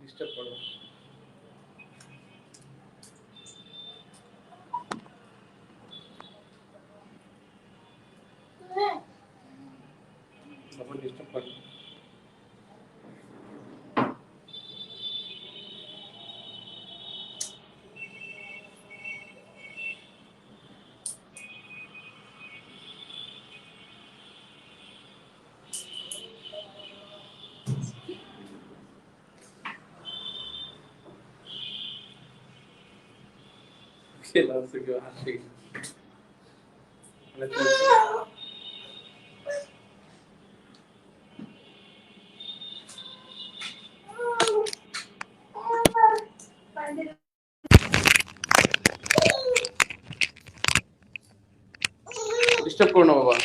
Disturb করো বাবা, disturb করো। খেলা আছে কেউ হাসি মানে ডিস্টার্ব করো না বাবা।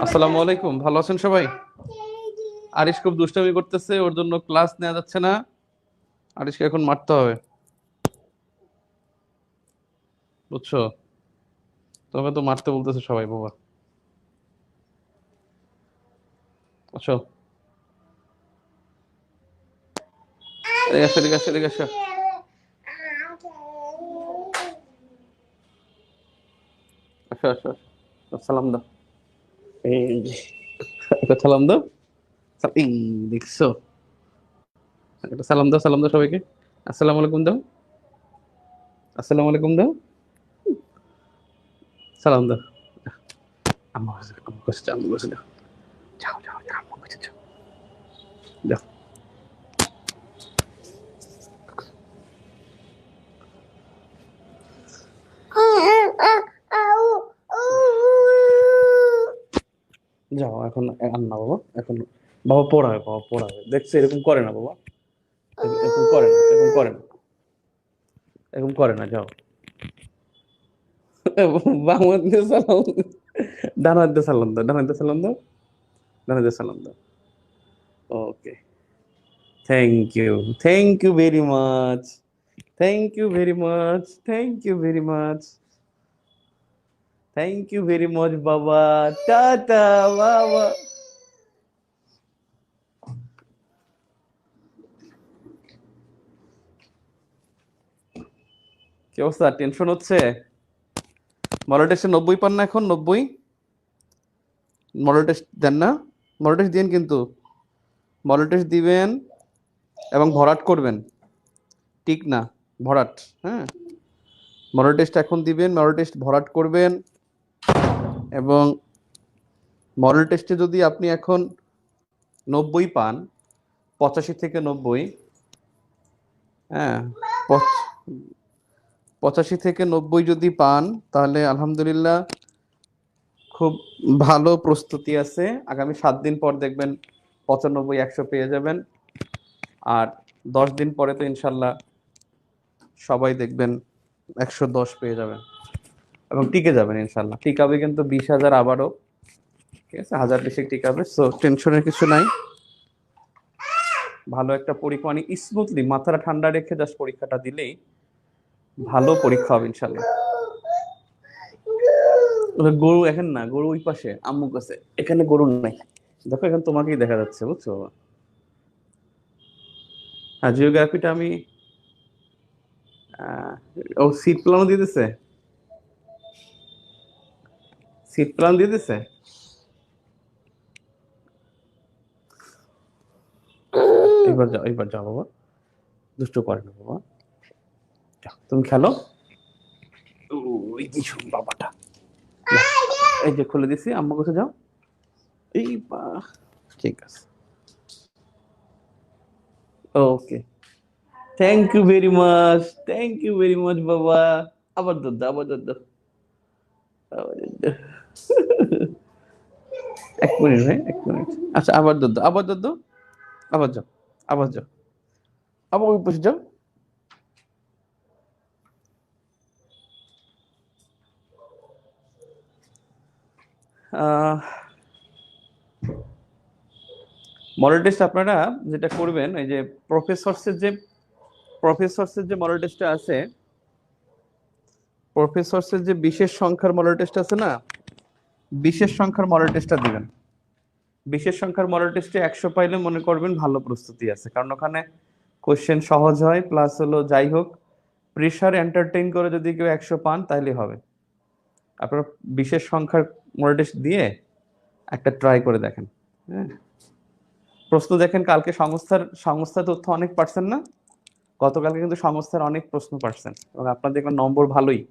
আসসালামু আলাইকুম, ভালো আছেন সবাই? আরিশ খুব দুষ্টামি করতেছে, ওর জন্য ক্লাস নেওয়া যাচ্ছে না। আরিশকে এখন মারতে হবে, বুঝছো? তোকে তো মারতে বলতেছে সবাই বাবা। আচ্ছা, এদিকে আসো, এদিকে আসো, এদিকে আসো। আসো, আসো, আসো। সালাম দাও। এই যে, একটা সালাম দাও। এই দেখছো, একটা সালাম দাও, সালাম দাও সবাইকে। আসসালামু আলাইকুম দাও, আসসালামু আলাইকুম দাও, সালাম দাও। আম্মু কাছে, আম্মু কাছে যাও, আম্মু কাছে যাও। যাও, যাও, যাও, আম্মু কাছে যাও। যাও। যাও এখন, আন্না বাবা এখন। বাবা পড়াবে, বাবা পড়াবে, দেখছো এরকম করে না বাবা, এরকম করে না, এরকম করে না, এরকম করে না, যাও। বাংলাদেশ সালাম, ডানাতে সালাম দাও, ডানাতে সালাম দাও, ডানাতে সালাম দাও। Okay, thank you, thank you very much, thank you very much, thank you very much, thank you very much বাবা। টাটা বাবা। কি অবস্থা, টেনশন হচ্ছে? মডেল টেস্টে 90 পান না এখন? 90 মডেল টেস্ট দেন না? মডেল টেস্ট দিন কিন্তু, মডেল টেস্ট দিবেন এবং ভরাট করবেন, ঠিক না? ভরাট, হ্যাঁ, মডেল টেস্ট এখন দিবেন, মডেল টেস্ট ভরাট করবেন। এবং মডেল টেস্টে যদি আপনি এখন 90 পান, 85 থেকে 90, হ্যাঁ, 85 থেকে 90 যদি পান, তাহলে আলহামদুলিল্লাহ খুব ভালো প্রস্তুতি আছে। আগামী 7 দিন পর দেখবেন 95 100 পেয়ে যাবেন। আর 10 দিন পরে তো ইনশাল্লাহ সবাই দেখবেন 110 পেয়ে যাবেন এবং টিকে যাবেন ইনশাল্লাহ। টিকাবে কিন্তু 20,000 আবারও, ঠিক আছে, 1000 বেশি টিকাবে। সো টেনশনের কিছু নাই। ভালো একটা পরীক্ষা, মানে স্মুথলি মাথাটা ঠান্ডা রেখে জাস্ট পরীক্ষাটা দিলেই ভালো পরীক্ষা হবে ইনশাল্লাহ। গরু এখন না, গরু ওই পাশে আম্মু কাছে, এখানে গরু নাই। দেখো এখন তোমাকেই দেখা যাচ্ছে, বুঝছো বাবা? হ্যাঁ, জিওগ্রাফিটা আমি আহ, ও সিট প্ল্যানও দিয়ে দিছে, সিট প্ল্যান দিয়ে দিছে। এবার যাও, এবার যাও বাবা, দুষ্ট করে না বাবা। যাও, তুমি খেলো। ওই যে শোন বাবাটা, এই যে খুলে দিছি, আম্মু কাছে যাও। এই বা, ঠিক আছে, okay, thank you very much, thank you very much বাবা। আবার দাও, আবার দাও, আবার দাও। 1 মিনিট ভাই, 1 মিনিট। আচ্ছা, আবার দাও, আবার দাও, আবার যাও, আবার যাও, আবার ওই পাশে যাও। আহ মডেল টেস্ট আপনারা যেটা করবেন, এই যে প্রফেসরসের যে মডেল টেস্টটা আছে, প্রফেসরসের যে বিশেষ সংখ্যার মডেল টেস্ট আছে না, বিশেষ সংখ্যার মডেল টেস্টটা দিবেন। বিশেষ সংখ্যার মডেল টেস্টে 100 পাইলে মনে করবেন ভালো প্রস্তুতি আছে, কারণ ওখানে কোশ্চেন সহজ হয়, প্লাস হলো যাই হোক প্রেশার এন্টারটেইন করে যদি কেউ 100 পান তাহলে হবে। আপনারা বিশেষ সংখ্যার মডেল টেস্ট দিয়ে একটা ট্রাই করে দেখেন। হ্যাঁ, প্রশ্ন দেখেন, কালকে সংস্থার তথ্য অনেক পারছেন না, গতকালকে কিন্তু সংস্থার অনেক প্রশ্ন পারছেন এবং আপনার দেখবেন নম্বর ভালোই,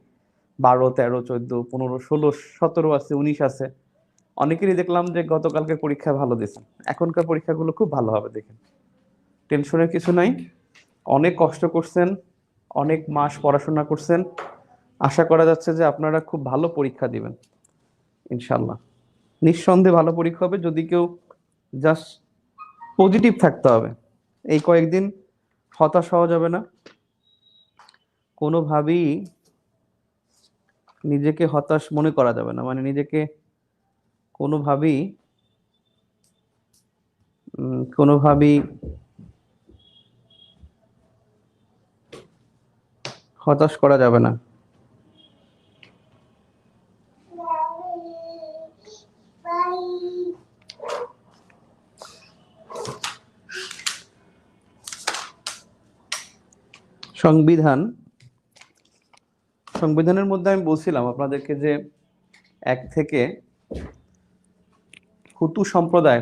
12, 13, 14, 15, 16, 17 আছে, 19 আছে। অনেকেরই দেখলাম যে গতকালকে পরীক্ষা ভালো দিয়েছেন, এখনকার পরীক্ষাগুলো খুব ভালো হবে, দেখেন টেনশনের কিছু নাই। অনেক কষ্ট করছেন, অনেক মাস পড়াশোনা করছেন, আশা করা যাচ্ছে যে আপনারা খুব ভালো পরীক্ষা দিবেন ইনশাল্লাহ। নিঃসন্দেহে ভালো পরীক্ষা হবে, যদি কেউ জাস্ট পজিটিভ থাকতে হবে। এই কয়েকদিন হতাশ হওয়া যাবে না, কোনোভাবেই নিজেকে হতাশ মনে করা যাবে না, মানে নিজেকে কোনোভাবেই কোনোভাবেই হতাশ করা যাবে না। সংবিধানের মধ্যে আমি বলছিলাম আপনাদেরকে যে 1 থেকে হুতু সম্প্রদায়,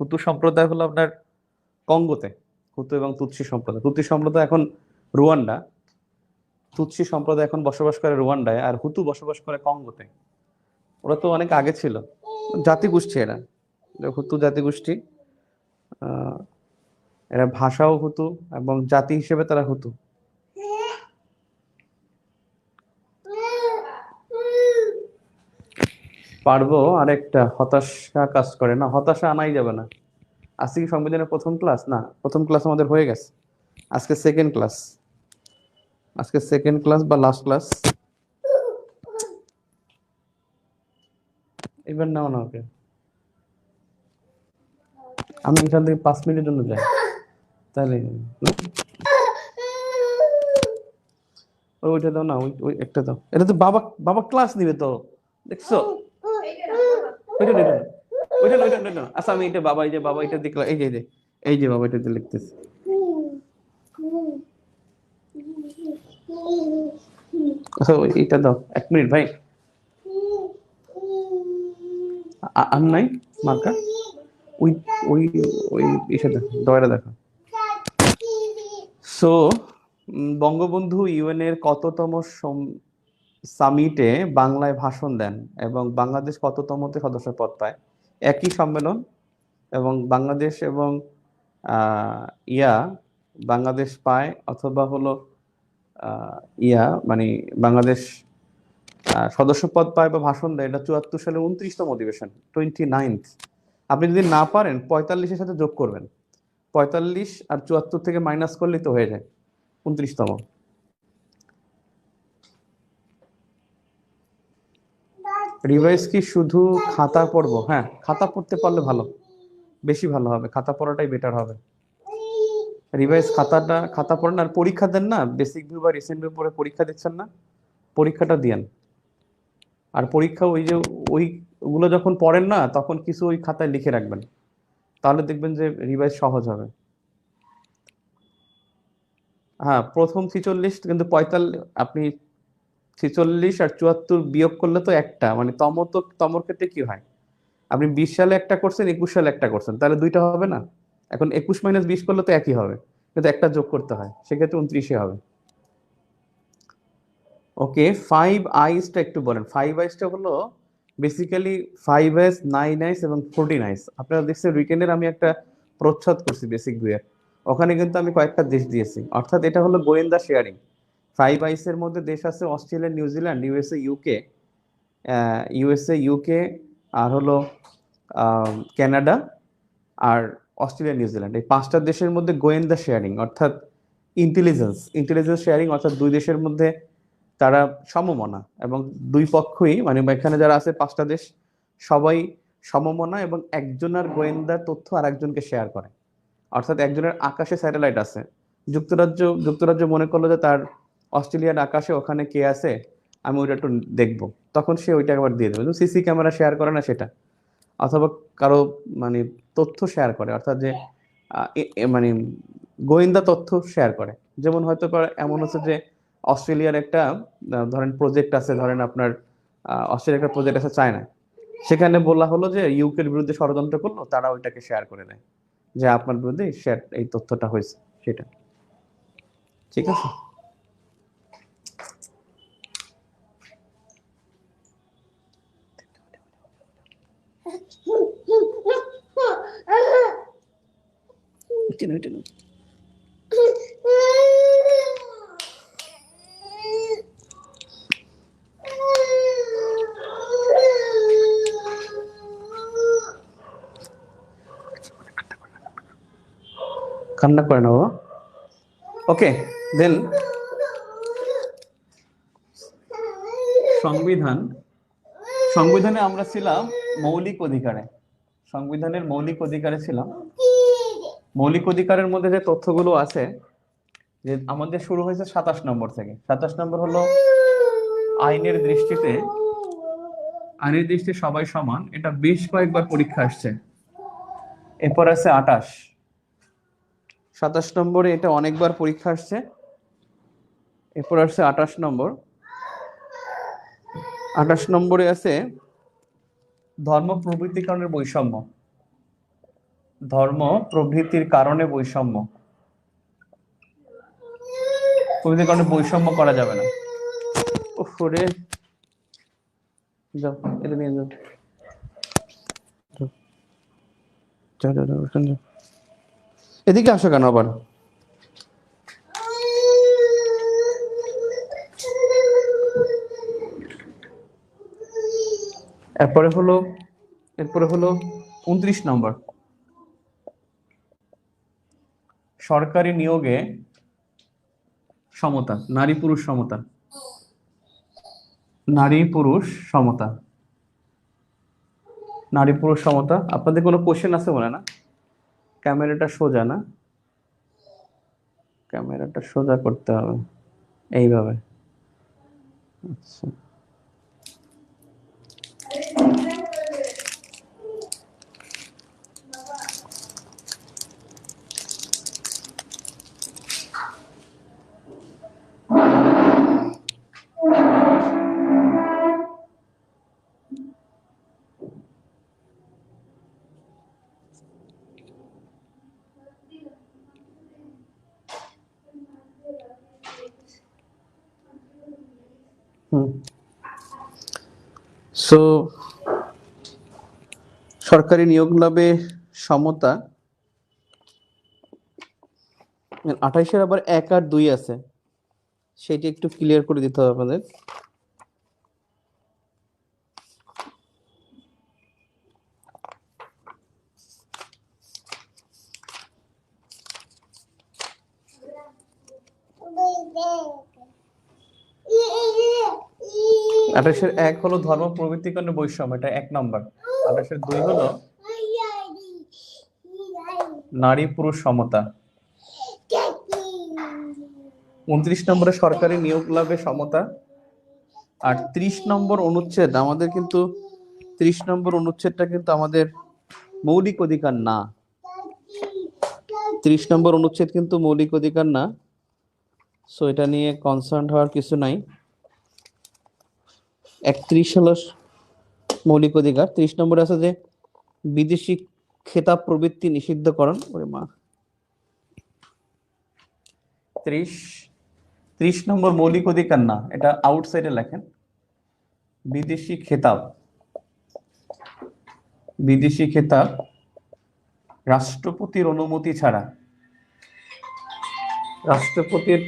হুতু সম্প্রদায় হলো আপনার কঙ্গোতে, হুতু এবং তুৎসি সম্প্রদায় এখন রুয়ান্ডা, তুৎসি সম্প্রদায় এখন বসবাস করে রুয়ান্ডায়, আর হুতু বসবাস করে কঙ্গোতে। ওরা তো অনেক আগে ছিল, জাতিগোষ্ঠী এরা, হুতু জাতিগোষ্ঠী। এরা ভাষাও হুতু এবং জাতি হিসেবে তারা হুতু। পারবো, আরেকটা হতাশা কাজ করে না, হতাশা আনাই যাবে না। আজকে কি সংবিধানের প্রথম ক্লাস? না, প্রথম ক্লাস আমাদের হয়ে গেছে, আজকে সেকেন্ড ক্লাস বা লাস্ট ক্লাস। এবার নাও না ওকে, আমি এখান থেকে 5 মিনিটের জন্য যাই, তাহলে ওইটা দাও না, ওই একটা দাও, এটা তো বাবা বাবা ক্লাস নিবে তো, দেখছো? ওইটা আচ্ছা, আমি এটা বাবা, এই যে বাবা এটা দেখলাম, এই যে বাবা এটা লিখতেছে। আচ্ছা এইটা দাও, 1 মিনিট ভাই, আর নাই মার্কা, ওই ওই ওই ইসে দেখো, দয়রা দেখো। সো বঙ্গবন্ধু ইউএন এর কততম সামিটে বাংলায় ভাষণ দেন এবং বাংলাদেশ কততমতে সদস্য পদ পায়? একই সম্মেলন, এবং বাংলাদেশ এবং আহ, ইয়া বাংলাদেশ পায়, অথবা হলো মানে বাংলাদেশ সদস্য পদ পায় বা ভাষণ দেয়, এটা 74 সালের 29তম অধিবেশন, 29th। আপনি যদি না পারেন 45-এর সাথে যোগ করবেন, 45 আর 74 থেকে মাইনাস করলেই তো হয়ে যায় 29তম। রিভাইজ কি শুধু খাতা পড়বো? হ্যাঁ, খাতা পড়তে পারলে ভালো, বেশি ভালো হবে, খাতা পড়াটাই বেটার হবে। রিভাইজ খাতা পড়েন আর পরীক্ষা দেন না, বেসিক ভিউ বা রিসেন্ট ভিউ পড়ে পরীক্ষা দিচ্ছেন না, পরীক্ষাটা দিয়েন। আর পরীক্ষা ওই যে ওইগুলো যখন পড়েন না, তখন কিছু ওই খাতায় লিখে রাখবেন, তাহলে দেখবেন যে রিভাইজ সহজ হবে। হ্যাঁ, প্রথম 46 কিন্তু 45, আপনি 46 আর 74 বিয়োগ করলে তো একটা, মানে তমর ক্ষেত্রে কি হয়, আপনি 20 সালে একটা করছেন, 21 সালে একটা করছেন, তাহলে দুইটা হবে না? এখন 21 মাইনাস 20 করলে তো একই হবে, কিন্তু একটা যোগ করতে হয়, সেক্ষেত্রে 29-এ হবে। ওকে, 5 আইসটা একটু বলেন। 5 আইসটা হলো বেসিক্যালি 5 আইস, 9 আইস এবং 14 আইস। আপনারা দেখছেন রিটেনের আমি একটা প্রচ্ছদ করছি বেসিক বইয়ের, ওখানে কিন্তু আমি কয়েকটা দেশ দিয়েছি, অর্থাৎ এটা হলো গোয়েন্দা শেয়ারিং। 5 আইসের মধ্যে দেশ আছে অস্ট্রেলিয়া, নিউজিল্যান্ড, ইউএসএ, ইউকে, আর হলো কানাডা, আর অস্ট্রেলিয়া, নিউজিল্যান্ড। এই 5টা দেশের মধ্যে গোয়েন্দা শেয়ারিং, অর্থাৎ ইন্টেলিজেন্স শেয়ারিং, অর্থাৎ দুই দেশের মধ্যে তারা সমমনা, এবং দুই পক্ষই, মানে এখানে যারা আছে 5টা দেশ, সবাই সমমনা এবং একজনের গোয়েন্দার তথ্য আরেকজনকে শেয়ার করে। অর্থাৎ একজনের আকাশে স্যাটেলাইট আছে, যুক্তরাজ্য মনে করলো যে তার অস্ট্রেলিয়ার আকাশে ওখানে কে আছে, আমি ওইটা একটু দেখবো, তখন সে ওইটা আবার দিয়ে দেবে। সিসি ক্যামেরা শেয়ার করে না সেটা, অথবা কারো মানে তথ্য শেয়ার করে, অর্থাৎ যে মানে গোয়েন্দা তথ্য শেয়ার করে। যেমন হয়তো এমন হচ্ছে যে অস্ট্রেলিয়ার একটা ধরেন প্রজেক্ট আছে, ধরেন আপনার অস্ট্রেলিয়ার একটা প্রজেক্ট আছে চায়না, সেখানে বলা হলো যে ইউকের বিরুদ্ধে ষড়যন্ত্র করলো, তারা ওইটাকে শেয়ার করে দেয় যে আপনার বিরুদ্ধে এই তথ্যটা হয়েছে সেটা। ঠিক আছে, কান্না করে না বাবা। ওকে, দেন সংবিধানে আমরা ছিলাম মৌলিক অধিকারে, সংবিধানের মৌলিক অধিকারে ছিলাম। মৌলিক অধিকারের মধ্যে যে তথ্যগুলো আছে, যে আমাদের শুরু হয়েছে 27 নম্বর থেকে। 27 নম্বর হলো আইনের দৃষ্টিতে সবাই সমান, এটা বেশ কয়েকবার পরীক্ষা আসছে। এরপর আছে 28, 27 নম্বরে এটা অনেকবার পরীক্ষা আসছে। এরপর আসছে 28 নম্বর। 28 নম্বরে আছে ধর্ম প্রভৃতির কারণে বৈষম্য, ধর্ম প্রভৃতির কারণে বৈষম্য, প্রভৃতির কারণে বৈষম্য করা যাবে না। ওরে যাও, এটা নিয়ে যাও, যাও যাও যাও, ওখানে যাও। এদিকে আসো কেন আবার? এরপরে হলো 29 নম্বর, সরকারি নিয়োগে সমতা, নারী পুরুষ সমতা, নারী পুরুষ সমতা, নারী পুরুষ সমতা। আপনাদের কোনো কোশ্চেন আছে বলে না? ক্যামেরাটা সোজা না, ক্যামেরাটা সোজা করতে হবে এইভাবে। আচ্ছা, সো সরকারি নিয়োগ লাভে সমতা। 28-এর আবার 1 আর 2 আছে, সেটা একটু ক্লিয়ার করে দিতে হবে আপনাদের। আঠাশের 1 হলো ধর্ম প্রবৃত্তির কারণে বৈষম্য, এটা 1 নম্বর। 28-এর 2 হলো নারী পুরুষ সমতা। 29 নম্বরে সরকারি নিয়োগ লাভে সমতা। আর 30 নম্বর অনুচ্ছেদ আমাদের কিন্তু 30 নম্বর অনুচ্ছেদটা কিন্তু আমাদের মৌলিক অধিকার না। 30 নম্বর অনুচ্ছেদ কিন্তু মৌলিক অধিকার না, সো এটা নিয়ে কনসার্ন হওয়ার কিছু নাই। 31 হলো মৌলিক অধিকার। 30 নম্বরে আছে যে বিদেশি খেতাব প্রবৃত্তি নিষিদ্ধকরণ। ওরে মা, 30 নম্বর মৌলিক অধিকার না, এটা আউটসাইডে লেখেন। বিদেশি খেতাব রাষ্ট্রপতির অনুমতি ছাড়া, রাষ্ট্রপতির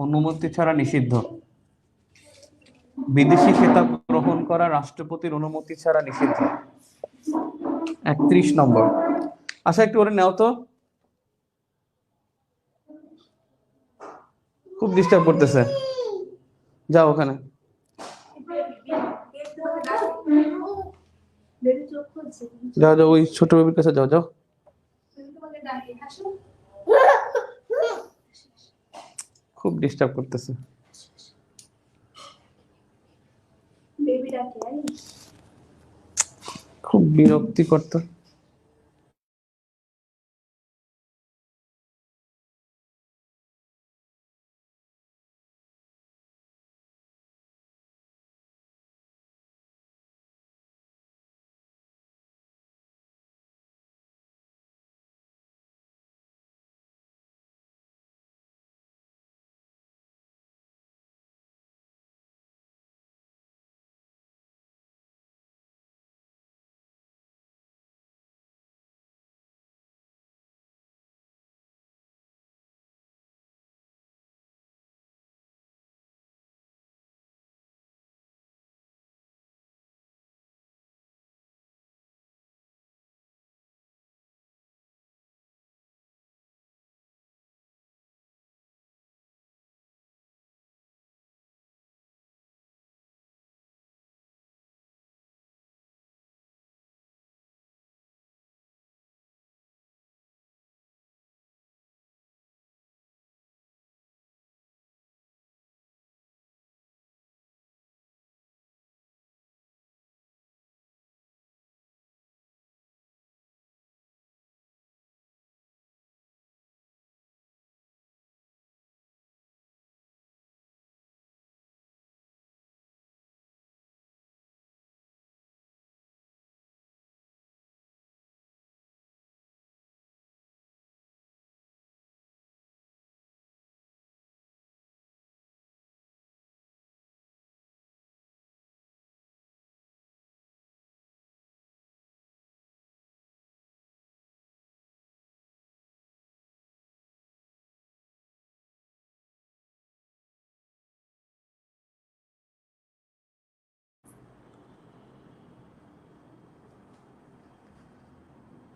অনুমতি ছাড়া নিষিদ্ধ। বিদেশি খেতাব গ্রহণ করা রাষ্ট্রপতির অনুমতি ছাড়া নিষিদ্ধ। 31 নম্বর। আচ্ছা একটু ওরে নাও তো, খুব ডিস্টার্ব করতেছে, যাও ওখানে। যাও যাও, ওই ছোট বেবির কাছে যাও যাও। খুব ডিস্টার্ব করতেছে। খুব বিরক্তিকর তো।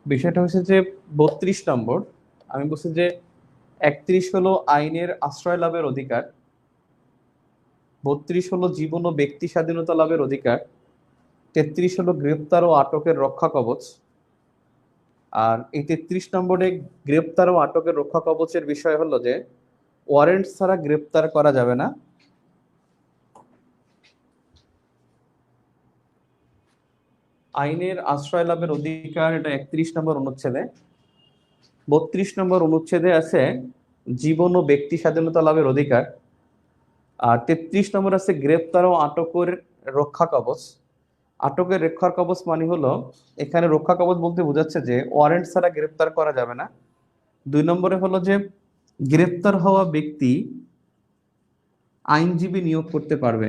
বিষয়টা হচ্ছে যে 32 নম্বর, আমি বলছি যে 31 হলো আইনের আশ্রয় লাভের অধিকার, 32 হলো জীবন ও ব্যক্তি স্বাধীনতা লাভের অধিকার, 33 হলো গ্রেপ্তার ও আটকের রক্ষা কবচ। আর এই 33 নম্বরে গ্রেপ্তার ও আটকের রক্ষা কবচের বিষয় হলো যে ওয়ারেন্ট ছাড়া গ্রেপ্তার করা যাবে না। আইনের আশ্রয় লাভের অধিকার, এটা 31 নম্বর অনুচ্ছেদে। 32 নম্বর অনুচ্ছেদে আছে জীবন ও ব্যক্তি স্বাধীনতা লাভের অধিকার। আর 33 নম্বর আছে গ্রেপ্তার ও আটকের রক্ষা কবচ। আটকের রক্ষার কবচ মানে হলো, এখানে রক্ষা কবচ বলতে বোঝাচ্ছে যে ওয়ারেন্ট ছাড়া গ্রেপ্তার করা যাবে না। 2 নম্বরে হলো যে গ্রেপ্তার হওয়া ব্যক্তি আইনজীবী নিয়োগ করতে পারবে,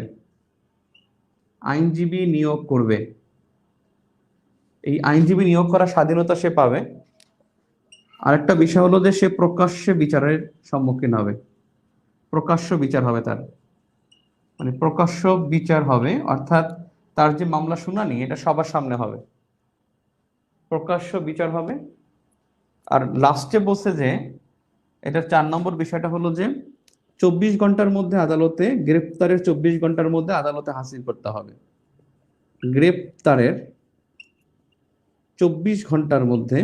আইনজীবী নিয়োগ করবে, এই আইনজীবী নিয়োগ করার স্বাধীনতা সে পাবে। আরেকটা বিষয় হলো যে সে প্রকাশ্যে বিচারের সম্মুখীন হবে, প্রকাশ্য বিচার হবে তার, মানে প্রকাশ্য বিচার হবে, অর্থাৎ তার যে মামলা শুনানি এটা সবার সামনে হবে, প্রকাশ্য বিচার হবে। আর লাস্টে বলছে যে এটা 4 নম্বর বিষয়টা হলো যে 24 ঘন্টার মধ্যে আদালতে, গ্রেপ্তারের 24 ঘন্টার মধ্যে আদালতে হাজির করতে হবে। গ্রেপ্তারের 24 ঘন্টার মধ্যে,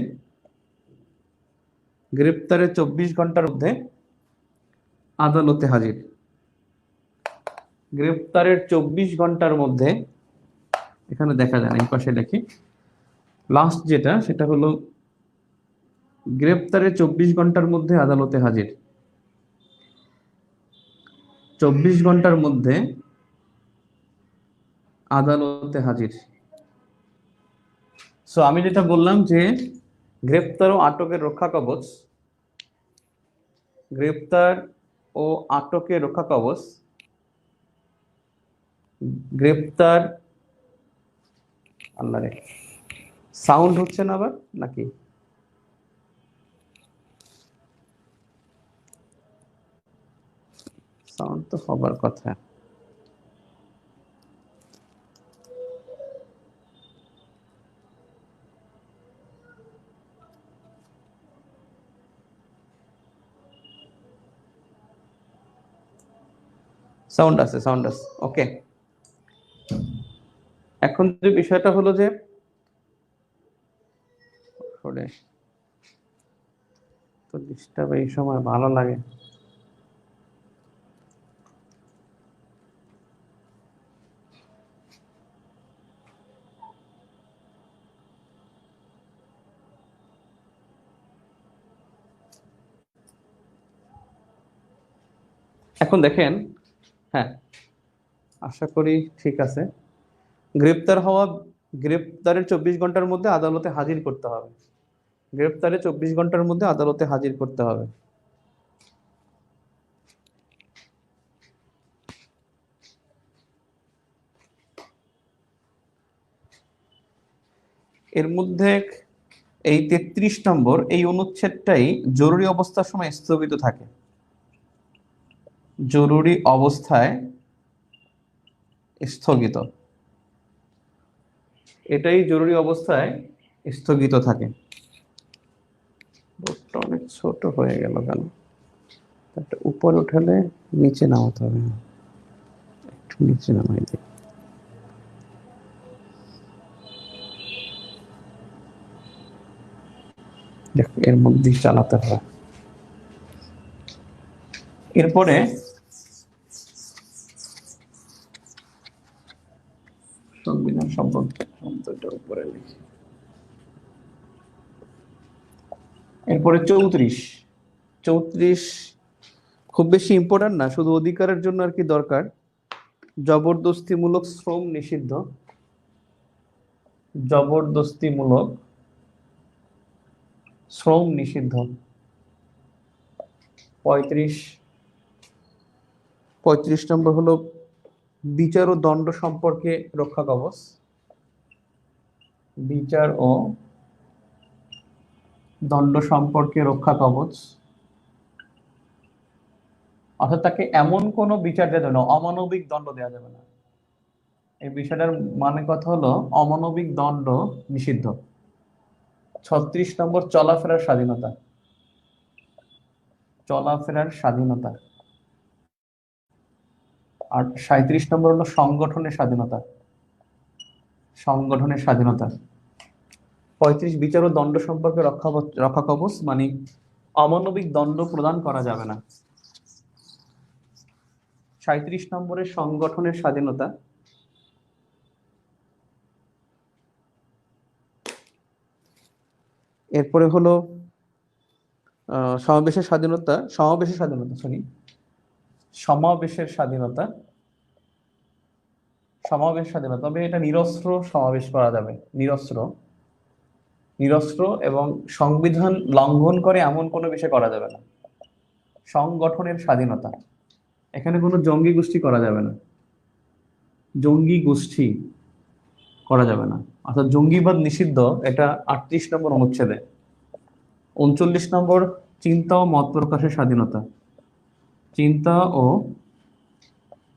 গ্রেপ্তারের 24 ঘন্টার মধ্যে আদালতে হাজির, গ্রেপ্তারের 24 ঘন্টার মধ্যে, এখানে দেখা যায় না, এই পাশে লিখি লাস্ট যেটা, সেটা হলো গ্রেপ্তারের 24 ঘন্টার মধ্যে আদালতে হাজির, 24 ঘন্টার মধ্যে আদালতে হাজির। সো আমি যেটা বললাম যে গ্রেপ্তার ও আটকের রক্ষা কবচ, গ্রেপ্তার ও আটকের রক্ষা কবচ, গ্রেপ্তার, আল্লাহ রে, সাউন্ড হচ্ছে না আবার নাকি? সাউন্ড তো হবার কথা। সাউন্ড আছে, সাউন্ড আছে, ওকে। এখন যে বিষয়টা হলো যে তো ডিস্টার্ব এই সময় ভালো লাগে। এখন দেখেন, হ্যাঁ আশা করি ঠিক আছে। গ্রেপ্তারের 24 ঘন্টার মধ্যে আদালতে হাজির করতে হবে। গ্রেপ্তারের 24 ঘন্টার মধ্যে আদালতে হাজির করতে হবে। এর মধ্যে এই 33 নম্বর এই অনুচ্ছেদটাই জরুরি অবস্থার সময় স্থগিত থাকে। জরুরি অবস্থায় স্থগিত, এটাই জরুরি অবস্থায় স্থগিত থাকে। বোর্ডটা অনেক ছোট হয়ে গেল কেন? একটা উপরে উঠালে নিচে নামাতে হবে, একটু নিচে নামাই দিই। দেখ, এর মধ্যেই চালাতে হবে। এরপরে সংবিধান সম্পর্কে শব্দটা উপরে লিখি। এরপরে 34 খুব বেশি ইম্পর্টেন্ট না, শুধু অধিকারের জন্য আর কি দরকার। জবরদস্তিমূলক শ্রম নিষিদ্ধ। জবরদস্তিমূলক শ্রম নিষিদ্ধ। 35 নম্বর হলো বিচার ও দণ্ড সম্পর্কে রক্ষা কবচ। বিচার ও দণ্ড সম্পর্কে রক্ষা কবচ, অর্থাৎ তাকে এমন কোনো বিচার দেওয়া যাবে না, অমানবিক দণ্ড দেওয়া যাবে না। এই বিষয়টার মানে কথা হলো অমানবিক দণ্ড নিষিদ্ধ। 36 নম্বর চলাফেরার স্বাধীনতা। চলাফেরার স্বাধীনতা। আর 37 নম্বর হলো সংগঠনের স্বাধীনতা। সংগঠনের স্বাধীনতা। 35 বিচার ও দণ্ড সম্পর্কে রক্ষা কবচ মানে অমানবিক দণ্ড প্রদান করা যাবে না। 37 নম্বরে সংগঠনের স্বাধীনতা। এরপরে হলো সমাবেশের স্বাধীনতা। তবে এটা নিরস্ত্র সমাবেশ করা যাবে। নিরস্ত্র এবং সংবিধান লঙ্ঘন করে এমন কোনো বিষয় করা যাবে না। সংগঠনের স্বাধীনতা, এখানে কোনো জঙ্গি গোষ্ঠী করা যাবে না। জঙ্গি গোষ্ঠী করা যাবে না, অর্থাৎ জঙ্গিবাদ নিষিদ্ধ, এটা 38 নম্বর অনুচ্ছেদে। 39 নম্বর চিন্তা ও মত প্রকাশের স্বাধীনতা। চিন্তা ও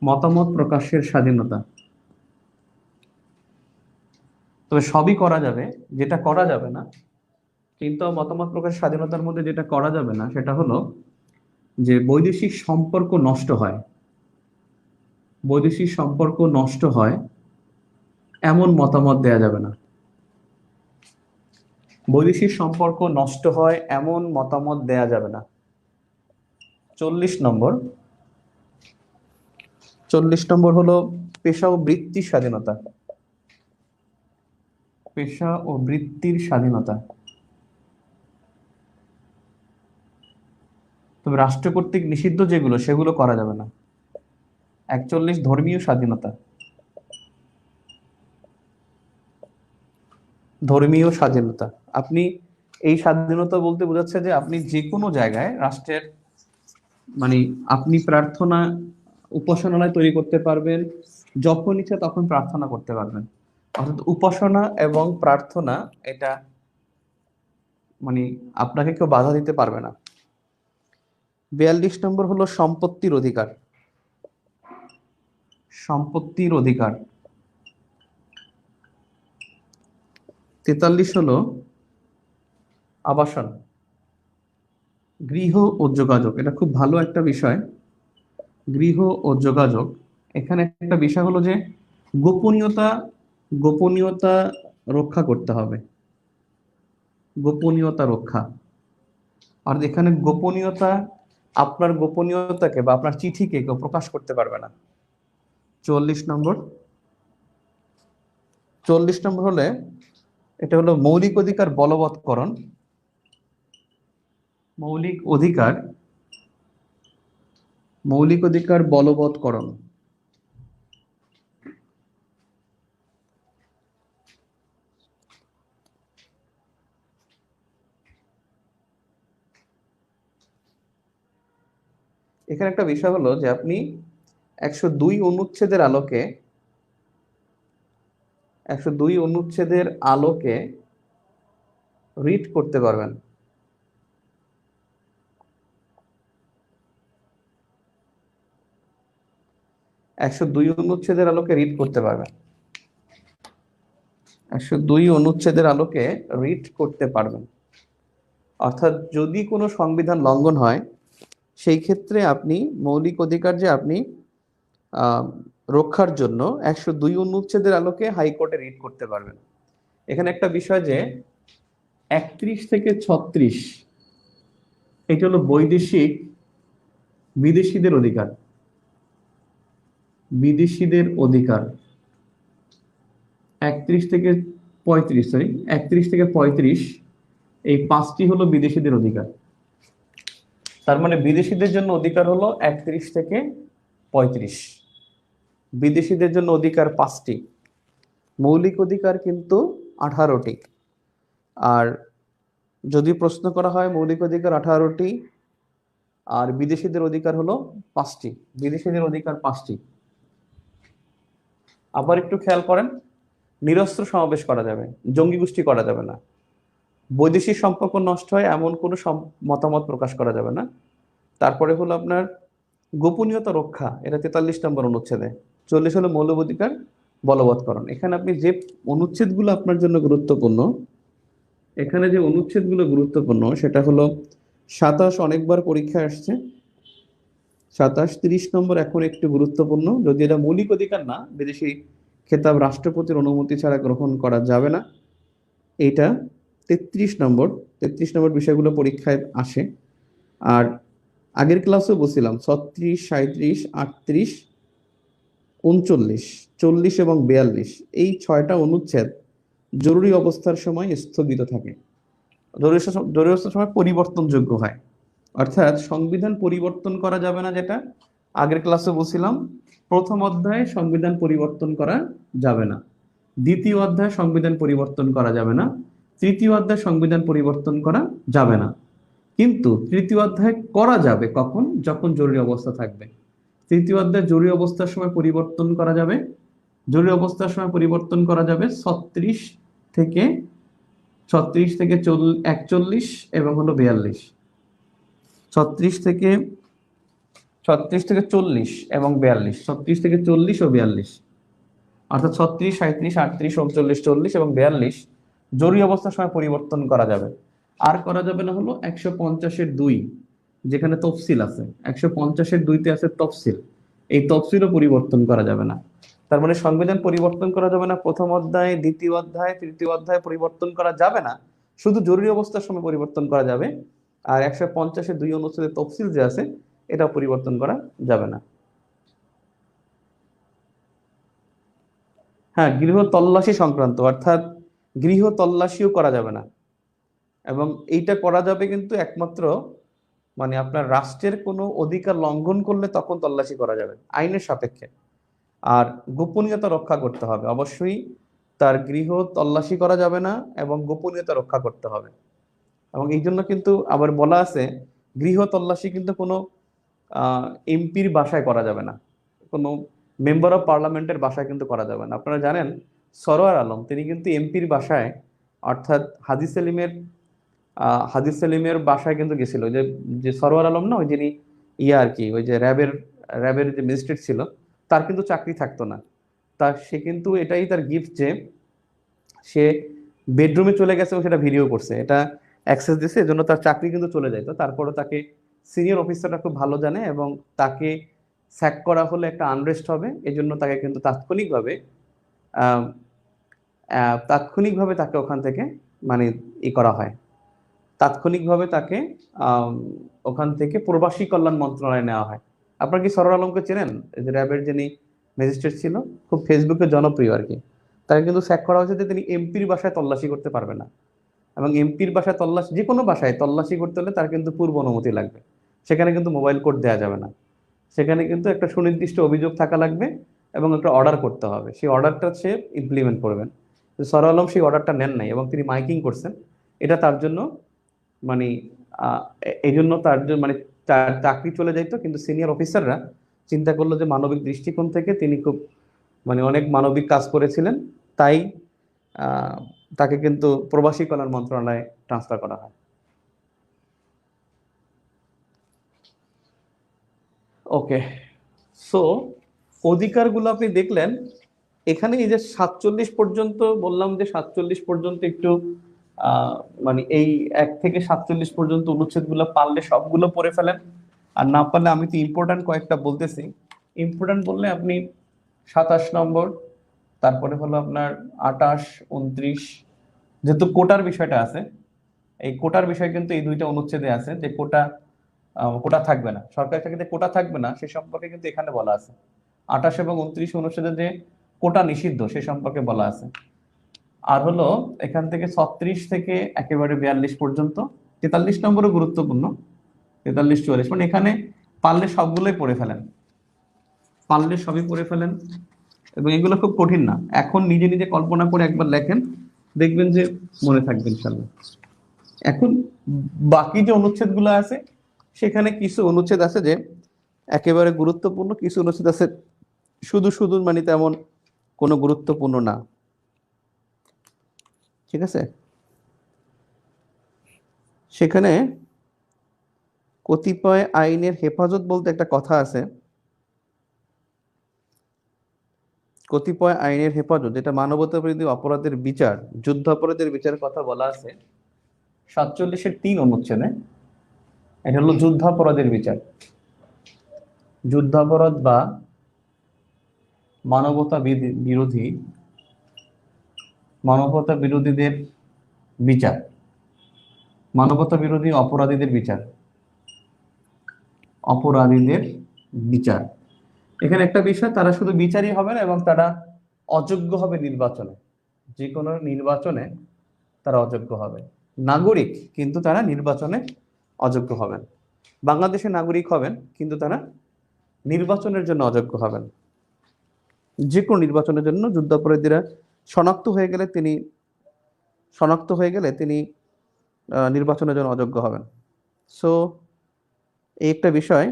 মতামত প্রকাশের স্বাধীনতা। তবে সবই করা যাবে, যেটা করা যাবে না চিন্তা ও মতামত প্রকাশের স্বাধীনতার মধ্যে যেটা করা যাবে না সেটা হলো যে বৈদেশিক সম্পর্ক নষ্ট হয়। বৈদেশিক সম্পর্ক নষ্ট হয় এমন মতামত দেয়া যাবে না। বৈদেশিক সম্পর্ক নষ্ট হয় এমন মতামত দেয়া যাবে না। 40 নম্বর হলো পেশা ও বৃত্তির স্বাধীনতা। পেশা ও বৃত্তির স্বাধীনতা। তবে রাষ্ট্র কর্তৃক নিষিদ্ধ যেগুলো সেগুলো করা যাবে না। 41 ধর্মীয় স্বাধীনতা। ধর্মীয় স্বাধীনতা, আপনি এই স্বাধীনতা বলতে বোঝাচ্ছে যে আপনি যে কোনো জায়গায় রাষ্ট্রের মানে আপনি প্রার্থনা উপাসনালয় তৈরি করতে পারবেন, যখন ইচ্ছা তখন প্রার্থনা করতে পারবেন। অর্থাৎ উপাসনা এবং প্রার্থনা এটা মানে আপনাকে কেউ বাধা দিতে পারবে না। 42 নম্বর হলো সম্পত্তির অধিকার। সম্পত্তির অধিকার। 43 হলো আবাসন, গৃহ ও যোগাযোগ। এটা খুব ভালো একটা বিষয়। গৃহ ও যোগাযোগ, এখানে একটা বিষয় হলো যে গোপনীয়তা, গোপনীয়তা রক্ষা করতে হবে, গোপনীয়তা রক্ষা। আর এখানে গোপনীয়তা, আপনার গোপনীয়তাকে বা আপনার চিঠিকে কেউ প্রকাশ করতে পারবে না। 44 নম্বর, 44 নম্বর হলে এটা হলো মৌলিক অধিকার বলবৎকরণ। মৌলিক অধিকার, মৌলিক অধিকার বলবৎকরণ। এখানে একটা বিষয় হলো যে আপনি 102 অনুচ্ছেদের আলোকে, 102 অনুচ্ছেদের আলোকে রিড করতে পারবেন। একশো দুই অনুচ্ছেদের আলোকে রিড করতে পারবেন, 102 অনুচ্ছেদের আলোকে রিড করতে পারবেন। অর্থাৎ যদি কোনো সংবিধান লঙ্ঘন হয় সেই ক্ষেত্রে আপনি মৌলিক অধিকার যে আপনি রক্ষার জন্য 102 অনুচ্ছেদের আলোকে হাইকোর্টে রিট করতে পারবেন। এখানে একটা বিষয় যে 31 থেকে 36 এটা হলো বৈদেশিক বিদেশিদের অধিকার, বিদেশিদের অধিকার। 31 থেকে 35, সরি 31 থেকে 35 এই 5টি হলো বিদেশিদের অধিকার। তার মানে বিদেশিদের জন্য অধিকার হলো 31 থেকে 35, বিদেশিদের জন্য অধিকার 5টি, মৌলিক অধিকার কিন্তু 18টি। আর যদি প্রশ্ন করা হয় মৌলিক অধিকার 18টি আর বিদেশিদের অধিকার হলো 5টি, বিদেশিদের অধিকার 5টি। আবার একটু খেয়াল করেন, নিরস্ত্র সমাবেশ করা যাবে, জঙ্গি গোষ্ঠী করা যাবে না, বৈদেশিক সম্পর্ক নষ্ট হয় এমন কোনো মতামত প্রকাশ করা যাবে না। তারপরে হলো আপনার গোপনীয়তা রক্ষা, এটা 43 নম্বর অনুচ্ছেদে। 40 হলো মৌলিক অধিকার বলবৎকরণ। এখানে আপনি যে অনুচ্ছেদগুলো আপনার জন্য গুরুত্বপূর্ণ, এখানে যে অনুচ্ছেদগুলো গুরুত্বপূর্ণ সেটা হলো 27 অনেকবার পরীক্ষায় আসছে, 27, 30 নম্বর এখন একটু গুরুত্বপূর্ণ, যদি এটা মৌলিক অধিকার না, বিদেশি খেতাব রাষ্ট্রপতির অনুমতি ছাড়া গ্রহণ করা যাবে না, এইটা 33 নম্বর। 33 নম্বর বিষয়গুলো পরীক্ষায় আসে। আর আগের ক্লাসেও বলছিলাম 36, 37, 38, 39, 40 এবং 42 এই 6টা অনুচ্ছেদ জরুরি অবস্থার সময় স্থগিত থাকে, জরুরি অবস্থার সময় পরিবর্তনযোগ্য হয়। অর্থাৎ সংবিধান পরিবর্তন করা যাবে না, যেটা আগের ক্লাসে বলছিলাম। প্রথম অধ্যায়ে সংবিধান পরিবর্তন করা যাবে না, দ্বিতীয় অধ্যায়ে সংবিধান পরিবর্তন করা যাবে না, তৃতীয় অধ্যায়ে সংবিধান পরিবর্তন করা যাবে না। কিন্তু তৃতীয় অধ্যায় করা যাবে কখন? যখন জরুরি অবস্থা থাকবে। তৃতীয় অধ্যায় জরুরি অবস্থার সময় পরিবর্তন করা যাবে, জরুরি অবস্থার সময় পরিবর্তন করা যাবে 36 থেকে 41 এবং হলো 42, 36 থেকে 40 এবং 42, 36 থেকে 40 ও 42, অর্থাৎ 36, 37, 38, 39, 40 এবং 42 জরুরি অবস্থার সময় পরিবর্তন করা যাবে। আর করা যাবে না হলো 150-2, যেখানে তফসিল আছে, 150-2তে আছে তফসিল, এই তফসিলও পরিবর্তন করা যাবে না। তার মানে সংবিধান পরিবর্তন করা যাবে না প্রথম অধ্যায়, দ্বিতীয় অধ্যায়, তৃতীয় অধ্যায় পরিবর্তন করা যাবে না, শুধু জরুরি অবস্থার সময় পরিবর্তন করা যাবে। আর 150-2 অনুচ্ছেদের তফসিল যে আছে এটা পরিবর্তন করা যাবে না। হ্যাঁ, গৃহ তল্লাশি সংক্রান্ত, অর্থাৎ গৃহ তল্লাশিও করা যাবে না, এবং এইটা করা যাবে কিন্তু একমাত্র মানে আপনার রাষ্ট্রের কোনো অধিকার লঙ্ঘন করলে তখন তল্লাশি করা যাবে আইনের সাপেক্ষে। আর গোপনীয়তা রক্ষা করতে হবে অবশ্যই, তার গৃহ তল্লাশি করা যাবে না এবং গোপনীয়তা রক্ষা করতে হবে। এবং এই জন্য কিন্তু আবার বলা আছে গৃহ তল্লাশি কিন্তু কোনো এমপির বাসায় করা যাবে না, কোনো মেম্বার অফ পার্লামেন্টের বাসায় কিন্তু করা যাবে না। আপনারা জানেন সরোয়ার আলম তিনি কিন্তু এমপির বাসায়, অর্থাৎ হাজি সেলিমের বাসায় কিন্তু গেছিল। যে যে সরোয়ার আলম না, ওই যিনি আর কি ওই যে র্যাবের যে ম্যাজিস্ট্রেট ছিল, তার কিন্তু চাকরি থাকতো না। সে কিন্তু এটাই তার গিফট যে সে বেডরুমে চলে গেছে এবং সেটা ভিডিও করছে, এটা অ্যাক্সেস দিছে, এজন্য তার চাকরি কিন্তু চলে যায়। তো তারপরে তাকে সিনিয়র অফিসাররা খুব ভালো জানে এবং তাকে স্যাক করা হলে একটা আনরেস্ট হবে, এজন্য তাকে কিন্তু আহ, তাৎক্ষণিকভাবে তাকে ওখান থেকে মানে করা হয়, তাৎক্ষণিকভাবে তাকে আম, ওখান থেকে প্রবাসী কল্যাণ মন্ত্রণালয়ে নেওয়া হয়। আপনার কি সরোয়ার আলমকে চেনেন? এই যে র্যাবের যিনি ম্যাজিস্ট্রেট ছিল, খুব ফেসবুকে জনপ্রিয় আর কি। তাকে কিন্তু স্যাক করা হয়েছে যে তিনি এমপির বাসায় তল্লাশি করতে পারবে না, এবং এমপির বাসায় তল্লাশি, যে কোনো বাসায় তল্লাশি করতে হলে তার কিন্তু পূর্ব অনুমতি লাগবে। সেখানে কিন্তু মোবাইল কোড দেওয়া যাবে না, সেখানে কিন্তু একটা সুনির্দিষ্ট অভিযোগ থাকা লাগবে এবং একটা অর্ডার করতে হবে, সেই অর্ডারটা সে ইমপ্লিমেন্ট করবেন। তো সরোয়ার আলম সেই অর্ডারটা নেন নাই এবং তিনি মাইকিং করছেন। এটা তার জন্য মানে এই জন্য তার জন্য মানে তার চাকরি চলে যাইতো, কিন্তু সিনিয়র অফিসাররা চিন্তা করলো যে মানবিক দৃষ্টিকোণ থেকে তিনি খুব মানে অনেক মানবিক কাজ করেছিলেন, তাই আহ, তাকে কিন্তু প্রবাসী কল্যাণ মন্ত্রণালয়ে ট্রান্সফার করা হয়। ওকে, সো অধিকারগুলো আপনি দেখলেন। এখানে এই যে 47 পর্যন্ত বললাম, যে 47 পর্যন্ত একটু আহ, মানে এই 1 থেকে 47 পর্যন্ত অনুচ্ছেদগুলো পারলে সবগুলো পড়ে ফেলেন, আর না পারলে আমি তো ইম্পর্ট্যান্ট কয়েকটা বলতেছি। ইম্পর্ট্যান্ট বললে আপনি 27 নম্বর, তারপরে হলো আপনার 28, 29, যেহেতু কোটার বিষয়টা আছে, এই কোটার বিষয় কিন্তু এই দুইটা অনুচ্ছেদে আছে যে কোটা কোটা থাকবে না, সরকারি চাকরিতে কোটা থাকবে না সে সম্পর্কে কিন্তু এখানে বলা আছে। 28 এবং 29 অনুচ্ছেদে যে কোটা নিষিদ্ধ সে সম্পর্কে বলা আছে। আর হলো এখান থেকে 36 থেকে একেবারে 42 পর্যন্ত, 43 নম্বরও গুরুত্বপূর্ণ, 43, 44, মানে এখানে পারলে সবগুলোই পড়ে ফেলেন, পারলে সবই পড়ে ফেলেন। এবং এগুলো খুব কঠিন না, এখন নিজে নিজে কল্পনা করে একবার লেখেন, দেখবেন যে মনে থাকবে ইনশাল্লাহ। এখন বাকি যে অনুচ্ছেদগুলো আছে, সেখানে কিছু অনুচ্ছেদ আছে যে একেবারে গুরুত্বপূর্ণ, কিছু অনুচ্ছেদ আছে শুধু শুধু মানে তেমন কোনো গুরুত্বপূর্ণ না। ঠিক আছে, সেখানে কতিপয় আইনের হেফাজত বলতে একটা কথা আছে, কতিপয় আইনের হেফাজত, যেটা মানবতা বিরোধী অপরাধের বিচার, যুদ্ধ অপরাধের বিচারের কথা বলা আছে 47-3 অনুচ্ছেদে। এটা হলো যুদ্ধাপরাধের বিচার, যুদ্ধাপরাধ বা মানবতা বিরোধী, মানবতা বিরোধীদের বিচার, মানবতা বিরোধী অপরাধীদের বিচার, অপরাধীদের বিচার। এখানে একটা বিষয়, তারা শুধু বিচারই হবে না এবং তারা অযোগ্য হবে নির্বাচনে, যে কোনো নির্বাচনে তারা অযোগ্য হবে। নাগরিক, কিন্তু তারা নির্বাচনে অযোগ্য হবেন। বাংলাদেশের নাগরিক হবেন, কিন্তু তারা নির্বাচনের জন্য অযোগ্য হবেন। যে কোনো নির্বাচনের জন্য যুদ্ধাপরাধীরা শনাক্ত হয়ে গেলে তিনি শনাক্ত হয়ে গেলে তিনি নির্বাচনের জন্য অযোগ্য হবেন। সো এই একটা বিষয়।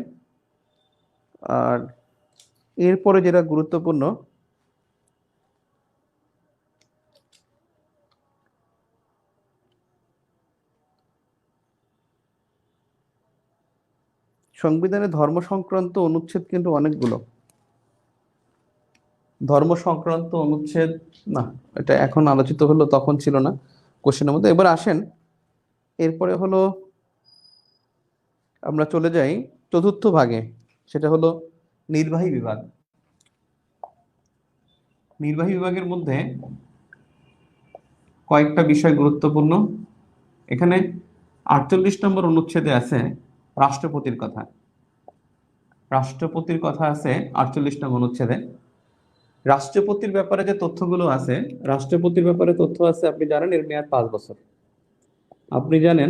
আর এরপরে যেটা গুরুত্বপূর্ণ, সংবিধানে ধর্ম সংক্রান্ত অনুচ্ছেদ কিন্তু অনেকগুলো। ধর্ম সংক্রান্ত অনুচ্ছেদ, না এটা এখন আলোচিত হলো, তখন ছিল না কোশ্চেনের মধ্যে। এবার আসেন, এরপরে হলো আমরা চলে যাই চতুর্থ ভাগে, সেটা হলো নির্বাহী বিভাগ। নির্বাহী বিভাগের মধ্যে কয়েকটা বিষয় গুরুত্বপূর্ণ। এখানে 48 নম্বর অনুচ্ছেদে আছে রাষ্ট্রপতির কথা, রাষ্ট্রপতির কথা আছে 48 নম্বর অনুচ্ছেদে। রাষ্ট্রপতির ব্যাপারে যে তথ্যগুলো আছে, রাষ্ট্রপতির ব্যাপারে তথ্য আছে, আপনি জানেন এর মেয়াদ 5 বছর। আপনি জানেন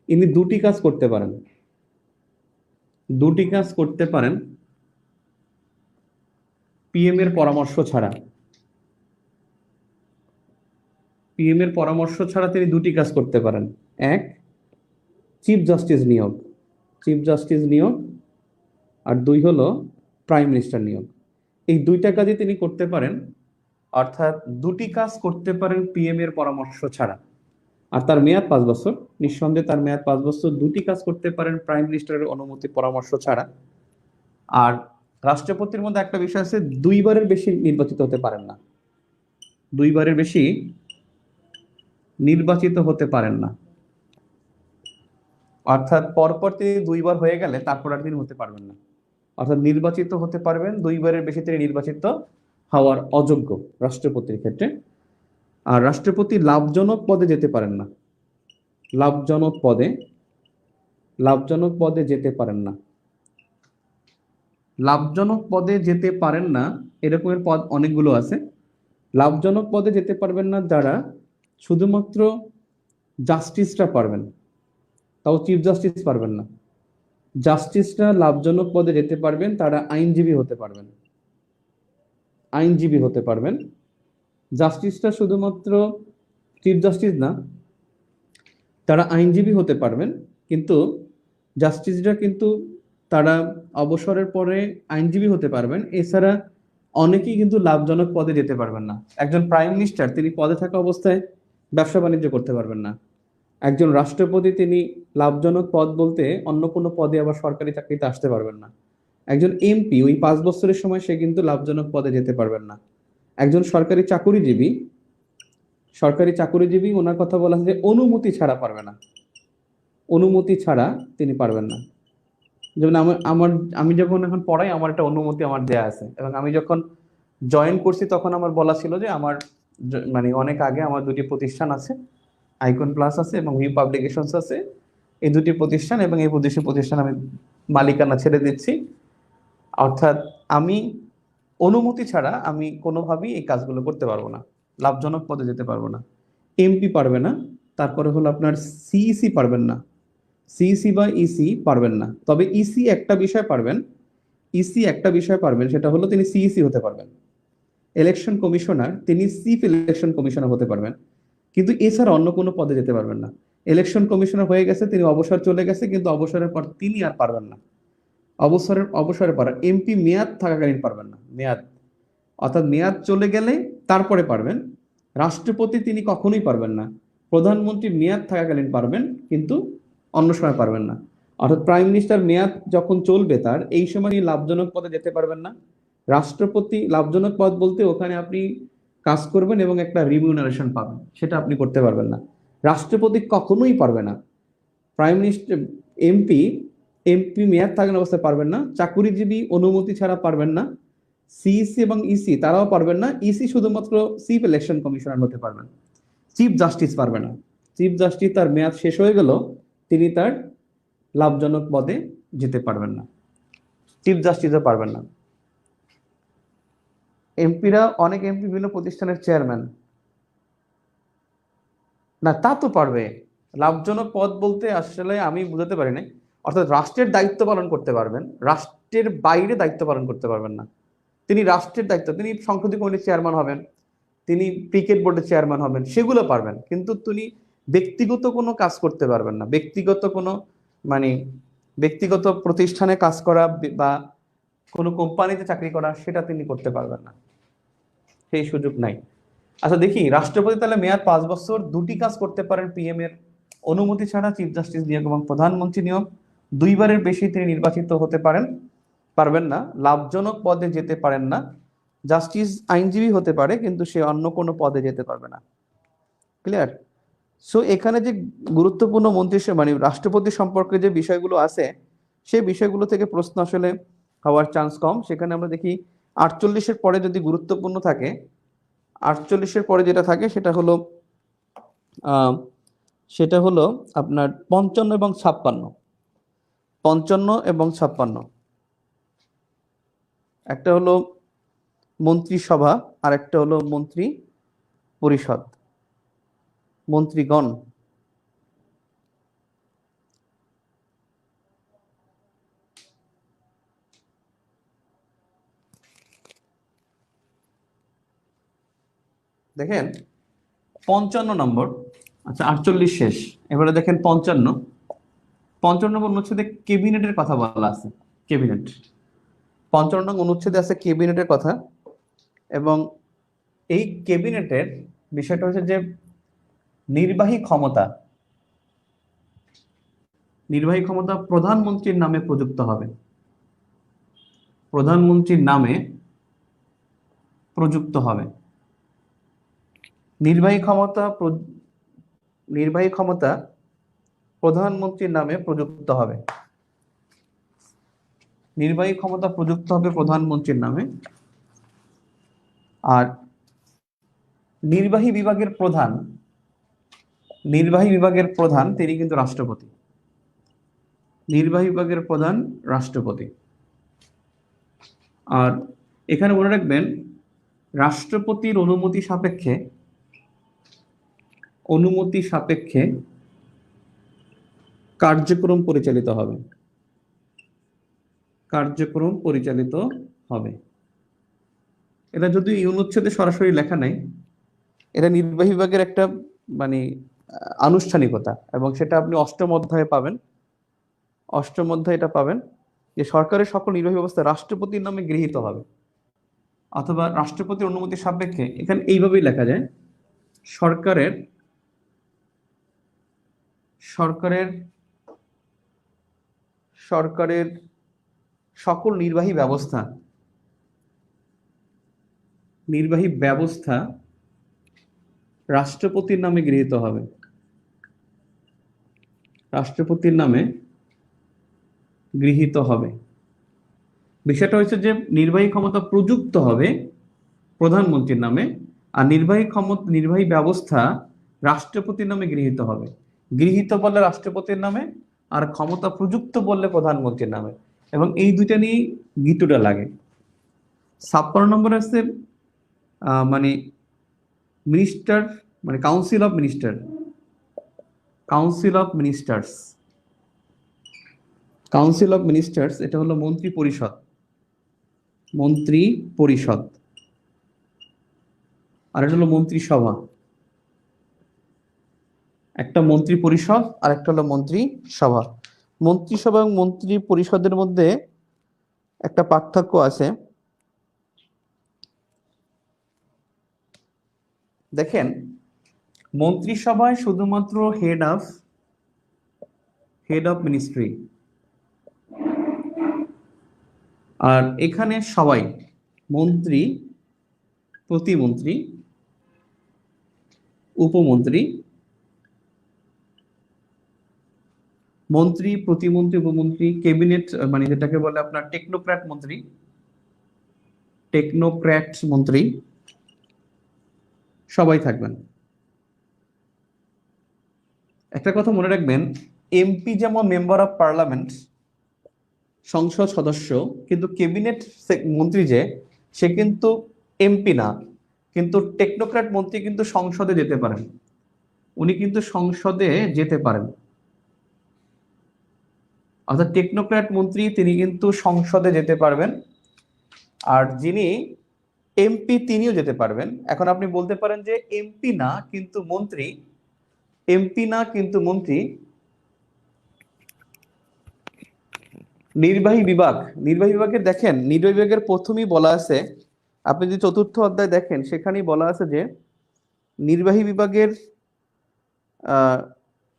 ইনি দুটি কাজ করতে পারেন, দুটি কাজ করতে পারেন পিএম এর পরামর্শ ছাড়া। পিএম এর পরামর্শ ছাড়া তিনি দুটি কাজ করতে পারেন। এক, চিফ জাস্টিস নিয়োগ, চিফ জাস্টিস নিয়োগ। আর দুই হলো প্রাইম মিনিস্টার নিয়োগ। এই দুইটা কাজই তিনি করতে পারেন, অর্থাৎ দুটি কাজ করতে পারেন পিএম এর পরামর্শ ছাড়া। আর তার মেয়াদ 5 বছর, নিঃসন্দেহে তার মেয়াদ 5 বছর। দুটি কাজ করতে পারেন প্রাইম মিনিস্টারের অনুমতি পরামর্শ ছাড়া। আর রাষ্ট্রপতির মধ্যে একটা বিষয় আছে, দুইবারের বেশি নির্বাচিত হতে পারেন না, দুইবারের বেশি নির্বাচিত হতে পারেন না। অর্থাৎ পরপর তিনি দুইবার হয়ে গেলে তারপর আর তিনি হতে পারবেন না। অর্থাৎ নির্বাচিত হতে পারবেন, 2বারের বেশি তিনি নির্বাচিত হওয়ার অযোগ্য রাষ্ট্রপতির ক্ষেত্রে। আর রাষ্ট্রপতি লাভজনক পদে যেতে পারেন না, লাভজনক পদে, লাভজনক পদে যেতে পারেন না, লাভজনক পদে যেতে পারেন না। এরকমের পদ অনেকগুলো আছে। লাভজনক পদে যেতে পারবেন না যারা শুধুমাত্র জাস্টিসটা পারবেন, তাও চিফ জাস্টিস পারবেন না। জাস্টিসরা লাভজনক পদে যেতে পারবেন, তারা আইনজীবী হতে পারবেন, আইনজীবী হতে পারবেন। জাস্টিসটা শুধুমাত্র চিফ জাস্টিস না, তারা আইনজীবী হতে পারবেন। কিন্তু জাস্টিসরা কিন্তু তারা অবসরের পরে আইনজীবী হতে পারবেন। এছাড়া অনেকেই কিন্তু লাভজনক পদে যেতে পারবেন না। একজন প্রাইম মিনিস্টার তিনি পদে থাকা অবস্থায় ব্যবসা বাণিজ্য করতে পারবেন না। একজন রাষ্ট্রপতি তিনি লাভজনক পদ বলতে অন্য কোনো পদে আবার সরকারি চাকরিতে আসতে পারবেন না। একজন এমপি ওই 5 বছরের সময় সে কিন্তু লাভজনক পদে যেতে পারবেন না। একজন সরকারি চাকুরিজীবী, সরকারি চাকুরিজীবী ওনার কথা বলা হয় যে অনুমতি ছাড়া পারবে না, অনুমতি ছাড়া তিনি পারবেন না। যেমন আমার আমার আমি যখন এখন পড়াই আমার একটা অনুমতি আমার দেয়া আছে, এবং আমি যখন জয়েন করছি তখন আমার বলা ছিল যে আমার মানে অনেক আগে আমার 2টি প্রতিষ্ঠান আছে, আইকন প্লাস আছে এবং ভিউ পাবলিকেশনস আছে। এই 2টি প্রতিষ্ঠান এবং এই প্রতিষ্ঠান আমি মালিকানা ছেড়ে দিচ্ছি। অর্থাৎ আমি অনুমতি ছাড়া আমি কোনোভাবেই এই কাজগুলো করতে পারবো না, লাভজনক পদে যেতে পারবো না। এমপি পারবে না, তারপরে হলো আপনার সিইসি পারবেন না, সিইসি বা ইসি পারবেন না। তবে ইসি একটা বিষয় পারবেন, ইসি একটা বিষয় পারবেন, সেটা হলো তিনি সিইসি হতে পারবেন। ইলেকশন কমিশনার তিনি চিফ ইলেকশন কমিশনার হতে পারবেন, কিন্তু এছাড়া অন্য কোনো পদে যেতে পারবেন না। ইলেকশন কমিশনার হয়ে গেছে, তিনি অবসর চলে গেছে, কিন্তু অবসরের পর তিনি আর পারবেন না। অবসরের পর এমপি মেয়াদ থাকাকালীন পারবেন না, মেয়াদ অর্থাৎ মেয়াদ চলে গেলে তারপরে পারবেন। রাষ্ট্রপতি তিনি কখনোই পারবেন না। প্রধানমন্ত্রী মেয়াদ থাকাকালীন পারবেন, কিন্তু অন্য সময় পারবেন না। অর্থাৎ প্রাইম মিনিস্টার মেয়াদ যখন চলবে তার, এই সময় তিনি লাভজনক পদে যেতে পারবেন না। রাষ্ট্রপতি লাভজনক পদ বলতে ওখানে আপনি কাজ করবেন এবং একটা রিমিউনারেশন পাবেন, সেটা আপনি করতে পারবেন না। রাষ্ট্রপতি কখনোই পারবে না। প্রাইম মিনিস্টার, এমপি, এমপি মেয়াদ থাকার অবস্থায় পারবেন না। চাকুরিজীবী অনুমতি ছাড়া পারবেন না। সিইসি এবং ইসি তারাও পারবেন না। ইসি শুধুমাত্র চিফ ইলেকশন কমিশনার হতে পারবেন, চিফ জাস্টিস পারবে না। চিফ জাস্টিস তার মেয়াদ শেষ হয়ে গেল, তিনি তার লাভজনক পদে যেতে পারবেন না, চিফ জাস্টিসও পারবেন না। এমপিরা, অনেক এমপি বিভিন্ন প্রতিষ্ঠানের চেয়ারম্যান না, তা তো পারবে। লাভজনক পদ বলতে আসলে আমি বুঝাতে পারি নাই, অর্থাৎ রাষ্ট্রের দায়িত্ব পালন করতে পারবেন, রাষ্ট্রের বাইরে দায়িত্ব পালন করতে পারবেন না। তিনি রাষ্ট্রের দায়িত্ব, তিনি সংসদীয় কমিটির চেয়ারম্যান হবেন, তিনি ক্রিকেট বোর্ডের চেয়ারম্যান হবেন, সেগুলো পারবেন, কিন্তু তিনি ব্যক্তিগত কোনো কাজ করতে পারবেন না। ব্যক্তিগত কোনো মানে ব্যক্তিগত প্রতিষ্ঠানে কাজ করা বা কোনো কোম্পানিতে চাকরি করা, সেটা তিনি করতে পারবেন না, সেই সুযোগ নাই। আচ্ছা দেখি, রাষ্ট্রপতি তাহলে মেয়াদ 5 বছর, 2টি কাজ করতে পারেন পিএম এর অনুমতি ছাড়া, চিফ জাস্টিস নিয়োগ এবং প্রধানমন্ত্রী নিয়োগ। 2বারের বেশি তিনি নির্বাচিত হতে পারবেন না। লাভজনক পদে যেতে পারেন না। জাস্টিস আইনজীবী হতে পারে, কিন্তু সে অন্য কোনো পদে যেতে পারবে না। ক্লিয়ার? সো এখানে যে গুরুত্বপূর্ণ মন্ত্রী মানে রাষ্ট্রপতি সম্পর্কে যে বিষয়গুলো আছে, সেই বিষয়গুলো থেকে প্রশ্ন আসলে হওয়ার চান্স কম। সেখানে আমরা দেখি 48-এর পরে যদি গুরুত্বপূর্ণ থাকে, 48-এর পরে যেটা থাকে আহ সেটা হলো আপনার 55 এবং 56। 55 এবং 56, একটা হলো মন্ত্রিসভা আর একটা হলো মন্ত্রী পরিষদ, মন্ত্রীগণ। দেখেন 55 নম্বর, আচ্ছা 48 শেষ, এবারে দেখেন 55। 55 নম্বর অনুচ্ছেদে ক্যাবিনেটের কথা বলা আছে, ক্যাবিনেট। 55 নং অনুচ্ছেদে আছে ক্যাবিনেটের কথা, এবং এই ক্যাবিনেটের বিষয়টা হচ্ছে যে নির্বাহী ক্ষমতা, নির্বাহী ক্ষমতা প্রধানমন্ত্রীর নামে প্রযুক্ত হবে, প্রধানমন্ত্রীর নামে প্রযুক্ত হবে। নির্বাহী ক্ষমতা নির্বাহী ক্ষমতা প্রধানমন্ত্রীর নামে প্রযুক্ত হবে। নির্বাহী ক্ষমতা প্রযুক্ত হবে প্রধানমন্ত্রীর নামে। আর নির্বাহী বিভাগের প্রধান তিনি কিন্তু রাষ্ট্রপতি। নির্বাহী বিভাগের প্রধান রাষ্ট্রপতি। আর এখানে মনে রাখবেন, রাষ্ট্রপতির অনুমতি সাপেক্ষে কার্যক্রম পরিচালিত হবে। এটা যদি এই অনুচ্ছেদে সরাসরি লেখা নাই, এটা নির্বাহী বিভাগের একটা মানে আনুষ্ঠানিকতা, এবং সেটা আপনি অষ্টম অধ্যায়ে এটা পাবেন যে সরকারের সকল নির্বাহী ব্যবস্থা রাষ্ট্রপতির নামে গৃহীত হবে, অথবা রাষ্ট্রপতির অনুমতি সাপেক্ষে। এখানে এইভাবেই লেখা যায়, সরকারের সকল নির্বাহী ব্যবস্থা রাষ্ট্রপতির নামে গৃহীত হবে। বিষয়টা হচ্ছে যে নির্বাহী ক্ষমতা প্রযুক্ত হবে প্রধানমন্ত্রীর নামে, আর নির্বাহী ব্যবস্থা রাষ্ট্রপতির নামে গৃহীত হবে। গৃহীত বললে রাষ্ট্রপতির নামে, আর ক্ষমতা প্রযুক্ত বললে প্রধানমন্ত্রীর নামে, এবং এই দুইটা নিয়ে গীতুটা লাগে। 56 নম্বর আছে মানে মিনিস্টার, মানে কাউন্সিল অফ মিনিস্টার্স। এটা হলো মন্ত্রী পরিষদ, আর এটা হলো মন্ত্রিসভা। একটা মন্ত্রী পরিষদ আর একটা হলো মন্ত্রিসভা। মন্ত্রিসভা এবং মন্ত্রী পরিষদের মধ্যে একটা পার্থক্য আছে। দেখেন, মন্ত্রিসভায় শুধুমাত্র হেড অফ মিনিস্ট্রি, আর এখানে সবাই মন্ত্রী, প্রতিমন্ত্রী, উপমন্ত্রী, উপমন্ত্রী, ক্যাবিনেট, মানে যেটাকে বলে আপনার টেকনোক্র্যাট মন্ত্রী, সবাই থাকবেন। একটা কথা মনে রাখবেন, এমপি যেমন মেম্বার অফ পার্লামেন্ট, সংসদ সদস্য, কিন্তু ক্যাবিনেট মন্ত্রী সে কিন্তু এমপি না, কিন্তু টেকনোক্র্যাট মন্ত্রী কিন্তু সংসদে যেতে পারেন। অর্থাৎ টেকনোক্র্যাট মন্ত্রী তিনি কিন্তু সংসদে যেতে পারবেন, আর যিনি এমপি তিনিও যেতে পারবেন। এখন আপনি বলতে পারেন যে এমপি না কিন্তু মন্ত্রী। নির্বাহী বিভাগের দেখেন, নির্বাহী বিভাগের প্রথমেই বলা আছে, আপনি যদি 4র্থ অধ্যায় দেখেন, সেখানেই বলা আছে যে নির্বাহী বিভাগের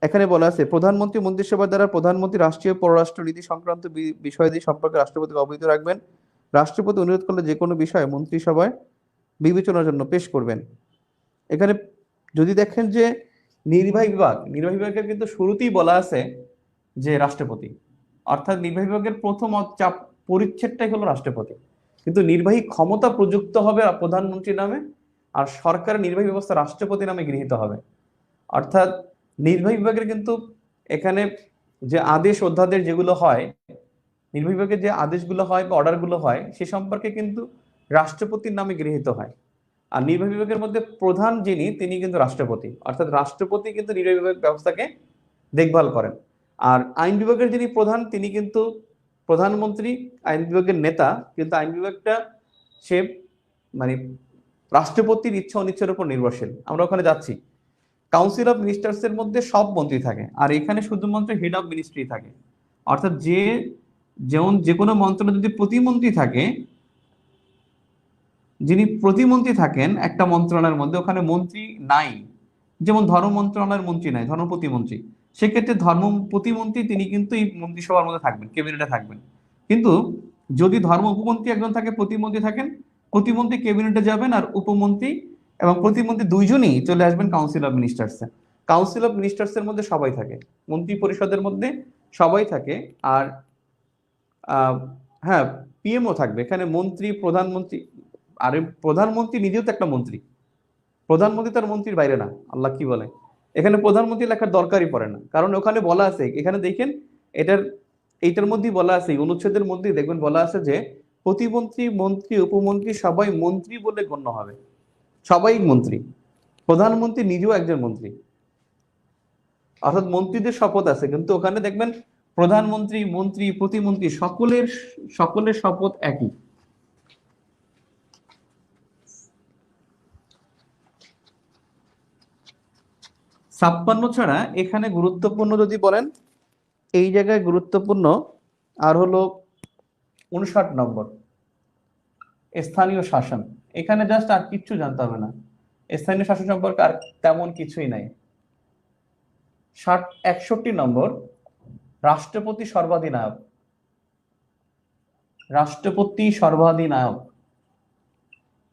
এখানে বলা আছে, প্রধানমন্ত্রী মন্ত্রিসভা দ্বারা প্রধানমন্ত্রী রাষ্ট্রীয় পররাষ্ট্র নীতি সংক্রান্ত বিষয়াদি সম্পর্কে রাষ্ট্রপতিকে অবহিত রাখবেন। রাষ্ট্রপতি অনুরোধ করলে যে কোনো বিষয় মন্ত্রিসভায় বিবেচনার জন্য পেশ করবেন। এখানে যদি দেখেন যে নির্বাহী বিভাগের কিন্তু শুরুতেই বলা আছে যে রাষ্ট্রপতি, অর্থাৎ নির্বাহী বিভাগের প্রথম পরিচ্ছেদটাই হলো রাষ্ট্রপতি, কিন্তু নির্বাহী ক্ষমতা প্রযুক্ত হবে প্রধানমন্ত্রীর নামে, আর সরকারের নির্বাহী ব্যবস্থা রাষ্ট্রপতি নামে গৃহীত হবে। অর্থাৎ নির্বাহী বিভাগের কিন্তু এখানে যে আদেশ অধ্যাদেশ যেগুলো হয়, নির্বাহী বিভাগের যে আদেশগুলো হয় বা অর্ডারগুলো হয়, সে সম্পর্কে কিন্তু রাষ্ট্রপতির নামে গৃহীত হয়। আর নির্বাহী বিভাগের মধ্যে প্রধান তিনি কিন্তু রাষ্ট্রপতি, অর্থাৎ রাষ্ট্রপতি কিন্তু নির্বাহী বিভাগ ব্যবস্থাকে দেখভাল করেন। আর আইন বিভাগের যিনি প্রধান তিনি কিন্তু প্রধানমন্ত্রী, আইন বিভাগের নেতা, কিন্তু আইন বিভাগটা সে মানে রাষ্ট্রপতির ইচ্ছা অনিচ্ছার উপর নির্ভরশীল। আমরা ওখানে যাচ্ছি। কাউন্সিল অফ মিনিস্টার্স এর মধ্যে সব মন্ত্রী থাকে, আর এখানে শুধুমাত্র হেড অফ মিনিস্ট্রি থাকে। অর্থাৎ যে কোনো মন্ত্রণালয়ে যদি যিনি প্রতিমন্ত্রী থাকেন একটা মন্ত্রণালয়ের মধ্যে, ওখানে মন্ত্রী নাই, যেমন ধর্ম মন্ত্রণালয়ের মন্ত্রী নাই, ধর্ম প্রতিমন্ত্রী, সেক্ষেত্রে ধর্ম প্রতিমন্ত্রী তিনি কিন্তু এই মন্ত্রিসভার মধ্যে থাকবেন, ক্যাবিনেটে থাকবেন। কিন্তু যদি ধর্ম উপমন্ত্রী একজন থাকে, প্রতিমন্ত্রী থাকেন, প্রতিমন্ত্রী ক্যাবিনেটে যাবেন, আর উপমন্ত্রী এবং প্রতিমন্ত্রী দুইজনই চলে আসবেন কাউন্সিল অফ মিনিস্টার্সে। কাউন্সিল অফ মিনিস্টার্স এর মধ্যে সবাই থাকে, মন্ত্রী পরিষদের মধ্যে সবাই থাকে। আর হ্যাঁ, পিএমও থাকবে এখানে, মন্ত্রী, প্রধানমন্ত্রী। আরে প্রধানমন্ত্রী নিজেও তো একটা মন্ত্রী, প্রধানমন্ত্রী তার মন্ত্রীর বাইরে না। আল্লাহ কি বলে, এখানে প্রধানমন্ত্রী লেখার দরকারই পড়ে না, কারণ ওখানে বলা আছে, এখানে দেখেন, এটার এইটার মধ্যেই বলা আছে, এই অনুচ্ছেদের মধ্যেই দেখবেন বলা আছে যে প্রতিমন্ত্রী, মন্ত্রী, উপমন্ত্রী সবাই মন্ত্রী বলে গণ্য হবে, সবাই মন্ত্রী। প্রধানমন্ত্রী নিজেও একজন মন্ত্রী, অর্থাৎ মন্ত্রীদের শপথ আছে, কিন্তু ওখানে দেখবেন প্রধানমন্ত্রী, মন্ত্রী, প্রতিমন্ত্রী সকলের সকলের শপথ একই। ছাপ্পান্ন ছাড়া এখানে গুরুত্বপূর্ণ যদি বলেন, এই জায়গায় গুরুত্বপূর্ণ আর হলো 59 নম্বর, স্থানীয় শাসন। এখানে জাস্ট আর কিচ্ছু জানতে হবে না, স্থানীয় শাসন সম্পর্কে আর তেমন কিছুই নাই। 61 নম্বর, রাষ্ট্রপতি সর্বাধিনায়ক। রাষ্ট্রপতি সর্বাধিনায়ক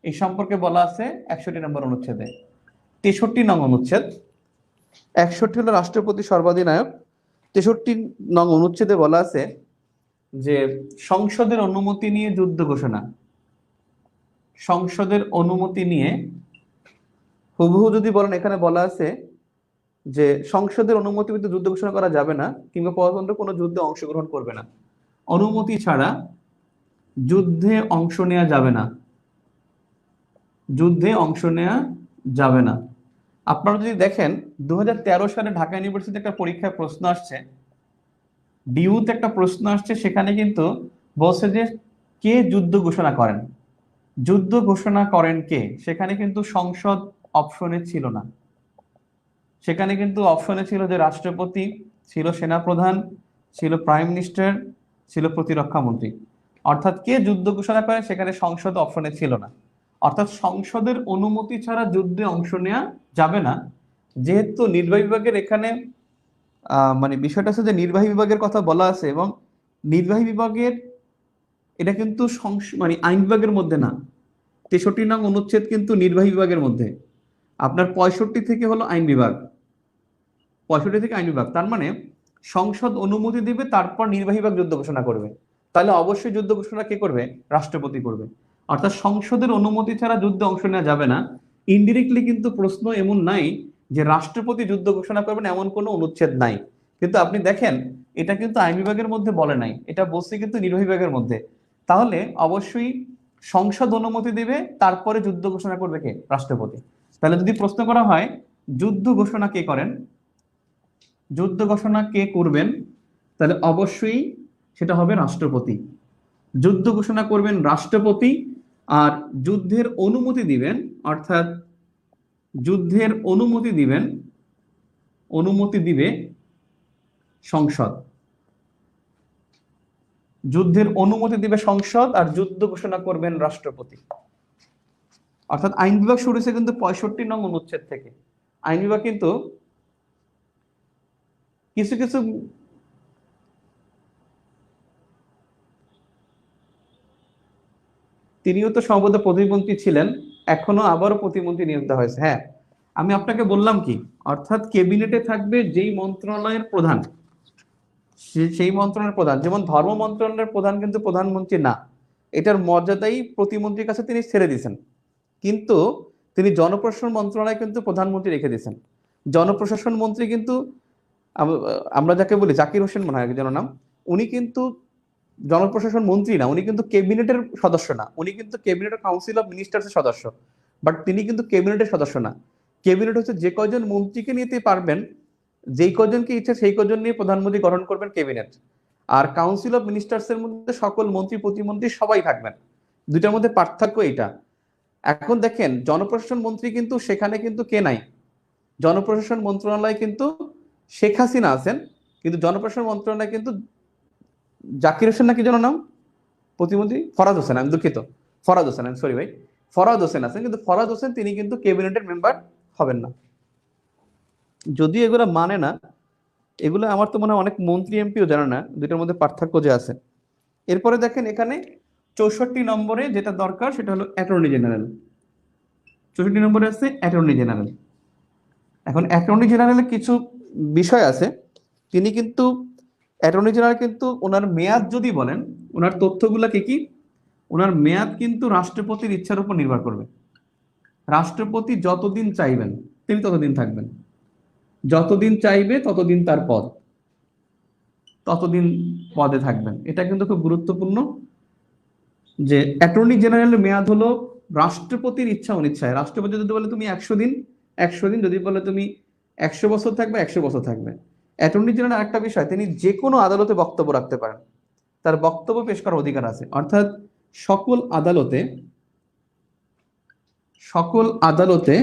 এই সম্পর্কে বলা আছে 61 নম্বর অনুচ্ছেদে। 63 নং অনুচ্ছেদ, 61 হলো রাষ্ট্রপতি সর্বাধিনায়ক, 63 নং অনুচ্ছেদে বলা আছে যে সংসদের অনুমতি নিয়ে যুদ্ধ ঘোষণা। সংসদের অনুমতি নিয়ে হুবহু যদি বলেন, এখানে বলা আছে যে সংসদের অনুমতি পেতে যুদ্ধ ঘোষণা করা যাবে না, কিংবা প্রজাতন্ত্র কোনো যুদ্ধে অংশগ্রহণ করবে না। অনুমতি ছাড়া যুদ্ধে অংশ নেওয়া যাবে না, যুদ্ধে অংশ নেওয়া যাবে না। আপনারা যদি দেখেন 2013 সালে ঢাকা ইউনিভার্সিটি একটা পরীক্ষায় প্রশ্ন আসছে, ডিউতে একটা প্রশ্ন আসছে, সেখানে কিন্তু বলছে যে কে যুদ্ধ ঘোষণা করেন, যুদ্ধ ঘোষণা করেন কে, সেখানে কিন্তু সংসদ অপশনে ছিল না, সেখানে কিন্তু অপশনে ছিল যে রাষ্ট্রপতি, ছিল সেনাপ্রধান, ছিল প্রাইম মিনিস্টার, ছিল প্রতিরক্ষা মন্ত্রী। অর্থাৎ কে যুদ্ধ ঘোষণা করে সেখানে সংসদ অপশনে ছিল না, অর্থাৎ সংসদের অনুমতি ছাড়া যুদ্ধে অংশ নেওয়া যাবে না। যেহেতু নির্বাহী বিভাগের এখানে মানে বিষয়টা হচ্ছে যে নির্বাহী বিভাগের কথা বলা আছে, এবং নির্বাহী বিভাগের এটা কিন্তু মানে আইন বিভাগের মধ্যে না। 63 নং অনুচ্ছেদ কিন্তু নির্বাহী বিভাগের মধ্যে, আপনার 65 থেকে হলো আইন বিভাগ, 65 থেকে আইন বিভাগ। তার মানে সংসদ অনুমতি দিবে, তারপর নির্বাহী বিভাগ যুদ্ধ ঘোষণা করবে। তাহলে অবশ্যই যুদ্ধ ঘোষণা কে করবে? রাষ্ট্রপতি করবে। অর্থাৎ সংসদের অনুমতি ছাড়া যুদ্ধে অংশ নেওয়া যাবে না। ইনডিরেক্টলি কিন্তু প্রশ্ন এমন নাই যে রাষ্ট্রপতি যুদ্ধ ঘোষণা করবেন, এমন কোনো অনুচ্ছেদ নাই। কিন্তু আপনি দেখেন এটা কিন্তু আইন বিভাগের মধ্যে বলে নাই, এটা বলছে কিন্তু নির্বাহী বিভাগের মধ্যে। তাহলে অবশ্যই সংসদ অনুমতি দিবে, তারপরে যুদ্ধ ঘোষণা করবে কে? রাষ্ট্রপতি। তাহলে যদি প্রশ্ন করা হয় যুদ্ধ ঘোষণা কে করেন, যুদ্ধ ঘোষণা কে করবেন, তাহলে অবশ্যই সেটা হবে রাষ্ট্রপতি। যুদ্ধ ঘোষণা করবেন রাষ্ট্রপতি, আর যুদ্ধের অনুমতি দিবেন, অর্থাৎ যুদ্ধের অনুমতি দিবেন, অনুমতি দিবে সংসদ। যুদ্ধের অনুমতি দিবে সংসদ, আর যুদ্ধ ঘোষণা করবেন রাষ্ট্রপতি। অর্থাৎ আইন বিভাগ শুরু হয়েছে কিন্তু 65 নং অনুচ্ছেদ থেকে। আইন বিভাগ কিন্তু কিছু কিছু তিনিও তো সম্ভবত প্রতিমন্ত্রী ছিলেন, এখনো আবারও প্রতিমন্ত্রী নিয়োগ দেওয়া হয়েছে। হ্যাঁ, আমি আপনাকে বললাম কি, অর্থাৎ ক্যাবিনেটে থাকবে যেই মন্ত্রণালয়ের প্রধান, সেই মন্ত্রণালয়ের প্রধান। যেমন ধর্ম মন্ত্রণালয়ের প্রধান কিন্তু প্রধানমন্ত্রী না, এটার মর্যাদাই প্রতিমন্ত্রীর কাছে তিনি ছেড়ে দিয়েছেন। কিন্তু তিনি জনপ্রশাসন মন্ত্রণালয় কিন্তু প্রধানমন্ত্রী রেখে দিয়েছেন। জনপ্রশাসন মন্ত্রী কিন্তু আমরা যাকে বলি জাকির হোসেন মনে হয় যেন নাম, উনি কিন্তু জনপ্রশাসন মন্ত্রী না, উনি কিন্তু ক্যাবিনেটের সদস্য না, উনি কিন্তু ক্যাবিনেটের কাউন্সিল অফ মিনিস্টার্সের সদস্য, বাট তিনি কিন্তু ক্যাবিনেটের সদস্য না। ক্যাবিনেট হচ্ছে যে কয়জন মন্ত্রীকে নিতে পারবেন, যেই কয়জনকে ইচ্ছে সেই কয়জন নিয়ে প্রধানমন্ত্রী গঠন করবেন ক্যাবিনেট। আর কাউন্সিল অফ মিনিস্টার্সের মধ্যে সকল মন্ত্রী প্রতিমন্ত্রী সবাই থাকবেন, দুইটার মধ্যে পার্থক্য এটা। এখন দেখেন জনপ্রশাসন মন্ত্রী কিন্তু সেখানে কিন্তু কে নাই, জনপ্রশাসন মন্ত্রণালয় কিন্তু শেখ হাসিনা আছেন, কিন্তু জনপ্রশাসন মন্ত্রণালয় কিন্তু জাকির হোসেন নাকি যেন নাম প্রতিমন্ত্রী, ফরাদ হোসেন, আমি দুঃখিত, ফরাদ হোসেন, আমি সরি ভাই, ফরাদ হোসেন আছেন, কিন্তু ফরাদ হোসেন তিনি কিন্তু ক্যাবিনেটের মেম্বার হবেন না। যদিও এগুলো মানে না, এগুলো আমার তো মনে হয় অনেক মন্ত্রী এমপিও জানে না দুইটার মধ্যে পার্থক্য যে আছে। এরপরে দেখেন এখানে 64 নম্বরে যেটা দরকার সেটা হলো অ্যাটর্নি জেনারেল। 64 নম্বরে আছে অ্যাটর্নি জেনারেল। এখন অ্যাটর্নি জেনারেলের কিছু বিষয় আছে, তিনি কিন্তু অ্যাটর্নি জেনারেল কিন্তু ওনার মেয়াদ যদি বলেন, ওনার তথ্যগুলা কি কি, ওনার মেয়াদ কিন্তু রাষ্ট্রপতির ইচ্ছার উপর নির্ভর করবে। রাষ্ট্রপতি যতদিন চাইবেন তিনি ততদিন থাকবেন, যতদিন চাইবে ততদিন তার পদ, ততদিন পদে থাকবেন। এটা কিন্তু খুব গুরুত্বপূর্ণ যে অ্যাটর্নি জেনারেলের মেয়াদ হলো রাষ্ট্রপতির ইচ্ছা অনিচ্ছায়। রাষ্ট্রপতি যদি বলে তুমি 100 দিন, 100 দিন, যদি বলে তুমি 100 বছর থাকবে, 100 বছর থাকবে। অ্যাটর্নি জেনারেল একটা বিষয়, তিনি যে কোনো আদালতে বক্তব্য রাখতে পারেন, তার বক্তব্য পেশ করার অধিকার আছে। অর্থাৎ সকল আদালতে, সকল আদালতে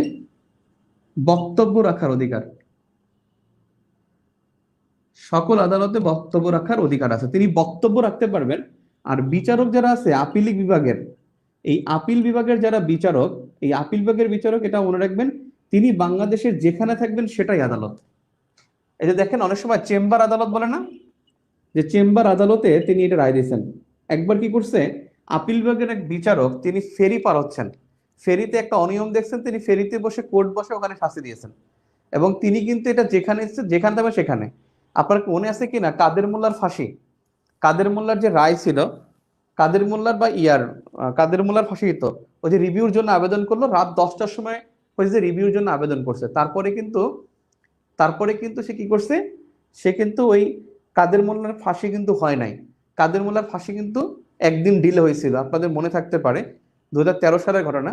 বক্তব্য রাখার অধিকার, সকল আদালতে বক্তব্য রাখার অধিকার আছে, তিনি বক্তব্য রাখতে পারবেন। আর বিচারক যারা আছে আপিল বিভাগের, এই আপিল বিভাগের যারা বিচারক, এই আপিল বিভাগের বিচারক, এটা মনে রাখবেন, তিনি বাংলাদেশের যেখানে থাকবেন সেটাই আদালত। এই যে দেখেন অনেক সময় চেম্বার আদালত বলে না, যে চেম্বার আদালতে তিনি এটা রায় দিয়েছেন। একবার কি করছে, আপিল বিভাগের এক বিচারক, তিনি ফেরি পার হচ্ছেন, ফেরিতে একটা অনিয়ম দেখছেন, তিনি ফেরিতে বসে কোর্ট বসে ওখানে ফাঁসি দিয়েছেন। এবং তিনি কিন্তু এটা যেখানে ইচ্ছে যেখানে যাবে সেখানে। আপনার কি মনে আছে কিনা কাদের মোল্লার ফাঁসি, কাদের মোল্লার যে রায় ছিল, কাদের মোল্লার বা ইয়ার কাদের মোল্লার ফাঁসি তো, ওই যে রিভিউর জন্য আবেদন করলো রাত 10টার সময়, ওই যে রিভিউর জন্য আবেদন করছে, তারপরে কিন্তু সে কি করছে, সে কিন্তু ওই কাদের মোল্লার ফাঁসি কিন্তু হয় নাই। কাদের মোল্লার ফাঁসি কিন্তু একদিন ডিলে হয়েছিল, আপনাদের মনে থাকতে পারে, 2013 সালের ঘটনা।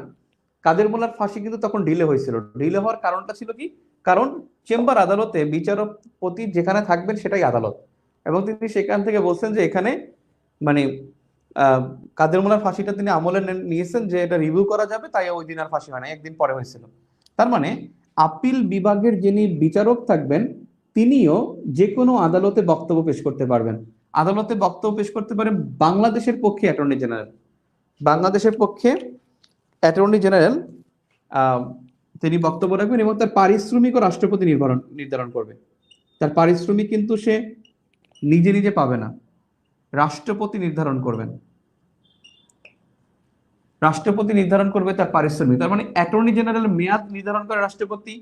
কাদের মোল্লার ফাঁসি কিন্তু তখন ডিলে হয়েছিল। ডিলে হওয়ার কারণটা ছিল কি, কারণ চেম্বার আদালতে বিচারপতি যেখানে থাকবেন সেটাই আদালত। এবং তিনি সেখান থেকে বলছেন যে এখানে মানে আহ কাদের মোল্লার ফাঁসিটা তিনি আমলে নিয়েছেন যে এটা রিভিউ করা যাবে, তাই ওই দিন আর ফাঁসি হয় না, একদিন পরে হয়েছিল। তার মানে আপিল বিভাগের যিনি বিচারক থাকবেন তিনিও যে কোনো আদালতে বক্তব্য পেশ করতে পারবেন। আদালতে বক্তব্য পেশ করতে পারেন বাংলাদেশের পক্ষে অ্যাটর্নি জেনারেল, বাংলাদেশের পক্ষে অ্যাটর্নি জেনারেল আহ, তিনি বক্তব্য রাখবেন এবং তার পারিশ্রমিকও রাষ্ট্রপতি নির্ধারণ করবে। তার পারিশ্রমিক কিন্তু সে নিজে নিজে পাবে না, রাষ্ট্রপতি নির্ধারণ করবেন, রাষ্ট্রপতি নির্ধারণ করবে তার পারিশ্রমিক। তার মানে অ্যাটর্নি জেনারেল মেয়াদ নির্ধারণ করে রাষ্ট্রপতি,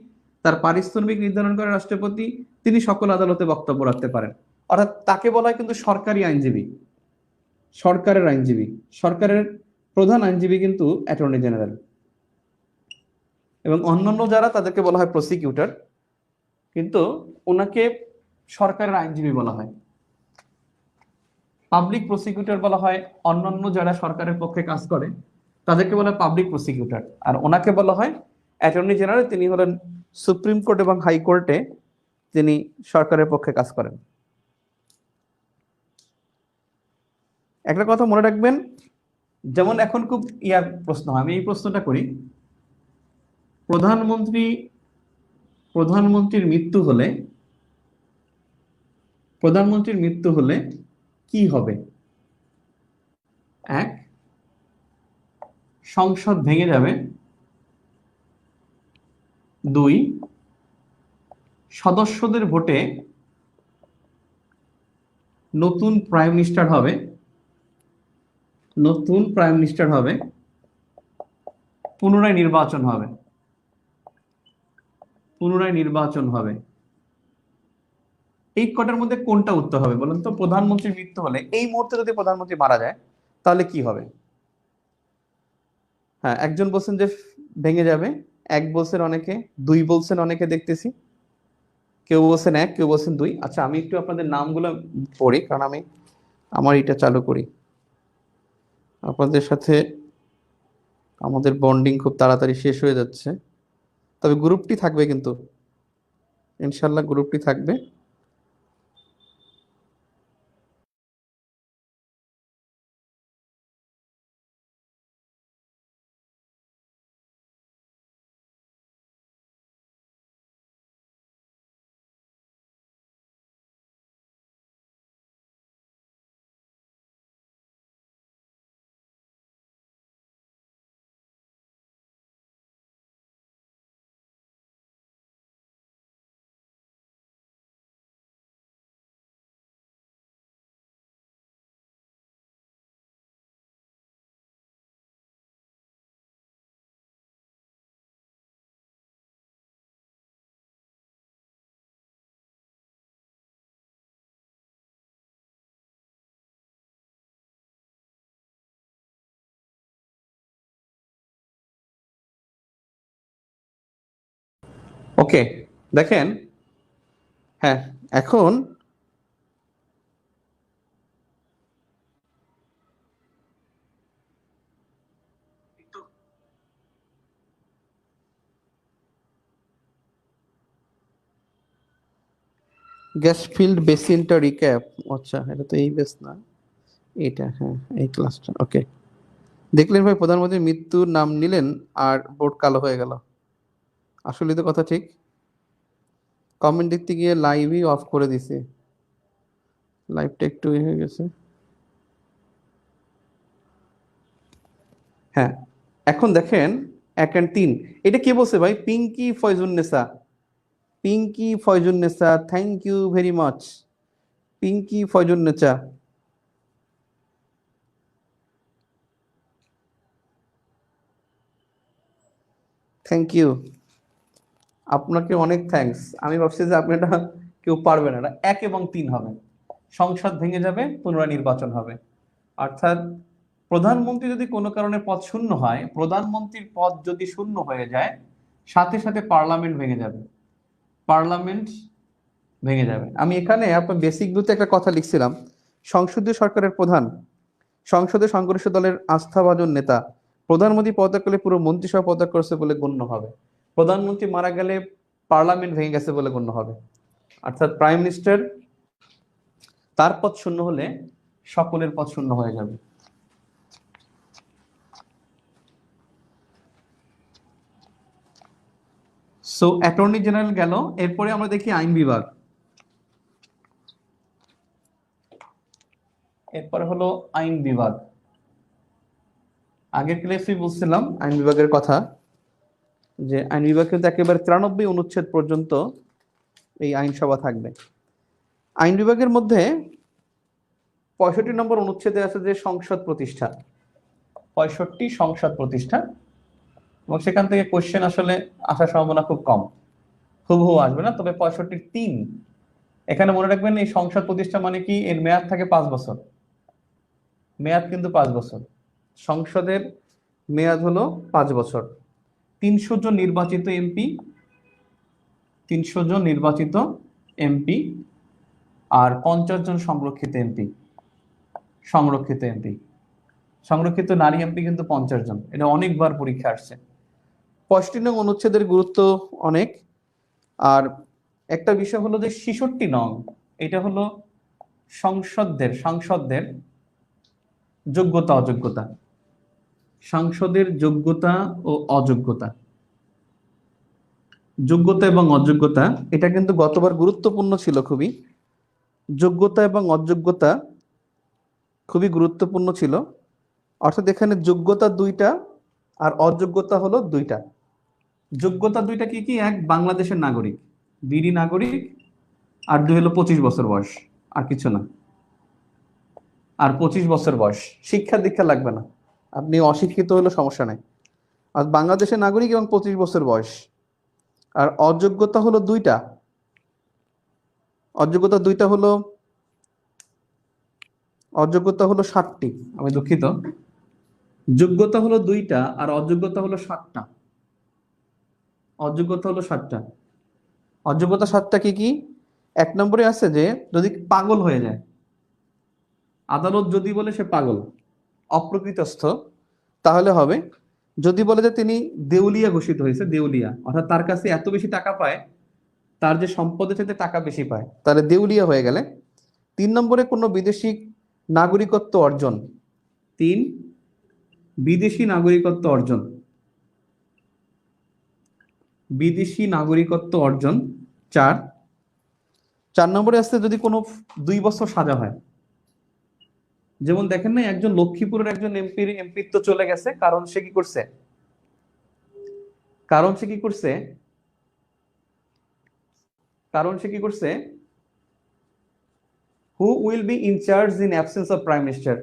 তার পারিশ্রমিক নির্ধারণ করে রাষ্ট্রপতি, তিনি সকল আদালতে বক্তব্য রাখতে পারেন। অর্থাৎ তাকে বলা হয় কিন্তু সরকারি আইনজীবী, সরকারের আইনজীবী, সরকারের প্রধান আইনজীবী কিন্তু অ্যাটর্নি জেনারেল। এবং অন্যান্য যারা তাদেরকে বলা হয় প্রসিকিউটর, কিন্তু ওনাকে সরকারের আইনজীবী বলা হয়। পাবলিক প্রসিকিউটর বলা হয় অন্যান্য যারা সরকারের পক্ষে কাজ করে তাদেরকে বলা হয় পাবলিক প্রসিকিউটর। আর ওনাকে বলা হয় অ্যাটর্নি জেনারেল, তিনি হলেন সুপ্রিম কোর্ট এবং হাইকোর্টে তিনি সরকারের পক্ষে কাজ করেন। একটা কথা মনে রাখবেন, যেমন এখন খুব ইয়ার প্রশ্ন হয়, আমি এই প্রশ্নটা করি, প্রধানমন্ত্রী প্রধানমন্ত্রীর মৃত্যু হলে, প্রধানমন্ত্রীর মৃত্যু হলে কি হবে? এক, সংসদ ভেঙে যাবে। দুই, সদস্যদের ভোটে নতুন প্রাইম মিনিস্টার হবে, নতুন প্রাইম মিনিস্টার হবে, পুনরায় নির্বাচন হবে, পুনরায় নির্বাচন হবে। এই কটার মধ্যে কোনটা উত্তর হবে বলুন তো? প্রধানমন্ত্রীর মৃত্যু হলে, এই মুহূর্তে যদি প্রধানমন্ত্রী মারা যায় তাহলে কি হবে? হ্যাঁ, একজন বলছেন যে ভেঙে যাবে, এক বলছেন অনেকে, দুই বলছেন অনেকে দেখতেছি, কেউ বলছেন এক, কেউ বলছেন দুই। আচ্ছা আমি একটু আপনাদের নামগুলো পড়ি, কারণ আমি আমার এটা চালু করি, আপনাদের সাথে আমাদের বন্ডিং খুব তাড়াতাড়ি শেষ হয়ে যাচ্ছে। তবে গ্রুপটি থাকবে কিন্তু, ইনশাল্লাহ গ্রুপটি থাকবে। ওকে, দেখেন, হ্যাঁ, এখন গ্যাস ফিল্ড বেসিনটা রিক্যাপ। আচ্ছা, এটা তো এই বেস না, এটা, হ্যাঁ, এই ক্লাসটা। ওকে, দেখলেন ভাই, প্রধানমন্ত্রীর মৃত্যুর নাম নিলেন আর বোর্ড কালো হয়ে গেল। আসলে তো কথা ঠিক। কমেন্ট দেখতে গিয়ে লাইভই অফ করে দিছে, লাইভটা একটু হয়ে গেছে। হ্যাঁ, এখন দেখেন 1 and 3, এটা কে বলছে ভাই? Pinki Faizunnesa. Pinki Faizunnesa, thank you very much. Pinki Faizunnesa, thank you, আপনাকে অনেক থ্যাঙ্কস। আমি ভাবছি যে আপনি এটা কেউ পারবে না, এটা 1 এবং 3 হবে। সংসদ ভেঙে যাবে, পুনরায় নির্বাচন হবে। অর্থাৎ প্রধানমন্ত্রী যদি কোনো কারণে পদ শূন্য হয়, প্রধানমন্ত্রীর পদ যদি শূন্য হয়ে যায়, সাথে সাথে পার্লামেন্ট ভেঙে যাবে। পার্লামেন্ট ভেঙে যাবে। আমি এখানে আপনার বেসিক বুথে একটা কথা লিখছিলাম, সংসদীয় সরকারের প্রধান, সংসদে সংখ্যাগরিষ্ঠ দলের আস্থাভাজন নেতা, প্রধানমন্ত্রী পদত্যাগ করলে পুরো মন্ত্রিসভা পদত্যাগ করেছে বলে গণ্য হবে। প্রধানমন্ত্রী মারা গেলে পার্লামেন্ট ভেঙে গেছে বলে গণ্য হবে। অর্থাৎ প্রাইম মিনিস্টার, তার পদ শূন্য হলে সকলের পদ শূন্য হয়ে যাবে। সো অ্যাটর্নি জেনারেল গেল, এরপরে আমরা দেখি আইন বিভাগ। এরপরে হলো আইন বিভাগ। আগের ক্লাসে বলছিলাম আইন বিভাগের কথা, যে আইন বিভাগ কিন্তু একেবারে 93 অনুচ্ছেদ পর্যন্ত এই আইনসভা থাকবে। আইন বিভাগের মধ্যে 65 নম্বর অনুচ্ছেদে আছে যে সংসদ প্রতিষ্ঠা, 65 সংসদ প্রতিষ্ঠা, এবং সেখান থেকে কোশ্চেন আসলে আসার সম্ভাবনা খুব কম, হুবহু আসবে না। তবে 65(3) এখানে মনে রাখবেন, এই সংসদ প্রতিষ্ঠা মানে কি, এর মেয়াদ থাকে 5 বছর। মেয়াদ কিন্তু 5 বছর, সংসদের মেয়াদ হলো 5 বছর। 300 জন নির্বাচিত এমপি, 300 জন নির্বাচিত এমপি, আর 50 জন সংরক্ষিত এমপি। সংরক্ষিত এমপি, সংরক্ষিত নারী এমপি কিন্তু 50 জন। এটা অনেকবার পরীক্ষা আসছে। 65 নং অনুচ্ছেদের গুরুত্ব অনেক। আর একটা বিষয় হলো যে 66 নং, এটা হলো সাংসদদের যোগ্যতা অযোগ্যতা, সাংসদের যোগ্যতা ও অযোগ্যতা, যোগ্যতা এবং অযোগ্যতা, এটা কিন্তু গতবার গুরুত্বপূর্ণ ছিল খুবই। যোগ্যতা এবং অযোগ্যতা খুবই গুরুত্বপূর্ণ ছিল। অর্থাৎ এখানে যোগ্যতা 2টা আর অযোগ্যতা হলো 2টা। যোগ্যতা 2টা কি কি? এক, বাংলাদেশের নাগরিক, বিডি নাগরিক, আর 2 হলো 25 বছর বয়স, আর কিছু না। আর 25 বছর বয়স, শিক্ষা দীক্ষা লাগবে না, আপনি অশিক্ষিত হলে সমস্যা নাই। আর বাংলাদেশের নাগরিক এবং 25 বছর বয়স। আর অযোগ্যতা হলো 2টা, অযোগ্যতা 2টা হলো, অযোগ্যতা হলো 7টি, আমি দুঃখিত। যোগ্যতা হলো 2টা আর অযোগ্যতা হলো 7টা। অযোগ্যতা হলো 7টা। অযোগ্যতা 7টা কি কি? 1 নম্বরে আছে যে যদি পাগল হয়ে যায়, আদালত যদি বলে সে পাগল, অপ্রকৃতস্থ, তাহলে হবে। যদি বলে যে তিনি দেউলিয়া ঘোষিত হয়েছে, দেউলিয়া অর্থাৎ তার কাছে এত বেশি টাকা পায়, তার যে সম্পদের চাইতে টাকা বেশি পায়, তাহলে দেউলিয়া হয়ে গেলে। 3 নম্বরে কোনো বিদেশি নাগরিকত্ব অর্জন, 3, বিদেশি নাগরিকত্ব অর্জন, বিদেশি নাগরিকত্ব অর্জন। 4, 4 নম্বরে আসছে যদি কোনো 2 বছর সাজা হয়। যেমন দেখেন না, একজন লক্ষ্মীপুরের একজন এমপিত্ব চলে গেছে, কারণ সে কি করছে, কারণ সে কি করছে, কারণ সে কি করছে, who will be in charge in absence of prime minister.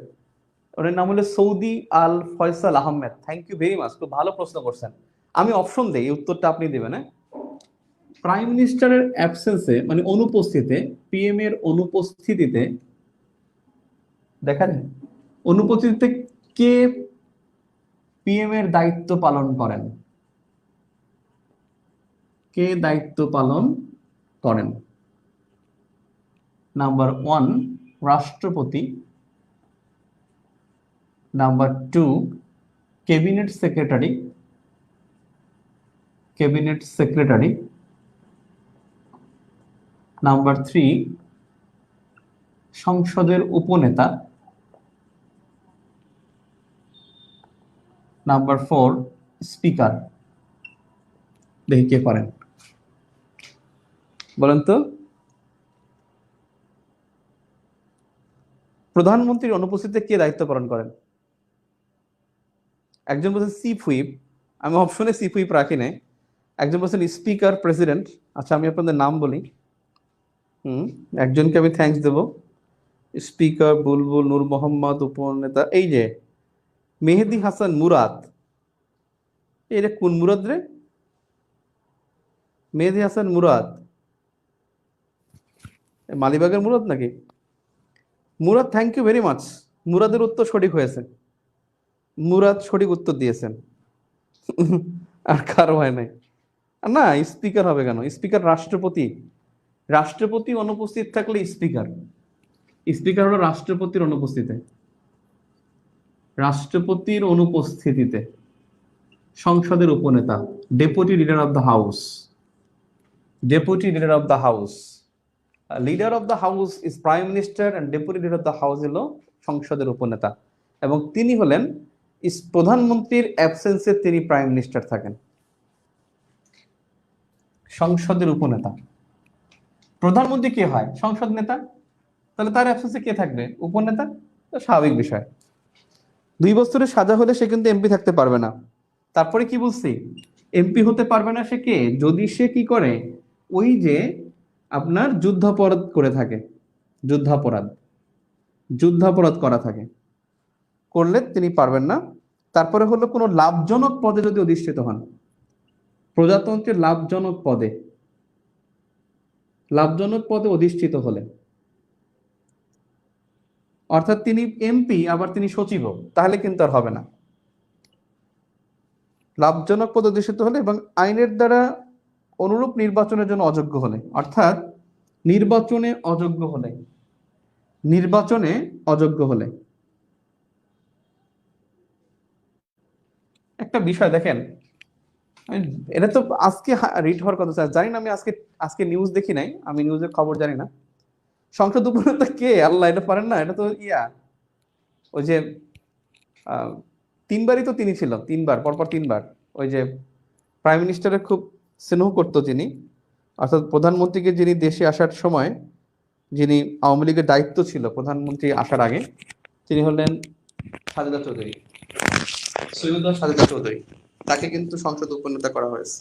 ওনার নাম হলো Saudi Al Faisal Ahmed. Thank you very much, খুব ভালো প্রশ্ন করছেন। আমি অপশন দেই, উত্তরটা আপনি দেবেন। হ্যাঁ, প্রাইম মিনিস্টারের অ্যাবসেন্সে মানে অনুপস্থিতিতে, পিএম এর অনুপস্থিতিতে, দেখা যায় অনুপস্থিতিতে কে পিএম এর দায়িত্ব পালন করেন, কে দায়িত্ব পালন করেন? নাম্বার 1 রাষ্ট্রপতি, নাম্বার 2 ক্যাবিনেট সেক্রেটারি, নাম্বার 3 সংসদের উপনেতা, নাম্বার 4 স্পিকার। দেখি কে পারেন, বলেন তো। প্রধানমন্ত্রীর অনুপস্থিতিতে কে দায়িত্ব পালন করেন? একজন বলছেন চিফ হুইপ, আমি অপশনে চিফ হুইপ রাখি নাই। একজন বলছেন স্পিকার, প্রেসিডেন্ট। আচ্ছা, আমি আপনাদের নাম বলি। একজনকে আমি থ্যাঙ্কস দেব। স্পিকার বুলবুল নূর মোহাম্মদ, উপনেতা এই যে মেহেদি হাসান মুরাদ। এটা কোন মুরাদ রে? মেহেদি হাসান মুরাদ মালিবাগের মুরাদ নাকি? Murad, thank you very much. মুরাদের উত্তর সঠিক হয়েছে। মুরাদ সঠিক উত্তর দিয়েছেন। আর কারো হয় নাই না। স্পিকার হবে কেন? স্পিকার রাষ্ট্রপতি। রাষ্ট্রপতি অনুপস্থিত থাকলে স্পিকার। স্পিকার হলো রাষ্ট্রপতির অনুপস্থিতিতে। রাষ্ট্রপতির অনুপস্থিতিতে সংসদের উপনেতা, deputy leader of the house. Deputy leader of the house, leader of the house is prime minister and deputy leader of the house হলো সংসদের উপনেতা। এবং তিনি হলেন প্রধানমন্ত্রীর অ্যাবসেন্সে তিনি প্রাইম মিনিস্টার থাকেন। সংসদের উপনেতা। প্রধানমন্ত্রী কে হয়? সংসদ নেতা। তাহলে তার অ্যাবসেন্সে কে থাকবে? উপনেতা। স্বাভাবিক বিষয়। 2 বছরের সাজা হলে সে কিন্তু এমপি থাকতে পারবে না। তারপরে কি বলছি? এমপি হতে পারবে না সে কে? যদি সে কি করে, ওই যে আপনার যুদ্ধাপরাধ করে থাকে, যুদ্ধাপরাধ করা থাকে, করলে তিনি পারবেন না। তারপরে হলো কোনো লাভজনক পদে যদি অধিষ্ঠিত হন, প্রজাতন্ত্রের লাভজনক পদে অধিষ্ঠিত হলে, অর্থাৎ তিনি এমপি আবার তিনি সচিবও, তাহলে কিন্তু আর হবে না। লাভজনক পদে অধিষ্ঠিত হলে এবং আইনের দ্বারা অনুরূপ নির্বাচনের জন্য অযোগ্য হলে, অর্থাৎ নির্বাচনে অযোগ্য হলে। একটা বিষয় দেখেন, এটা তো আজকে রিট হওয়ার কথা, জানি না। আমি আজকে নিউজ দেখি নাই, আমি নিউজের খবর জানি না। সংসদ উপনেতা কে? আল্লাহ, এটা পারেন না? এটা তো ওই যে 3বারই তো তিনি ছিল, 3বার পরপর 3বার। ওই যে প্রাইম মিনিস্টারের খুব স্নেহ করতো যিনি, অর্থাৎ প্রধানমন্ত্রীকে যিনি দেশে আসার সময়, যিনি আওয়ামী লীগের দায়িত্ব ছিল প্রধানমন্ত্রী আসার আগে, তিনি হলেন সাজেদা চৌধুরী, সৈয়দা সাজেদা চৌধুরী। তাকে কিন্তু সংসদ উপনেতা করা হয়েছে।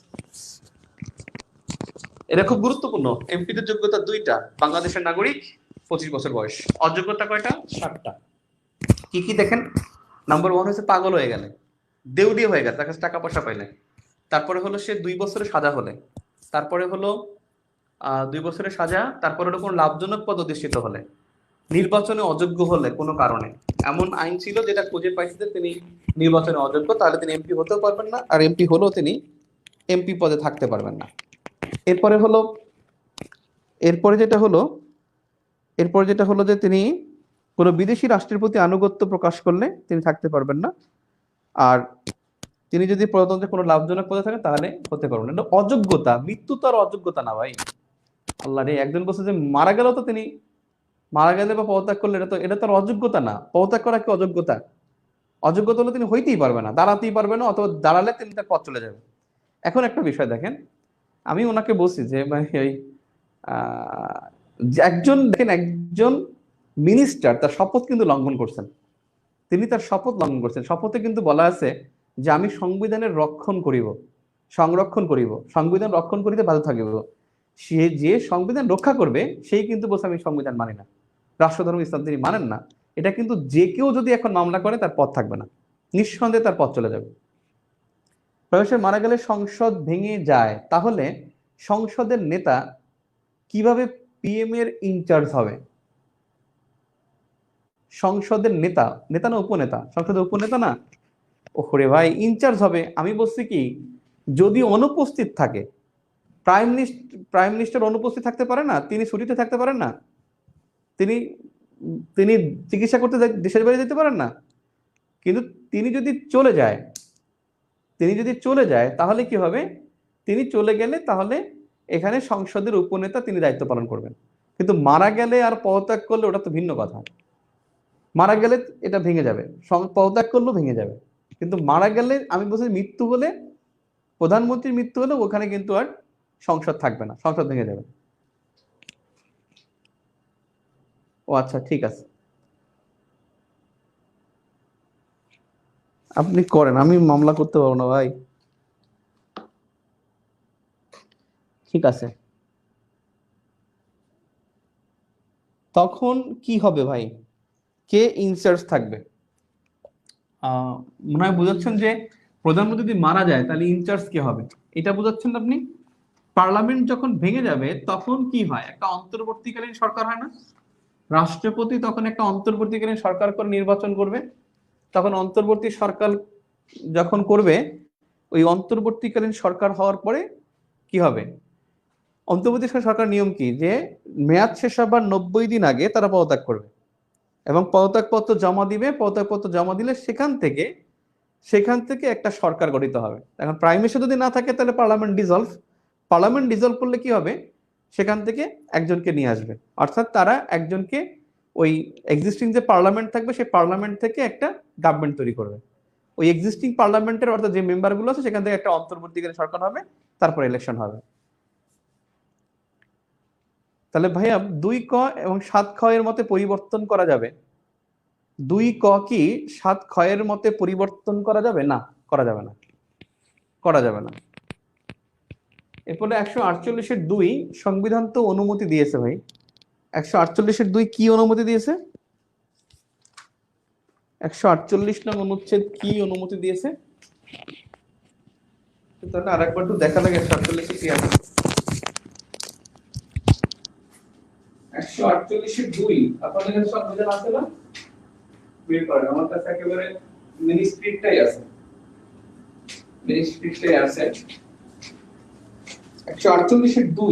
এটা খুব গুরুত্বপূর্ণ। এমপিদের যোগ্যতা 2টা, বাংলাদেশের নাগরিক, 25 বছর বয়স। অযোগ্যতা কয়টা? 7টা। কি কি দেখেন? নাম্বার 1 হচ্ছে পাগল হয়ে গেলে, দেউলিয়া হয়ে গেলে, তার কাছে টাকা পয়সা পাইলে। তারপরে হলো সে 2 বছরের সাজা হলে। তারপরে হলো 2 বছরের সাজা। তারপরে হলো কোনো লাভজনক পদ অধিষ্ঠিত হলে, নির্বাচনে অযোগ্য হলে কোনো কারণে। এমন আইন ছিল যেটা খুঁজে পাইছে যে তিনি নির্বাচনে অযোগ্য, তাহলে তিনি এমপি হতেও পারবেন না, আর এমপি হলেও তিনি এমপি পদে থাকতে পারবেন না। এরপরে যেটা হলো যে তিনি কোনো বিদেশি রাষ্ট্রের প্রতি আনুগত্য প্রকাশ করলে তিনি থাকতে পারবেন না। আর তিনি যদি প্রজাতন্ত্রে কোনো লাভজনক পদে থাকেন তাহলে হতে পারবেন না। এটা অযোগ্যতা। মৃত্যু তো আর অযোগ্যতা না ভাই। আল্লাহ রে, একজন বলছে যে মারা গেল, তো তিনি মারা গেলে বা পদত্যাগ করলে এটা তো আর অযোগ্যতা না। পদত্যাগ করা কি অযোগ্যতা? অযোগ্যতা হলে তিনি হইতেই পারবে না, দাঁড়াতেই পারবে না, অথবা দাঁড়ালে তিনি তার পথ চলে যাবে। এখন একটা বিষয় দেখেন, আমি ওনাকে বলছি যে ওই একজন মিনিস্টার তার শপথ কিন্তু লঙ্ঘন করছেন। তিনি তার শপথ লঙ্ঘন করছেন। শপথে কিন্তু বলা আছে যে আমি সংবিধানের সংরক্ষণ করিব, সংবিধান রক্ষণ করিতে বাধ্য থাকিব। সে যে সংবিধান রক্ষা করবে সেই কিন্তু বলছে আমি সংবিধান মানি না, রাষ্ট্রধর্ম ইসলাম তিনি মানেন না। এটা কিন্তু যে কেউ যদি এখন মামলা করে তার পথ থাকবে না, নিঃসন্দেহে তার পথ চলে যাবে। প্রয়াসে মারা গেলে সংসদ ভেঙে যায়, তাহলে সংসদের নেতা কিভাবে পিএম এর ইনচার্জ হবে? সংসদের নেতা না উপনেতা? সংসদের উপনেতা না, ওরে ভাই, ইনচার্জ হবে। আমি বলছি কি, যদি অনুপস্থিত থাকে প্রাইম মিনিস্টার অনুপস্থিত থাকতে পারে না, তিনি ছুটিতে থাকতে পারেন না, তিনি তিনি চিকিৎসা করতে দেশের বাইরে যেতে পারেন না। কিন্তু তিনি যদি চলে যায় তাহলে কি হবে? তিনি চলে গেলে তাহলে এখানে সংসদের উপনেতা তিনি দায়িত্ব পালন করবেন। কিন্তু মারা গেলে আর পদত্যাগ করলে ওটা তো ভিন্ন কথা। মারা গেলে এটা ভেঙে যাবে, পদত্যাগ করলেও ভেঙে যাবে। কিন্তু মারা গেলে আমি বলছি মৃত্যু হলে, প্রধানমন্ত্রীর মৃত্যু হলে ওখানে কিন্তু আর সংসদ থাকবে না, সংসদ ভেঙে যাবে। ও আচ্ছা, ঠিক আছে, আপনি করেন, আমি মামলা করতে পারবো না ভাই। ঠিক আছে, তখন কি হবে ভাই? কে ইনচার্জ থাকবে? মনে হয় বোঝাচ্ছেন যে প্রধানমন্ত্রী যদি মারা যায় তাহলে ইনচার্জ কে হবে, এটা বোঝাচ্ছেন আপনি? পার্লামেন্ট যখন ভেঙে যাবে তখন কি হয়? একটা অন্তর্বর্তীকালীন সরকার হয় না? রাষ্ট্রপতি তখন একটা অন্তর্বর্তীকালীন সরকার করে নির্বাচন করবে। তখন অন্তর্বর্তী সরকার যখন করবে, ওই অন্তর্বর্তীকালীন সরকার হওয়ার পরে কি হবে? অন্তর্বর্তী সরকার নিয়ম কি, যে মেয়াদ শেষ হবার 90 দিন আগে তারা পদত্যাগ করবে এবং পদত্যাগপত্র জমা দিবে। পদত্যাগপত্র জমা দিলে সেখান থেকে একটা সরকার গঠিত হবে। এখন প্রাইম মিনিস্টার যদি না থাকে তাহলে পার্লামেন্ট ডিসলভ করলে কি হবে? সেখান থেকে একজনকে নিয়ে আসবে, অর্থাৎ তারা একজনকে, ওই এক্সিস্টিং যে পার্লামেন্ট থাকবে সেই পার্লামেন্ট থেকে একটা গভর্নমেন্ট তৈরি করবে। ওই এক্সিস্টিং পার্লামেন্টের অর্থাৎ যে মেম্বারগুলো আছে সেখান থেকে একটা অন্তর্বর্তীকালীন সরকার হবে, তারপর ইলেকশন হবে। তাহলে ভাইয়া 2 ক এবং 7 খ এর মতে পরিবর্তন করা যাবে? 2 ক কি 7 খ এর মতে পরিবর্তন করা যাবে? না, করা যাবে না, করা যাবে না। এরপরে 148-এর 2 সংবিধান তো অনুমতি দিয়েছে ভাই। 148-এর 2 কি অনুমতি দিয়েছে? 148 নং অনুচ্ছেদ কি অনুমতি দিয়েছে? তাহলে আরেকবার একটু দেখা লাগে 148 কি আছে। 148-এর 2 আপনাদের কাছে সংবিধান আছে না? বের করেন, আমার কাছে একেবারে মিনিস্ট্রিটাই আছে। 148-এর 2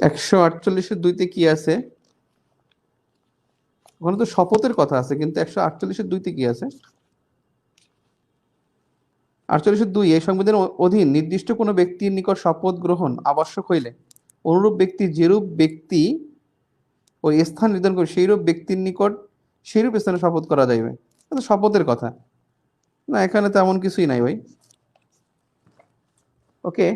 148-এর 2 কি আছে? ওখানে তো শপথের কথা আছে, কিন্তু 148-এর 2 কি আছে? 48-এর 2 এই সংবিধানের অধীন নির্দিষ্ট কোনো ব্যক্তির নিকট শপথ গ্রহণ আবশ্যক হইলে অনুরূপ ব্যক্তি যেরূপ ব্যক্তি ওই স্থান নির্ধারণ করে সেইরূপ ব্যক্তির নিকট সেইরূপ স্থানে শপথ করা যাইবে। এটা শপথের কথা না, এখানে তেমন কিছুই নাই ভাই। ওকে,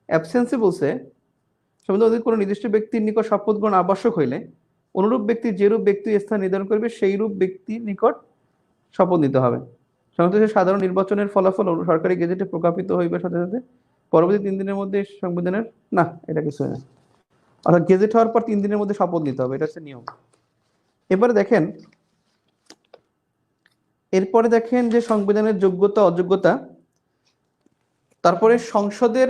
অ্যাবসেন্সে বলছে সংবিধান অধীন কোনো নির্দিষ্ট ব্যক্তির নিকট শপথ গ্রহণ আবশ্যক হইলে অনুরূপ ব্যক্তি যেরূপ ব্যক্তি স্থান নির্ধারণ করবে সেইরূপ ব্যক্তির নিকট শপথ নিতে হবে। সংসদের সাধারণ নির্বাচনের ফলাফল সরকারি গেজেটে প্রকাশিত হইবার সাথে সাথে পরবর্তী 3 দিনের মধ্যে সংবিধানের, না এটা কিছু না, অর্থাৎ গেজেট হওয়ার পর 3 দিনের মধ্যে শপথ নিতে হবে, এটা হচ্ছে নিয়ম। এরপরে দেখেন যে সংবিধানের যোগ্যতা অযোগ্যতা। তারপরে সংসদের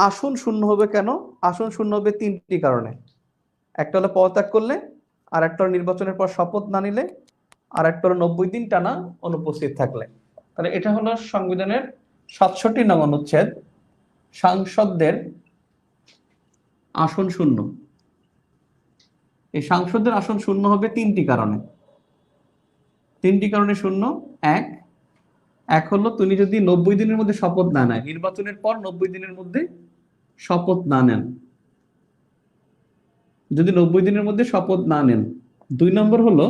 আসন শূন্য হবে কেন? আসন শূন্য হবে 3টি কারণে। একটা হলো পদত্যাগ করলে, আর একটা হলো নির্বাচনের পর শপথ না নিলে, আর একটা হলো 90 দিন টানা অনুপস্থিত থাকলে। তাহলে এটা হলো সংবিধানের 67 নং অনুচ্ছেদ, সাংসদদের আসন শূন্য। এই সাংসদদের আসন শূন্য হবে 3টি কারণে। 3টি কারণে শূন্য। এক হলো তুমি যদি 90 দিনের মধ্যে শপথ না নেয়, নির্বাচনের পর 90 দিনের মধ্যে শপথ না নেন, যদি 90 দিনের মধ্যে শপথ না নেন। 2 নম্বর হলো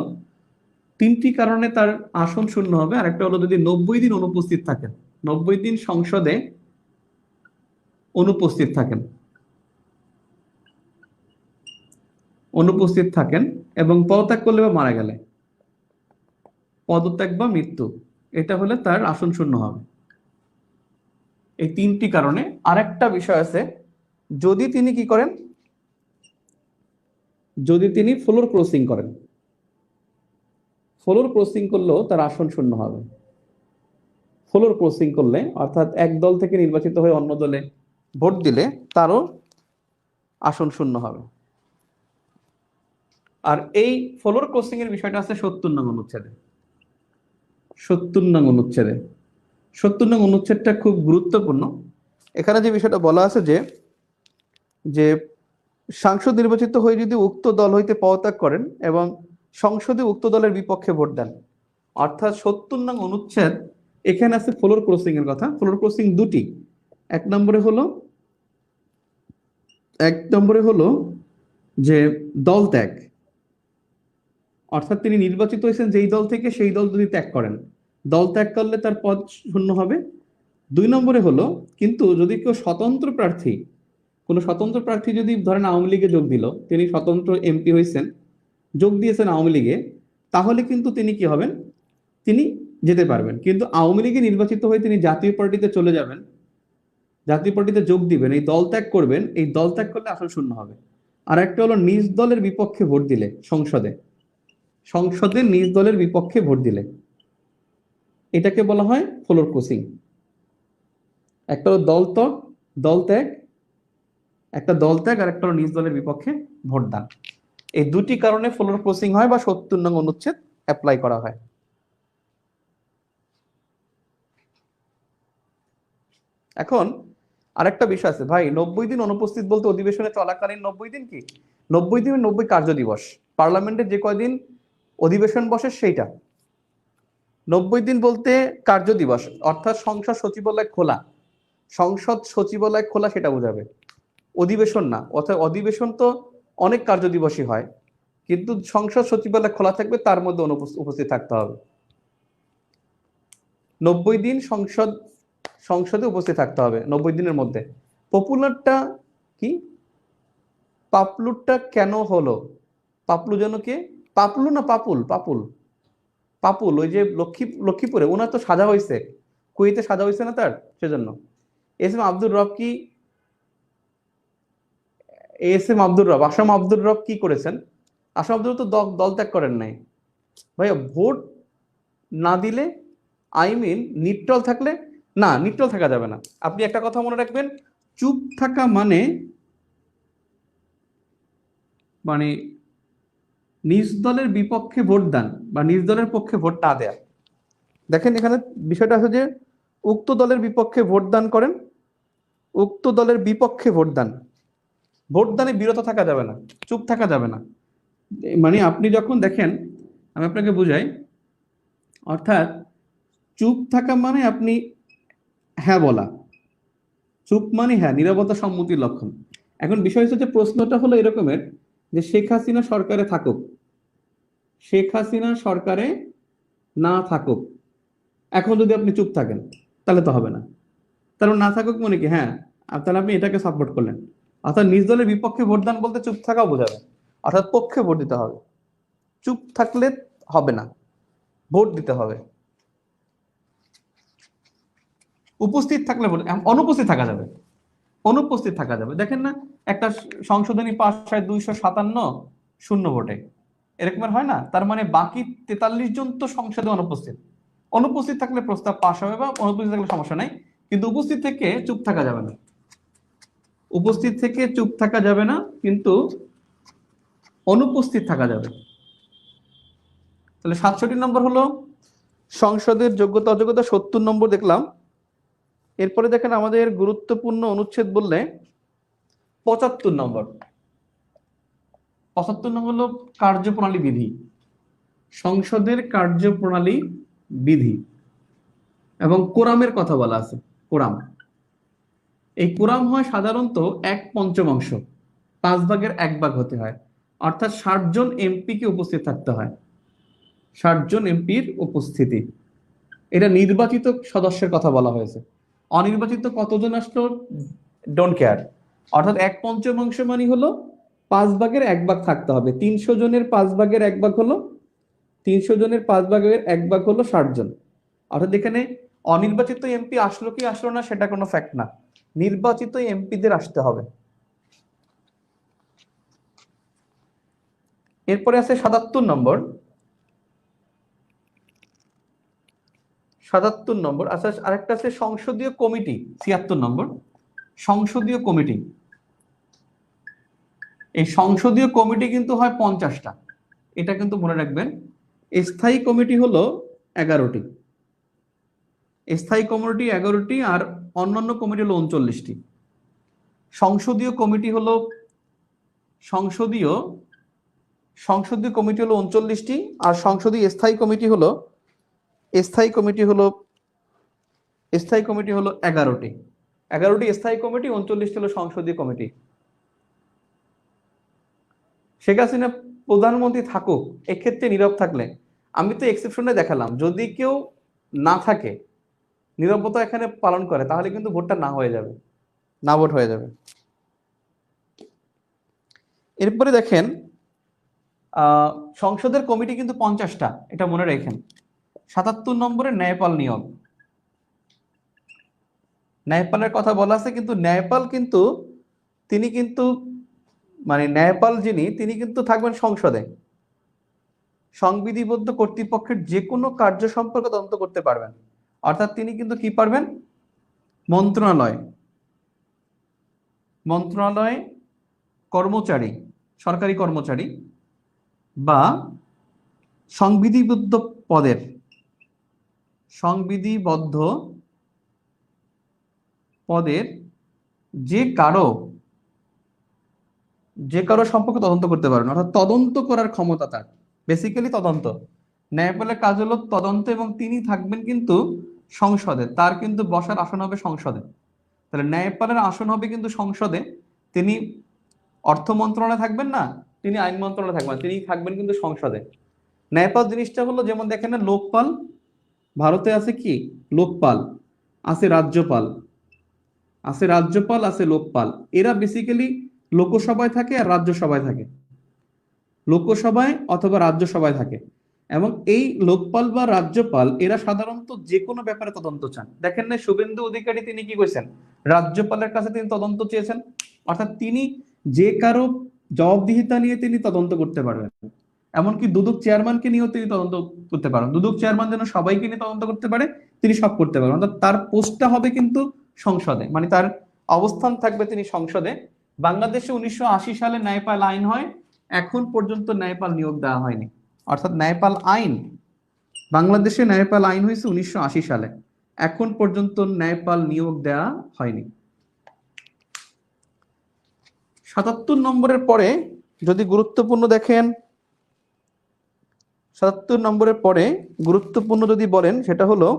3টি কারণে তার আসন শূন্য হবে। আর একটা হলো যদি 90 দিন অনুপস্থিত থাকেন, 90 দিন সংসদে অনুপস্থিত থাকেন এবং পদত্যাগ করলে বা মারা গেলে, পদত্যাগ বা মৃত্যু, এটা হলে তার আসন শূন্য হবে। এই 3টি কারণে। আরেকটা বিষয় আছে, যদি তিনি কি করেন, যদি তিনি ফ্লোর ক্রসিং করেন, ফ্লোর ক্রসিং করলেও তার আসন শূন্য হবে। ফ্লোর ক্রসিং করলে অর্থাৎ এক দল থেকে নির্বাচিত হয়ে অন্য দলে ভোট দিলে তারও আসন শূন্য হবে। আর এই ফ্লোর ক্রসিং এর বিষয়টা আছে 70 নং অনুচ্ছেদে। 70 নং অনুচ্ছেদে 70 নং অনুচ্ছেদটা খুব গুরুত্বপূর্ণ। এখানে যে বিষয়টা বলা আছে যে যে সাংসদ নির্বাচিত হয়ে যদি উক্ত দল হইতে পদত্যাগ করেন এবং সংসদে উক্ত দলের বিপক্ষে ভোট দেন, অর্থাৎ 70 নং অনুচ্ছেদ এখানে আছে ফ্লোর ক্রসিং এর কথা। ফ্লোর ক্রসিং দুটি, এক নম্বরে হলো যে দল ত্যাগ, অর্থাৎ তিনি নির্বাচিত হয়েছেন যেই দল থেকে, সেই দল যদি ত্যাগ করেন, দল ত্যাগ করলে তার পদ শূন্য হবে। 2 নম্বরে হলো কিন্তু যদি কেউ কোনো স্বতন্ত্র প্রার্থী যদি ধরেন আওয়ামী লীগে যোগ দিল, তিনি স্বতন্ত্র এমপি হয়েছেন, যোগ দিয়েছেন আওয়ামী লীগে, তাহলে কিন্তু তিনি কি হবেন, তিনি যেতে পারবেন। কিন্তু আওয়ামী লীগে নির্বাচিত হয়ে তিনি জাতীয় পার্টিতে চলে যাবেন, জাতীয় পার্টিতে যোগ দিবেন, এই দল ত্যাগ করবেন, এই দল ত্যাগ করলে আসন শূন্য হবে। আর একটা হলো নিজ দলের বিপক্ষে ভোট দিলে, সংসদে নিজ দলের বিপক্ষে ভোট দিলে, এটাকে বলা হয় ফ্লোর ক্রসিং। একটা হলো দল ত্যাগ, আর একটা হলো নিজ দলের বিপক্ষে ভোট দান। এই দুটি কারণে ফ্লোর ক্রসিং হয় বা 70 নং অনুচ্ছেদ অ্যাপ্লাই করা হয়। এখন আরেকটা বিষয় আছে ভাই, 90 দিন অনুপস্থিত বলতে অধিবেশনে চলাকালীন 90 দিন কি, 90 দিন 90 কার্য দিবস, পার্লামেন্টের যে কয়দিন অধিবেশন বসে সেইটা। 90 দিন বলতে কার্য দিবস, অর্থাৎ সংসদ সচিবালয় খোলা সেটা বোঝাবে, অধিবেশন না। অর্থাৎ অধিবেশন তো অনেক কার্য দিবসই হয়, কিন্তু সংসদ সচিবালয় খোলা থাকবে, তার মধ্যে উপস্থিত থাকতে হবে। 90 দিন সংসদে উপস্থিত থাকতে হবে 90 দিনের মধ্যে। পপুলারটা কি, পাপলুরটা কেন হলো, পাপলু যেন কে, পাপলু না পাপুল ওই যে লক্ষ্মীপুরে ওনার তো সাজা হয়েছে, কুয়েতে সাজা হয়েছে না তার, সেজন্য। এস এম আব্দুর রব আসাম আব্দুর রব কি করেছেন, আসাম আব্দুর রব তো দল ত্যাগ করেন নাই ভাইয়া। ভোট না দিলে, নিট্টল থাকলে, না নিট্টল থাকা যাবে না। আপনি একটা কথা মনে রাখবেন, চুপ থাকা মানে নিজ দলের বিপক্ষে ভোট দান বা নিজ দলের পক্ষে ভোট না দেয়া। দেখেন এখানে বিষয়টা আছে যে উক্ত দলের বিপক্ষে ভোট দান করেন, উক্ত দলের বিপক্ষে ভোটদানে বিরত থাকা যাবে না, চুপ থাকা যাবে না। আপনি যখন দেখেন, আমি আপনাকে বুঝাই, অর্থাৎ চুপ থাকা মানে আপনি হ্যাঁ বলা, চুপ মানে হ্যাঁ, নীরবতা সম্মতির লক্ষণ। এখন বিষয় হচ্ছে যে প্রশ্নটা হলো এরকমের যে শেখ হাসিনা সরকারে না থাকুক, এখন যদি আপনি চুপ থাকেন তাহলে তো হবে না। তাহলে না থাকুক মানে কি, হ্যাঁ, তাহলে আপনি এটাকে সাপোর্ট করলেন। অর্থাৎ নিজ দলের বিপক্ষে ভোটদান বলতে চুপ থাকাও বোঝাবে, অর্থাৎ পক্ষে ভোট দিতে হবে। চুপ থাকলে হবে না, ভোট দিতে হবে। উপস্থিত থাকলে অনুপস্থিত থাকা যাবে। দেখেন না, একটা সংশোধনী পাস হয় 257 শূন্য ভোটে, এরকম হয় না? তার মানে বাকি 43 জন তো সংসদে অনুপস্থিত থাকলে প্রস্তাব পাস হবে বা অনুপস্থিত থাকলে সমস্যা নাই, কিন্তু উপস্থিত থেকে চুপ থাকা যাবে না, কিন্তু অনুপস্থিত থাকা যাবে। তাহলে 67 নম্বর হলো সংসদের যোগ্যতা অযোগ্যতা, 70 নম্বর দেখলাম। এরপরে দেখেন আমাদের গুরুত্বপূর্ণ অনুচ্ছেদ বললে 75 নম্বর হলো কার্যপ্রণালী বিধি, সংসদের কার্যপ্রণালী বিধি এবং কোরামের কথা বলা আছে। এই কোরাম হয় সাধারণত 1/5 5 ভাগের 1 ভাগ হতে হয়, অর্থাৎ 60 জন এমপি কে উপস্থিত থাকতে হয়, 60 জন এমপির উপস্থিতি। এটা নির্বাচিত সদস্যের কথা বলা হয়েছে, অনির্বাচিত কতজন আসলো ডোন্ট কেয়ার। অর্থাৎ 1/5 মানে হলো 5/1 থাকতে হবে। 300 জনের 5/1 হলো 60 জন। অর্থাৎ এখানে অনির্বাচিত এমপি আসলো কি আসলো না সেটা কোনো ফ্যাক্ট না, নির্বাচিত এমপিদের আসতে হবে। এরপরে আছে 77 নম্বর। আচ্ছা, আরেকটা আছে সংসদীয় কমিটি, 76 নম্বর। সংসদীয় কমিটি এই সংসদীয় কমিটি কিন্তু হয় 50টা, এটা কিন্তু মনে রাখবেন। স্থায়ী কমিটি হলো 11টি, স্থায়ী কমিটি 11টি, আর অন্যান্য কমিটি হলো 39টি। সংসদীয় কমিটি হলো সংসদীয় কমিটি হলো 39টি, আর সংসদীয় স্থায়ী কমিটি হলো 11টি। 11টি স্থায়ী কমিটি, 39টি হলো সংসদীয় কমিটি। শেখ হাসিনা প্রধানমন্ত্রী থাকুক, এক্ষেত্রে নীরব থাকলে, আমি তো এক্সেপশনে দেখালাম, যদি কেউ না থাকে, নীরবতা এখানে পালন করে, তাহলে কিন্তু ভোটটা না হয়ে যাবে, না ভোট হয়ে যাবে। এরপরে দেখেন সংসদের কমিটি কিন্তু 50টা, এটা মনে রাখেন। 77 নম্বরে ন্যায়পাল নিয়োগ। ন্যায়পালের কথা বলা আছে, কিন্তু ন্যায়পাল কিন্তু তিনি কিন্তু মানে ন্যায়পাল তিনি কিন্তু থাকবেন সংসদে, সংবিধিবদ্ধ কর্তৃপক্ষের যে কোনো কার্য সম্পর্কে তদন্ত করতে পারবেন। অর্থাৎ তিনি কিন্তু কি পারবেন, মন্ত্রণালয় কর্মচারী, সরকারি কর্মচারী বা সংবিধিবদ্ধ পদের যে কারো সম্পর্কে তদন্ত করতে পারবেন। অর্থাৎ তদন্ত করার ক্ষমতা তার, বেসিক্যালি তদন্ত। ন্যায়পালের কাজ হলো তদন্ত, এবং তিনি থাকবেন কিন্তু সংসদে, তার কিন্তু বসার আসন হবে সংসদে। তাহলে ন্যায়পালের আসন হবে কিন্তু সংসদে, তিনি অর্থ মন্ত্রণালয়ে থাকবেন না, তিনি আইন মন্ত্রণালয়ে থাকবেন, তিনি থাকবেন কিন্তু সংসদে। ন্যায়পাল জিনিসটা হলো, যেমন দেখেন না, লোকপাল, ভারতে আছে কি লোকপাল, আছে রাজ্যপাল, আছে লোকপাল। এরা বেসিক্যালি লোকসভায় থাকে আর রাজ্যসভায় থাকে, লোকসভায় অথবা রাজ্যসভায় থাকে। এবং এই লোকপাল বা রাজ্যপাল এরা সাধারণত যে কোনো ব্যাপারে তদন্ত চান। দেখেন না, শুভেন্দু অধিকারী তিনি কি করেছেন, রাজ্যপালের কাছে তিনি তদন্ত চেয়েছেন। অর্থাৎ তিনি যে কারো জবাবদিহিতা নিয়ে তিনি তদন্ত করতে পারবেন। এমনকি দুদক চেয়ারম্যানকে নিয়েও তিনি তদন্ত করতে পারেন। দুদক চেয়ারম্যান যেন সবাইকে নিয়ে তদন্ত করতে পারে, তিনি সব করতে পারেন। অর্থাৎ তার পোস্টটা হবে কিন্তু সংসদে, মানে তার অবস্থান থাকবে তিনি সংসদে। বাংলাদেশে 1980 সালে ন্যায়পাল আইন হয়, এখন পর্যন্ত ন্যায়পাল নিয়োগ দেওয়া হয়নি। অর্থাৎ বাংলাদেশে ন্যায়পাল আইন হয়েছে 1980 সালে, এখন পর্যন্ত ন্যায়পাল নিয়োগ দেওয়া হয়নি। 77 নম্বরের পরে যদি গুরুত্বপূর্ণ দেখেন, 77 নম্বরের পরে গুরুত্বপূর্ণ যদি বলেন, সেটা হলো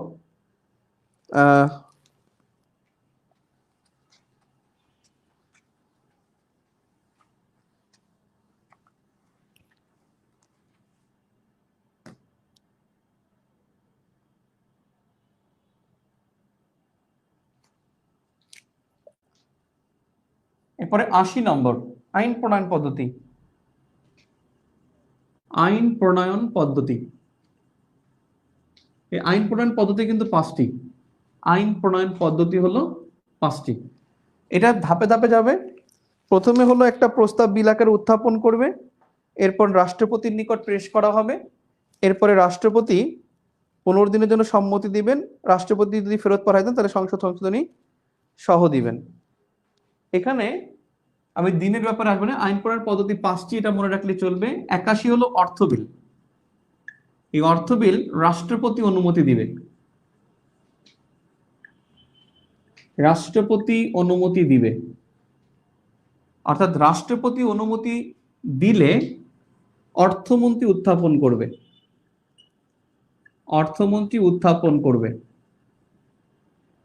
এরপরে 80 নম্বর আইন প্রণয়ন পদ্ধতি। আইন প্রণয়ন পদ্ধতি, এই আইন প্রণয়ন পদ্ধতি কিন্তু 5টি। আইন প্রণয়ন পদ্ধতি হলো 5টি। এটা ধাপে ধাপে যাবে। প্রথমে হলো একটা প্রস্তাব বিল আকারে উত্থাপন করবে, এরপর রাষ্ট্রপতির নিকট পেশ করা হবে, এরপরে রাষ্ট্রপতি 15 দিনের জন্য সম্মতি দিবেন। রাষ্ট্রপতি যদি ফেরত পাঠায় দেন, তাহলে সংসদ সংশোধনী সহ দিবেন। এখানে আমি দিনের ব্যাপারে আসবো না, আইন প্রণয়ন পদ্ধতি 5টি, এটা মনে রাখলে চলবে। 81 হলো অর্থ বিল। এই অর্থ বিল রাষ্ট্রপতি অনুমতি দিবে, অর্থাৎ রাষ্ট্রপতি অনুমতি দিলে অর্থমন্ত্রী উত্থাপন করবে।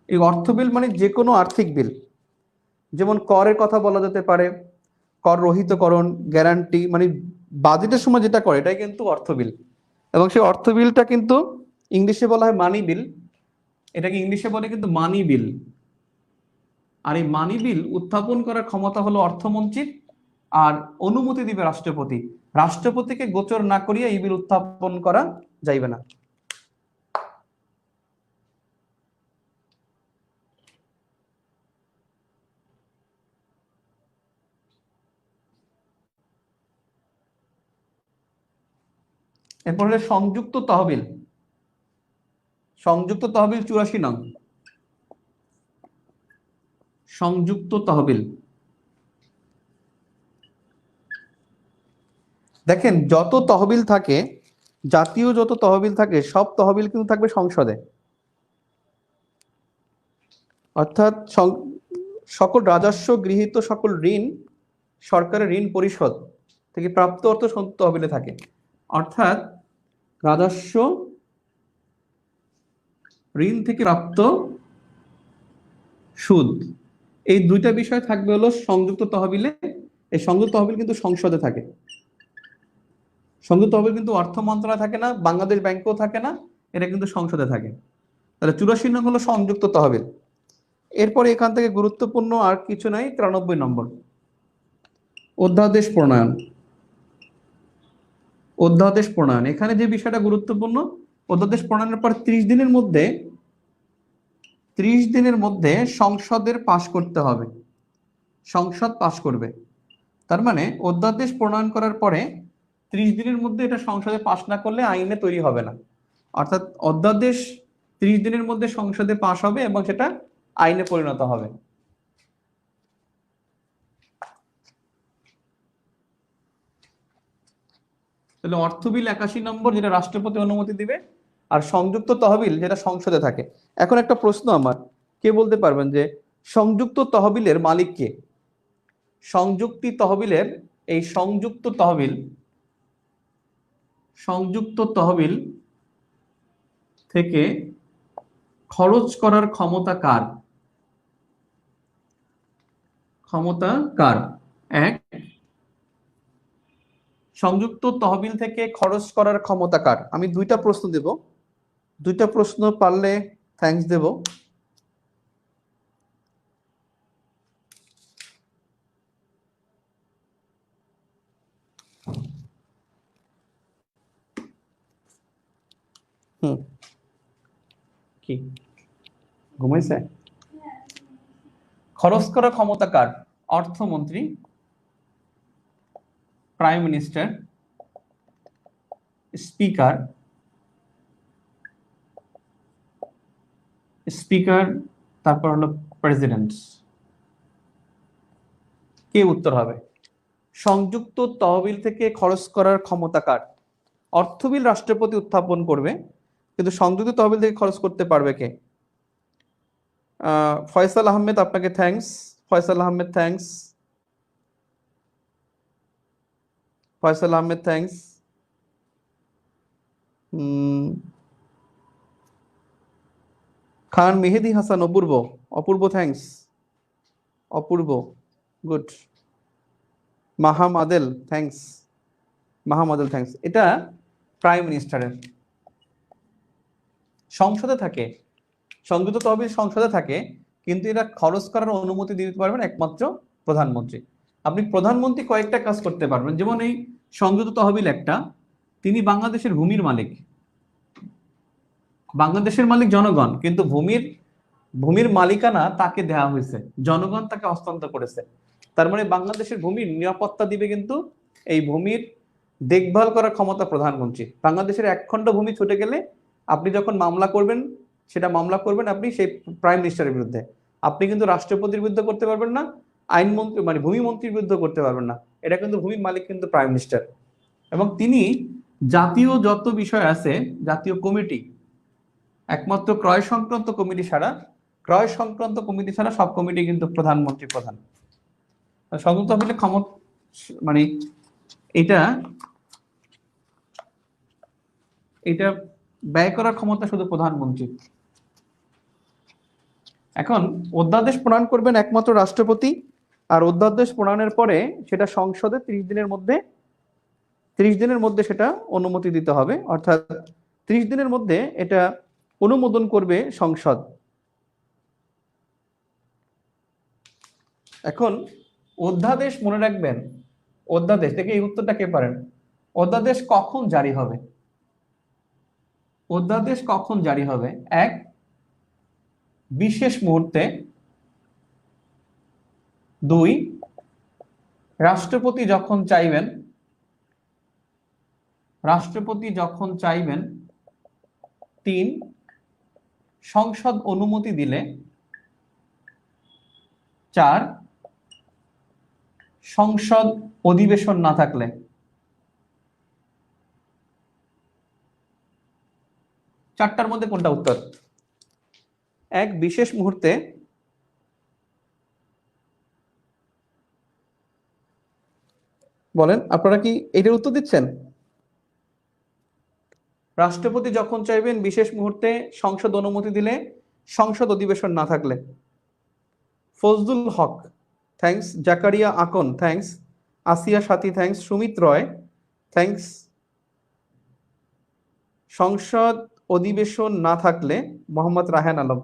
এই অর্থ বিল মানে যে কোনো আর্থিক বিল, যেমন করের কথা বলা যেতে পারে, কর রহিতকরণ, গ্যারান্টি, মানে বাজেটের সময় যেটা করে, এটাই কিন্তু অর্থ বিল। এবং সেই অর্থ বিলটা কিন্তু ইংলিশে বলা হয় মানি বিল, এটাকে ইংলিশে বলে কিন্তু মানি বিল। আর এই মানি বিল উত্থাপন করার ক্ষমতা হলো অর্থমন্ত্রীর, আর অনুমতি দিবে রাষ্ট্রপতি। রাষ্ট্রপতিকে গোচর না করিয়া এই বিল উত্থাপন করা যাইবে না। এরপর হলো সংযুক্ত তহবিল। 84 নং সংযুক্ত তহবিল। দেখেন যত তহবিল থাকে, জাতীয় যত তহবিল থাকে সব তহবিল কিন্তু থাকবে সংসদে। অর্থাৎ সকল রাজস্ব গৃহীত সকল ঋণ, সরকারের ঋণ পরিশোধ থেকে প্রাপ্ত অর্থ তহবিলে থাকে। অর্থাৎ রাজস্ব, ঋণ থেকে প্রাপ্ত সুদ, এই দুইটা বিষয় থাকবে হলো সংযুক্ত তহবিলে। এই সংযুক্ত তহবিল কিন্তু সংসদে থাকে। সংযুক্ত তহবিল কিন্তু অর্থ মন্ত্রণালয় থাকে না, বাংলাদেশ ব্যাংকেও থাকে না, এটা কিন্তু সংসদে থাকে। তাহলে 84 নং হলো সংযুক্ত তহবিল। এরপরে এখান থেকে গুরুত্বপূর্ণ আর কিছু নাই। 93 নম্বর অধ্যাদেশ প্রণয়ন। অধ্যাদেশ প্রণয়ন, এখানে যে বিষয়টা গুরুত্বপূর্ণ, অধ্যাদেশ প্রণয়নের পর 30 দিনের মধ্যে 30 দিনের মধ্যে সংসদের পাশ করতে হবে, সংসদ পাশ করবে। তার মানে অধ্যাদেশ প্রণয়ন করার পরে 30 দিনের মধ্যে এটা সংসদে পাশ না করলে আইনে তৈরি হবে না। অর্থাৎ অধ্যাদেশ 30 দিনের মধ্যে সংসদে পাশ হবে এবং সেটা আইনে পরিণত হবে। তাহলে অর্থ বিল 81 নম্বর, যেটা রাষ্ট্রপতি অনুমতি দিবে, আর সংযুক্ত তহবিল যেটা সংসদে থাকে। এখন একটা প্রশ্ন আমার, কে বলতে পারবেন যে সংযুক্ত তহবিলের মালিক কে? সংযুক্তি তহবিলের, এই সংযুক্ত তহবিল, সংযুক্ত তহবিল থেকে খরচ করার ক্ষমতা কার? ক্ষমতা কার? এক, সংযুক্ত তহবিল থেকে খরচ করার ক্ষমতা কার? আমি দুইটা প্রশ্ন দেব, দুইটা প্রশ্ন পারলে থ্যাঙ্কস দেব। হুম, কি ঘুমাইছে? খরচ করার ক্ষমতা কার? অর্থমন্ত্রী, প্রাইম মিনিস্টার, স্পিকার, স্পিকার, তারপর হলো প্রেসিডেন্ট। কে উত্তর হবে? সংযুক্ত তহবিল থেকে খরচ করার ক্ষমতা কার? অর্থ বিল রাষ্ট্রপতি উত্থাপন করবে, কিন্তু সংযুক্ত তহবিল থেকে খরচ করতে পারবে কে? ফয়সাল আহমেদ, আপনাকে thanks. Faisal Ahmed thanks, Faisal Ahmed thanks. Khan Mehedi Hasan, Apurba, Apurba thanks, Apurba, good. Maham Adel thanks, Maham Adel thanks. এটা প্রাইম মিনিস্টারের, সংসদে থাকে, সংযুক্ত তহবিল সংসদে থাকে, কিন্তু এটা খরচ করার অনুমতি দিতে পারবেন একমাত্র প্রধানমন্ত্রী। আপনি প্রধানমন্ত্রী কয়েকটা কাজ করতে পারবেন, যেমন এই সংযুক্ত তহবিল একটা, তিনি বাংলাদেশের ভূমির মালিক, বাংলাদেশের মালিক জনগণ, কিন্তু ভূমির ভূমির মালিকানা তাকে দেওয়া হয়েছে, জনগণ তাকে হস্তান্তর করেছে। তার মানে বাংলাদেশের ভূমির নিরাপত্তা দিবে কিন্তু এই ভূমির দেখভাল করার ক্ষমতা প্রধানমন্ত্রী। বাংলাদেশের এক খণ্ড ভূমি ছুটে গেলে আপনি যখন মামলা করবেন, সেটা মামলা করবেন আপনি সেই প্রাইম মিনিস্টারের বিরুদ্ধে, আপনি কিন্তু রাষ্ট্রপতির বিরুদ্ধে করতে পারবেন না, আইনমন্ত্রী মানে ভূমি মন্ত্রীর বিরুদ্ধে করতে পারবেন না। এটা কিন্তু ভূমির মালিক কিন্তু প্রাইম মিনিস্টার। এবং তিনি জাতীয় যত বিষয় আছে, জাতীয় কমিটি, একমাত্র ক্রয় সংক্রান্ত কমিটি ছাড়া, ক্রয় সংক্রান্ত কমিটি ছাড়া সব কমিটি কিন্তু প্রধানমন্ত্রী প্রধান। সংযুক্ত তহবিলের ক্ষমতা মানে এটা এটা ব্যয় করার ক্ষমতা শুধু প্রধানমন্ত্রী। এখন অধ্যাদেশ প্রণয়ন করবেন একমাত্র রাষ্ট্রপতি, আর অধ্যাদেশ প্রণয়নের পরে সেটা সংসদে 30 দিনের মধ্যে, 30 দিনের মধ্যে সেটা অনুমতি দিতে হবে। অর্থাৎ 30 দিনের মধ্যে এটা অনুমোদন করবে সংসদ। এখন অধ্যাদেশ মনে রাখবেন, অধ্যাদেশ থেকে এই উত্তরটা কে পারেন? অধ্যাদেশ কখন জারি হবে? অধ্যাদেশ কখন জারি হবে? এক, বিশেষ মুহূর্তে। দুই, রাষ্ট্রপতি যখন চাইবেন, রাষ্ট্রপতি যখন চাইবেন। তিন, সংসদ অনুমতি দিলে। চার, সংসদ অধিবেশন না থাকলে। চারটার মধ্যে কোনটা উত্তর? এক বিশেষ মুহূর্তে বলেন, আপনারা কি এটার উত্তর দিচ্ছেন? রাষ্ট্রপতি যখন চাইবেন বিশেষ মুহূর্তে, সংসদ অনুমতি দিলে, সংসদ অধিবেশন না থাকলে। ফজলুল হক থ্যাঙ্কস, জাকারিয়া আকন থ্যাঙ্কস, আসিয়া সাথী থ্যাঙ্কস, সুমিত রয় থ্যাঙ্কস। সংসদ অধিবেশন না থাকলে মোহাম্মদ রায়হান আলম,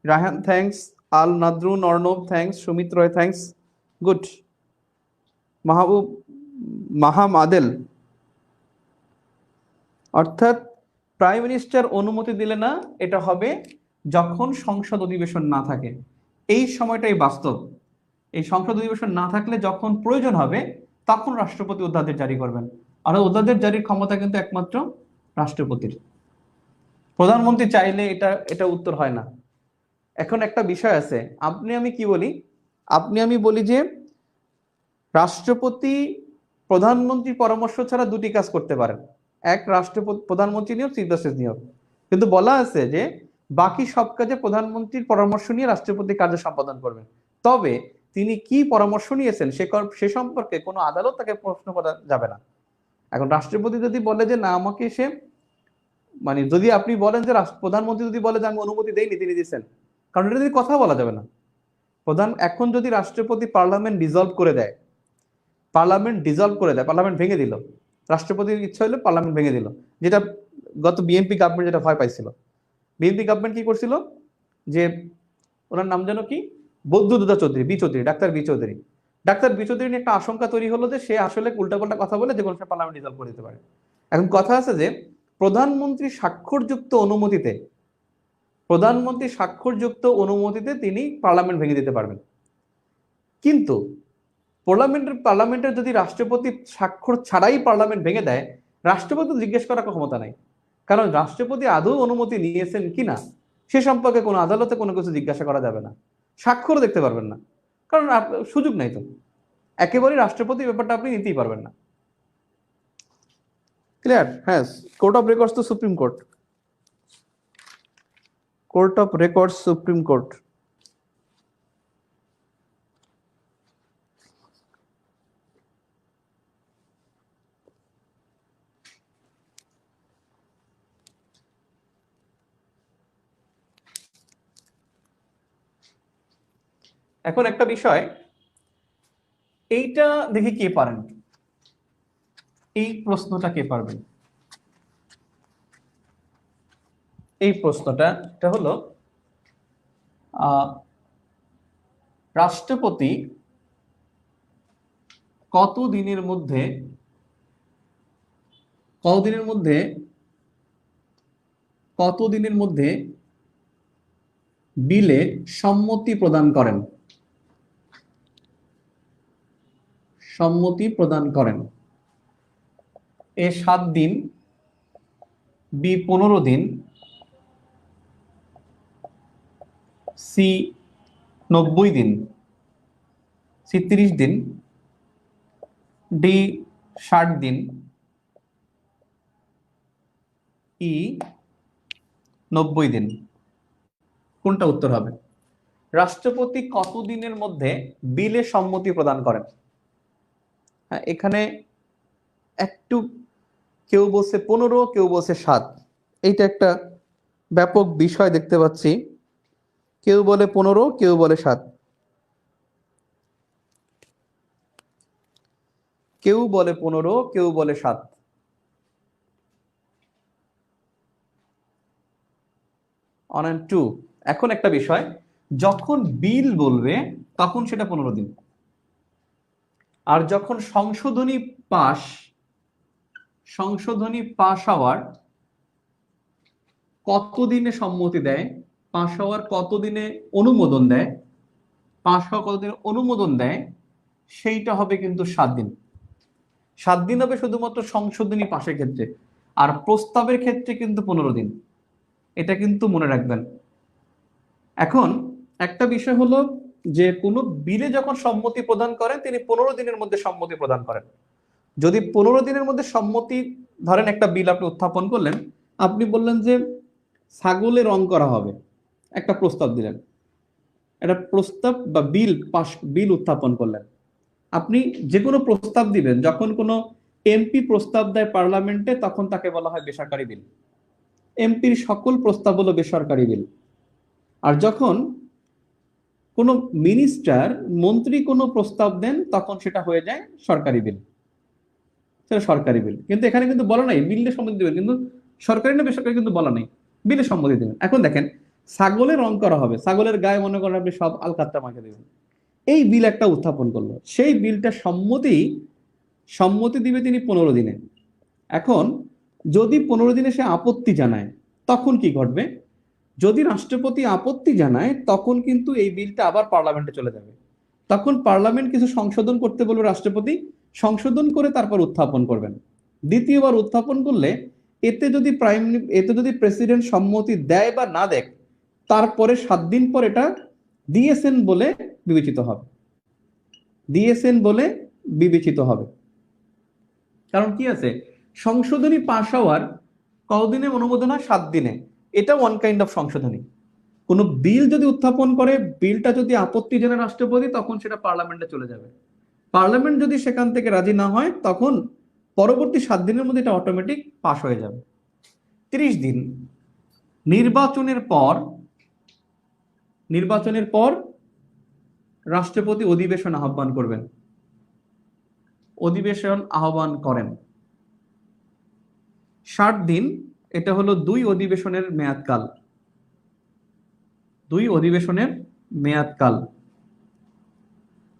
রায়হান থ্যাঙ্কস, আল নাদরুন অর্ণব থ্যাঙ্কস, সুমিত রয় থ্যাঙ্কস, গুড। মাহবুব মাহামাদেল, অর্থাৎ প্রাইম মিনিস্টার অনুমতি দিলে না, এটা হবে যখন সংসদ অধিবেশন না থাকে। এই সময়টাই বাস্তব। এই সংসদ অধিবেশন না থাকলে যখন প্রয়োজন হবে তখন রাষ্ট্রপতি অধ্যাদেশ জারি করবেন। আর অধ্যাদেশ জারির ক্ষমতা কিন্তু একমাত্র রাষ্ট্রপতির। প্রধানমন্ত্রী চাইলে এটা এটা উত্তর হয় না। এখন একটা বিষয় আছে, আপনি আমি কি বলি, আপনি আমি বলি যে রাষ্ট্রপতি প্রধানমন্ত্রীর পরামর্শ ছাড়া দুটি কাজ করতে পারেন। এক, রাষ্ট্রপতি প্রধানমন্ত্রী নিয়োগ, চিফ জাস্টিস নিয়োগ। কিন্তু বলা আছে যে বাকি সব কাজে প্রধানমন্ত্রীর পরামর্শ নিয়ে রাষ্ট্রপতি কার্য সম্পাদন করবেন। তবে তিনি কি পরামর্শ নিয়েছেন সে সম্পর্কে কোনো আদালত তাকে প্রশ্ন করা যাবে না। এখন রাষ্ট্রপতি যদি বলে যে না আমাকে সে, মানে যদি আপনি বলেন যে প্রধানমন্ত্রী যদি বলে যে আমি অনুমতি দেইনি, তিনি দিচ্ছেন, কারণ এটা যদি কথা বলা যাবে না। এখন যদি রাষ্ট্রপতি পার্লামেন্ট ডিসলভ করে দেয়, পার্লামেন্ট ভেঙে দিল, রাষ্ট্রপতির ইচ্ছা হলো পার্লামেন্ট ভেঙে দিল, যেটা গত বিএনপি গভর্নমেন্ট যেটা ভয় পাইছিল। বিএনপি গভর্নমেন্ট কি করছিল, যে ওনার নাম যেন কি, বদরুদ্দোজা চৌধুরী, ডাক্তার বি চৌধুরী নিয়ে একটা আশঙ্কা তৈরি হলো যে সে আসলে উল্টাপাল্টা কথা বলে যে কোনো পার্লামেন্ট ডিসলভ করে দিতে পারে। এখন কথা আছে যে প্রধানমন্ত্রী স্বাক্ষরযুক্ত অনুমতিতে তিনি পার্লামেন্ট ভেঙে দিতে পারবেন। কিন্তু পার্লামেন্টের যদি রাষ্ট্রপতি স্বাক্ষর ছাড়াই পার্লামেন্ট ভেঙে দেয়, রাষ্ট্রপতি জিজ্ঞেস করার ক্ষমতা নাই। কারণ রাষ্ট্রপতি আদৌ অনুমতি নিয়েছেন কিনা সে সম্পর্কে কোনো আদালতে কোনো কিছু জিজ্ঞাসা করা যাবে না, স্বাক্ষরও দেখতে পারবেন না, কারণ সুযোগ নাই তো। একেবারেই রাষ্ট্রপতি ব্যাপারটা আপনি নিতেই পারবেন না। ক্লিয়ার? হ্যাঁ, কোর্ট অফ রেকর্ডস তো supreme court, court of records supreme court. এখন একটা বিষয়, এইটা দেখি কে পারেন, এই প্রশ্নটা কে পারবেন। এই প্রশ্নটা এটা হলো রাষ্ট্রপতি কতদিনের মধ্যে বিলে সম্মতি প্রদান করেন? এ 7 দিন, বি 15 দিন, সি 90 দিন, সি 30 দিন, ডি 60 দিন, ই 90 দিন। কোনটা উত্তর হবে? রাষ্ট্রপতি কতদিনের মধ্যে বিলে সম্মতি প্রদান করেন? হ্যাঁ, এখানে একটু কেউ বলছে 15, কেউ বলছে 7। এইটা একটা ব্যাপক বিষয় দেখতে পাচ্ছি, কেউ বলে 15, কেউ বলে 7, কেউ বলে 15, কেউ বলে 7। অন এন্ড টু। এখন একটা বিষয়, যখন বিল বলবে তখন সেটা 15 দিন, আর যখন সংশোধনী পাশ হওয়ার কতদিনে সম্মতি দেয়, পাশ হওয়ার কতদিনে অনুমোদন দেয়, সেইটা হবে কিন্তু 7 দিন। 7 দিন হবে শুধুমাত্র সংশোধনী পাশের ক্ষেত্রে, আর প্রস্তাবের ক্ষেত্রে কিন্তু 15 দিন। এটা কিন্তু মনে রাখবেন। এখন একটা বিষয় হলো যে কোনো বিলে যখন সম্মতি প্রদান করেন তিনি 15 দিনের মধ্যে সম্মতি প্রদান করেন। যদি 15 দিনের মধ্যে সম্মতি, ধরেন একটা বিল আপনি উত্থাপন করলেন, আপনি বললেন যে ছাগলে রং করা হবে, একটা প্রস্তাব দিলেন, একটা প্রস্তাব বা বিল উত্থাপন করলেন। আপনি যে কোনো প্রস্তাব দিবেন, যখন কোনো এমপি প্রস্তাব দেয় পার্লামেন্টে, তখন তাকে বলা হয় বেসরকারি বিল। এমপির সকল প্রস্তাব হলো বেসরকারি বিল। আর যখন কোনো মিনিস্টার, মন্ত্রী কোনো প্রস্তাব দেন, তখন সেটা হয়ে যায় সরকারি বিল, সেটা সরকারি বিল। কিন্তু এখানে কিন্তু বলা নাই বিলে সম্মতি দেবেন, কিন্তু সরকারি না বেসরকারি কিন্তু বলা নাই, বিলে সম্মতি দেবেন। এখন দেখেন, ছাগলের রং করা হবে, ছাগলের গায়ে মনে করেন আপনি সব আলকাতরা মাখে দেবেন, এই বিল একটা উত্থাপন করলো, সেই বিলটা সম্মতি দিবে তিনি 15 দিনে। এখন যদি 15 দিনে সে আপত্তি জানায়, তখন কি ঘটবে? যদি রাষ্ট্রপতি আপত্তি জানায়, তখন কিন্তু এই বিলটা আবার পার্লামেন্টে চলে যাবে। তখন পার্লামেন্ট কিছু সংশোধন করতে বলবে, রাষ্ট্রপতি সংশোধন করে তারপর উত্থাপন করবেন। দ্বিতীয়বার উত্থাপন করলে এতে যদি প্রেসিডেন্ট সম্মতি দেয় বা না দেয়, তারপরে 7 দিন পর এটা দিয়েছেন বলে বিবেচিত হবে, দিয়েছেন বলে বিবেচিত হবে। কারণ কি আছে, সংশোধনী পাশ হওয়ার কতদিনে অনুমোদন হয়? 7 দিনে। এটা ওয়ান কাইন্ড অফ সংশোধনী। কোন বিল যদি উত্থাপন করে, বিলটা যদি আপত্তি জানায় রাষ্ট্রপতি, তখন সেটা পার্লামেন্টে চলে যাবে। পার্লামেন্ট যদি সেখান থেকে রাজি না হয়, তখন পরবর্তী 7 দিনের মধ্যে এটা অটোমেটিক পাশ হয়ে যাবে। 30 দিন নির্বাচনের পর রাষ্ট্রপতি অধিবেশন আহ্বান করবেন, অধিবেশন আহ্বান করেন। 60 দিন, এটা হলো 2 অধিবেশনের মেয়াদকাল, 2 অধিবেশনের মেয়াদকাল।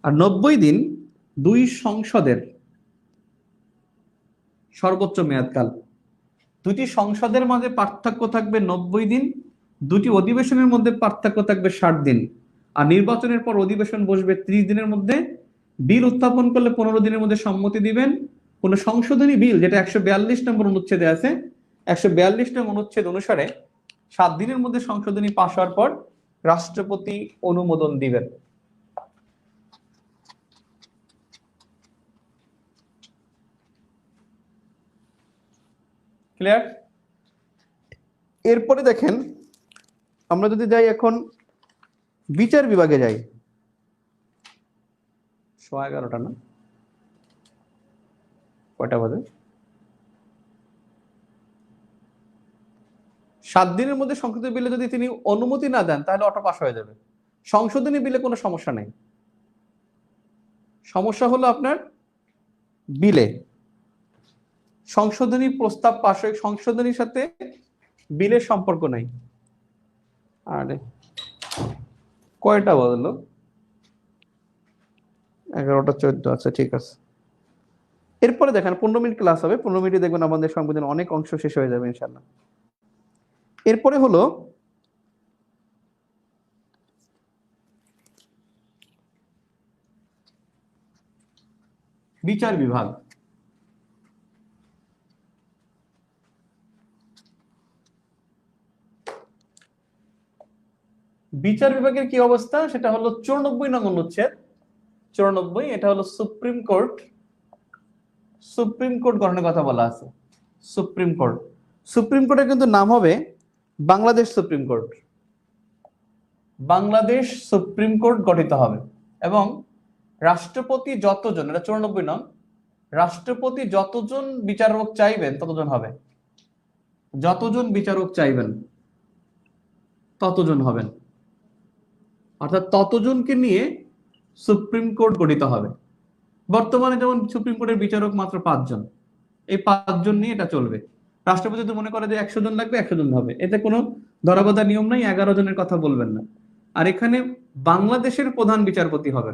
আর 90 দিন 2 সংসদের সর্বোচ্চ মেয়াদকাল। দুটি সংসদের মাঝে পার্থক্য থাকবে 90 দিন, দুটি অধিবেশনের মধ্যে পার্থক্য থাকবে 60 দিন। আর নির্বাচনের পর অধিবেশন বসবে 30 দিনের মধ্যে। বিল উত্থাপন করলে 15 দিনের মধ্যে সম্মতি দিবেন। কোন সংশোধনী বিল, যেটা 142 নম্বর অনুচ্ছেদে আছে, 142 নং অনুচ্ছেদ অনুসারে 7 দিনের মধ্যে সংশোধনী পাশ হওয়ার পর রাষ্ট্রপতি অনুমোদন দিবেন। ক্লিয়ার? এরপরে দেখেন, আমরা যদি যাই এখন বিচার বিভাগে যাই, 11:15 না, কয়টা বাজে? 7 দিনের মধ্যে সংশোধনী বিলে যদি তিনি অনুমতি না দেন, তাহলে অটো পাস হয়ে যাবে। সংশোধনী বিলে কোনো সমস্যা নেই। সমস্যা হলো আপনার বিলে সংশোধনী প্রস্তাব পাশ হয়ে, সংশোধনীর সাথে বিলের সম্পর্ক নাই। আরে কয়টা বদলো? 11:14। আচ্ছা, ঠিক আছে। এরপরে দেখেন 15 মিনিট ক্লাস হবে, 15 মিনিটে দেখবেন আমাদের সংবিধানের অনেক অংশ শেষ হয়ে যাবে ইনশাল্লাহ। এরপরে হলো বিচার বিভাগ। বিচার বিভাগের কি অবস্থা, সেটা হলো 94 নং অনুচ্ছেদ। 94, এটা হলো সুপ্রিম কোর্ট। সুপ্রিম কোর্ট গঠনের কথা বলা আছে। সুপ্রিম কোর্টের কিন্তু নাম হবে Bangladesh supreme court. Bangladesh supreme court গঠিত হবে এবং রাষ্ট্রপতি যতজন, এটা 94 নং, রাষ্ট্রপতি যতজন বিচারক চাইবেন ততজন হবে, যতজন বিচারক চাইবেন ততজন হবেন, অর্থাৎ ততজনকে নিয়ে সুপ্রিম কোর্ট গঠিত হবে। বর্তমানে যেমন সুপ্রিম কোর্টের বিচারক মাত্র 5 জন, এই 5 জন নিয়ে এটা চলবে। রাষ্ট্রপতি যদি মনে করে যে 100 জন লাগবে, 100 জন হবে, এতে কোনো ধরাবাঁধা নিয়ম নাই, 11 জনের কথা বলবেন না। আর এখানে বাংলাদেশের প্রধান বিচারপতি হবে,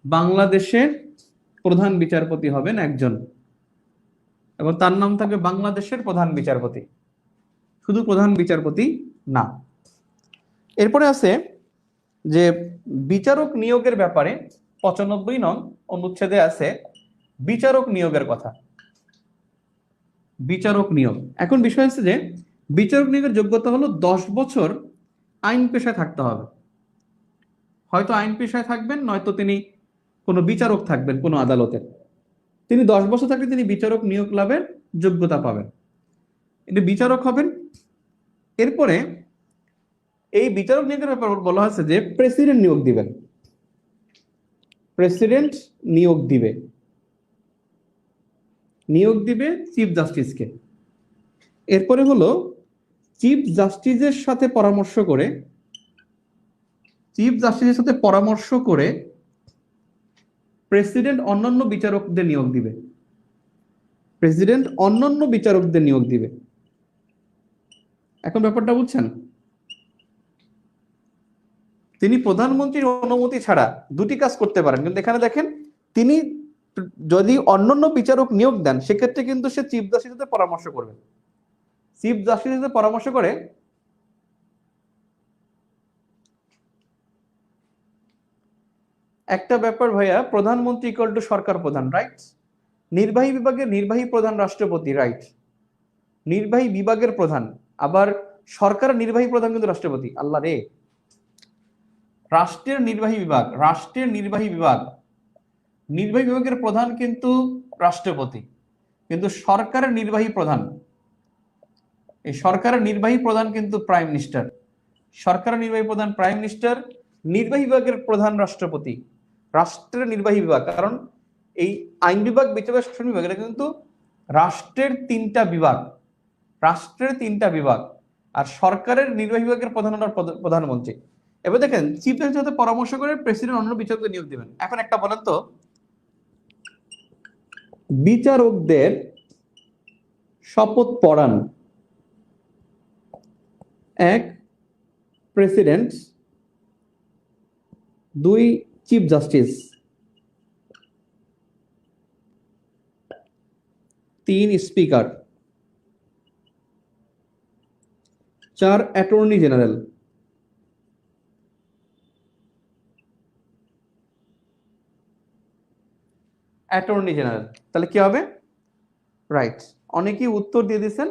বাংলাদেশের প্রধান বিচারপতি হবেন একজন, এবং তার নাম থাকবে বাংলাদেশের প্রধান বিচারপতি, শুধু প্রধান বিচারপতি না। এরপরে আছে যে বিচারক নিয়োগের ব্যাপারে 95 নং অনুচ্ছেদে আছে বিচারক নিয়োগের কথা। বিচারক নিয়োগ, এখন বিষয় হচ্ছে যে বিচারক নিয়োগের যোগ্যতা হলো 10 বছর আইন পেশায় থাকতে হবে। হয়তো আইন পেশায় থাকবেন, নয়তো তিনি কোনো বিচারক থাকবেন কোনো আদালতের। তিনি 10 বছর থাকলে তিনি বিচারক নিয়োগ লাভের যোগ্যতা পাবেন। তিনি বিচারক হবেন এরপরে এই বিচারক নিয়োগের ব্যাপারে বলা হয়েছে যে প্রেসিডেন্ট নিয়োগ দিবেন, প্রেসিডেন্ট নিয়োগ দিবে, নিয়োগ দিবে চিফ জাস্টিসকে। এরপরে হলো চিফ জাস্টিসের সাথে পরামর্শ করে, চিফ জাস্টিসের সাথে পরামর্শ করে প্রেসিডেন্ট অন্যান্য বিচারকদের নিয়োগ দিবে, প্রেসিডেন্ট অন্যান্য বিচারকদের নিয়োগ দিবে। এখন ব্যাপারটা বুঝছেন? তিনি প্রধানমন্ত্রীর অনুমতি ছাড়া দুটি কাজ করতে পারেন, কিন্তু এখানে দেখেন তিনি যদি অন্যান্য বিচারক নিয়োগ দেন সেক্ষেত্রে কিন্তু সে চিফ জাস্টিসের সাথে পরামর্শ করবে, চিফ জাস্টিসের সাথে পরামর্শ করে একটা ব্যাপার ভাইয়া, প্রধানমন্ত্রী ইকুয়াল টু সরকার প্রধান, রাইট? নির্বাহী বিভাগের নির্বাহী প্রধান রাষ্ট্রপতি, রাইট? নির্বাহী বিভাগের প্রধান, আবার সরকারের নির্বাহী প্রধান কিন্তু রাষ্ট্রপতি। আল্লাহ রে, রাষ্ট্রের নির্বাহী বিভাগ, রাষ্ট্রের নির্বাহী বিভাগ, নির্বাহী বিভাগের প্রধান কিন্তু রাষ্ট্রপতি, কিন্তু সরকারের নির্বাহী প্রধান, এই সরকারের নির্বাহী প্রধান কিন্তু প্রাইম মিনিস্টার, সরকারের নির্বাহী প্রধান প্রাইম মিনিস্টার, নির্বাহী বিভাগের প্রধান রাষ্ট্রপতি। রাষ্ট্রের নির্বাহী বিভাগ, কারণ এই আইন বিভাগ, বিচার বিভাগ, শাসন বিভাগ, এটা কিন্তু রাষ্ট্রের তিনটা বিভাগ, রাষ্ট্রের তিনটা বিভাগ। আর সরকারের নির্বাহী বিভাগের প্রধান প্রধানমন্ত্রী। এবার দেখেন চিফ জাস্টিসের সাথে পরামর্শ করে প্রেসিডেন্ট অন্য বিচারকদের নিয়োগ দিবেন। এখন একটা বলেন তো, বিচারকদের শপথ পড়ান, এক প্রেসিডেন্ট, দুই চিফ জাস্টিস, তিন স্পিকার, চার অ্যাটর্নি জেনারেল। অ্যাটর্নি জেনারেল, তাহলে কি হবে? রাইট, অনেকেই উত্তর দিয়ে দিয়েছেন,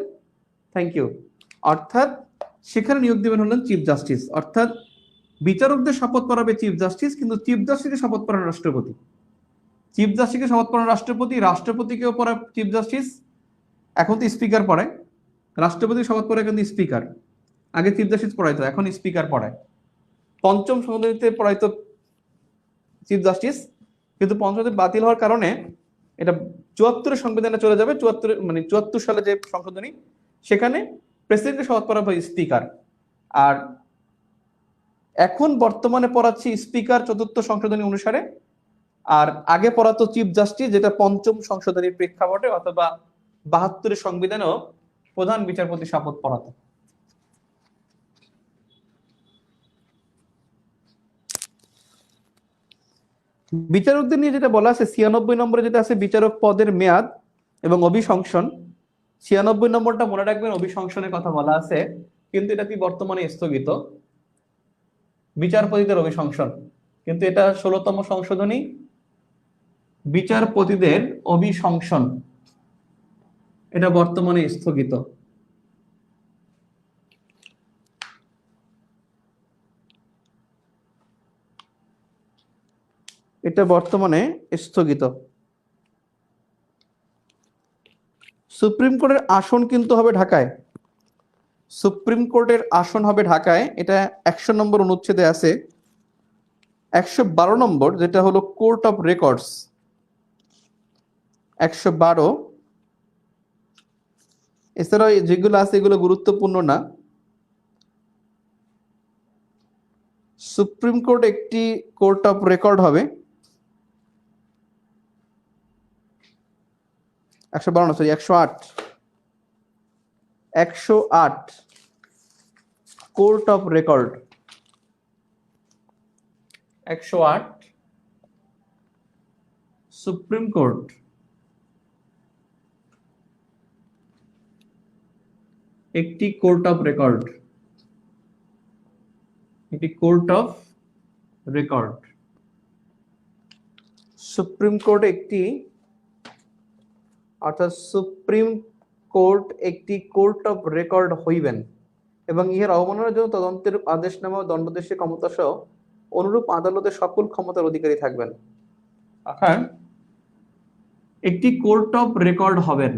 থ্যাংক ইউ। অর্থাৎ সেখানে নিয়োগ দিবেন হলেন চিফ জাস্টিস, অর্থাৎ বিচারকদের শপথ পড়াবে চিফ জাস্টিস, কিন্তু চিফ জাস্টিসকে শপথ পড়ান রাষ্ট্রপতি, চিফ জাস্টিসকে শপথ পড়ান রাষ্ট্রপতি, রাষ্ট্রপতিকেও পড়ায় চিফ জাস্টিস, এখন তো স্পিকার পড়ায়, রাষ্ট্রপতি শপথ পড়ায় কিন্তু স্পিকার, আগে চিফ জাস্টিস পড়াইতো, এখন স্পিকার পড়ায়। পঞ্চম সংশোধনীতে পড়াইতো চিফ জাস্টিস, কিন্তু পঞ্চম বাতিল হওয়ার কারণে এটা ৭৪ সংবিধানে চলে যাবে, ৭৪ সালে যে সংশোধনী, সেখানে প্রেসিডেন্টের শপথ পড়াবে স্পিকার। আর এখন বর্তমানে পড়াচ্ছি স্পিকার ৪র্থ সংশোধনী অনুসারে, আর আগে পড়াতো চিফ জাস্টিস, যেটা পঞ্চম সংশোধনীর প্রেক্ষাপটে, অথবা ৭২ সংবিধানেও প্রধান বিচারপতি শপথ পড়াতো। বিচারকদের নিয়ে যেটা বলা আছে ৯৬ নম্বরে যেটা আছে বিচারক পদের মেয়াদ এবং অভিশংসন, ৯৬ নম্বরটা মনে রাখবেন, অভিশংসনের কথা বলা আছে, কিন্তু এটা কি বর্তমানে স্থগিত, বিচারপতিদের অভিশংসন, কিন্তু এটা ১৬তম সংশোধনী, বিচারপতিদের অভিশংসন, এটা বর্তমানে স্থগিত। এটা বর্তমানে স্থগিত। সুপ্রিম কোর্টের আসন কিন্তু হবে ঢাকায়, সুপ্রিম কোর্টের আসন হবে ঢাকায়, এটা ১০০ নম্বর অনুচ্ছেদে আছে। ১১২ নম্বর যেটা হলো কোর্ট অফ রেকর্ডস, ১১২। এছাড়াও যেগুলো আছে এগুলো গুরুত্বপূর্ণ না। সুপ্রিম কোর্ট একটি কোর্ট অফ রেকর্ড হবে, ১১২ না, sorry ১০৮, ১০৮ court of record, ১০৮ supreme court একটি কোর্ট অফ রেকর্ড, একটি court of record. Supreme court একটি, অর্থাৎ সুপ্রিম কোর্ট একটি কোর্ট অফ রেকর্ড হইবেন এবং ইহার অবমাননার জন্য তদন্তের আদেশনামা ও দণ্ডাদেশের ক্ষমতা সহ অনুরূপ আদালতের সকল ক্ষমতার অধিকারী থাকবেন। অর্থাৎ একটি কোর্ট অফ রেকর্ড হবেন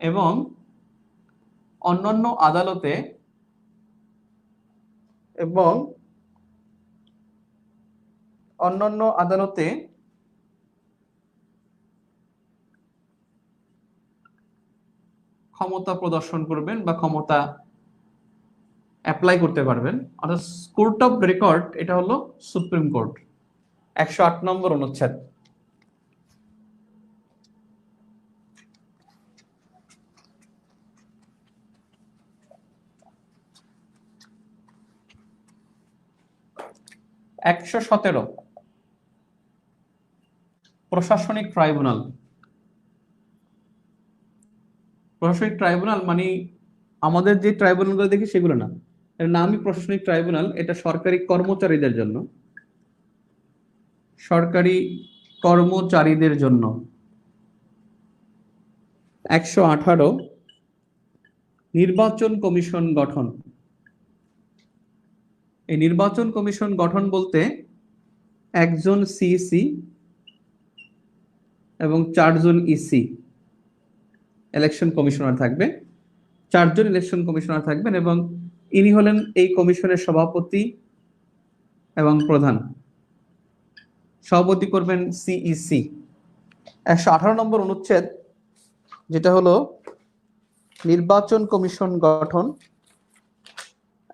এবং অন্যান্য আদালতে এবং অন্যান্য আদালতে ক্ষমতা প্রদর্শন করবেন বা ক্ষমতা অ্যাপ্লাই করতে পারবেন। অর্থাৎ কোর্ট অফ রেকর্ড এটা হলো সুপ্রিম কোর্ট। 108 নম্বর অনুচ্ছেদ। একশো 17 প্রশাসনিক ট্রাইব্যুনাল। প্রশাসনিক ট্রাইব্যুনাল মানে আমাদের যে ট্রাইব্যুনালগুলো দেখি সেগুলো না, এর নামই প্রশাসনিক ট্রাইব্যুনাল। এটা সরকারি কর্মচারীদের জন্য, সরকারি কর্মচারীদের জন্য। 118 নির্বাচন কমিশন গঠন। এই নির্বাচন কমিশন গঠন বলতে একজন সিইসি এবং 4 জন ইসি ইলেকশন কমিশনার থাকবে, 4 জন ইলেকশন কমিশনার থাকবেন এবং ইনি হলেন এই কমিশনের সভাপতি এবং প্রধান। সভাপতি করবেন সিইসি। 118 নম্বর অনুচ্ছেদ যেটা হলো নির্বাচন কমিশন গঠন,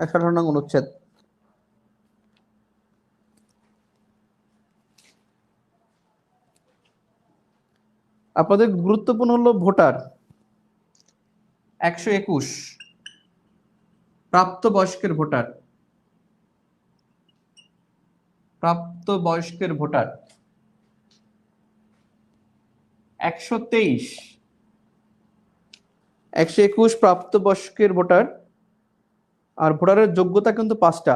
118 নং অনুচ্ছেদ। আপনাদের গুরুত্বপূর্ণ হলো ভোটার। 121 প্রাপ্তবয়স্কের ভোটার, প্রাপ্তবয়স্কের ভোটার। 123 121 প্রাপ্তবয়স্কের ভোটার। আর ভোটারের যোগ্যতা কিন্তু 5টা।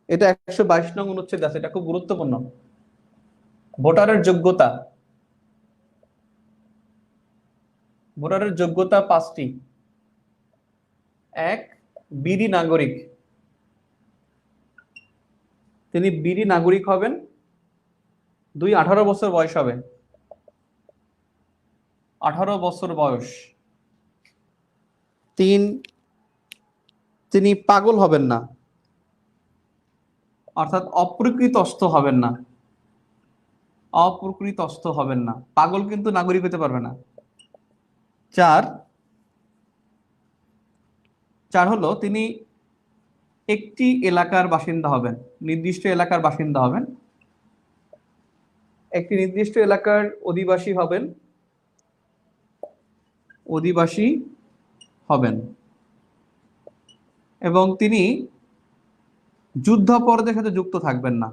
এটা 122 নং অনুচ্ছেদ আছে, এটা খুব গুরুত্বপূর্ণ। ভোটারের যোগ্যতা, ভোটারের যোগ্যতা 5টি। 1 বিডি নাগরিক, তিনি বিডি নাগরিক হবেন। 2 18 বছর বয়স হবে, 18 বছর বয়স। 3 তিনি পাগল হবেন না, অর্থাৎ অপ্রকৃতস্থ হবেন না, অপ্রকৃতস্থ হবেন না। পাগল কিন্তু নাগরিক হতে পারবে না। 4 হলো তিনি একটি এলাকার বাসিন্দা হবেন, নির্দিষ্ট এলাকার বাসিন্দা হবেন, একটি নির্দিষ্ট এলাকার অধিবাসী হবেন, অধিবাসী হবেন এবং তিনি যুদ্ধাপরাধের সাথে যুক্ত থাকবেন না,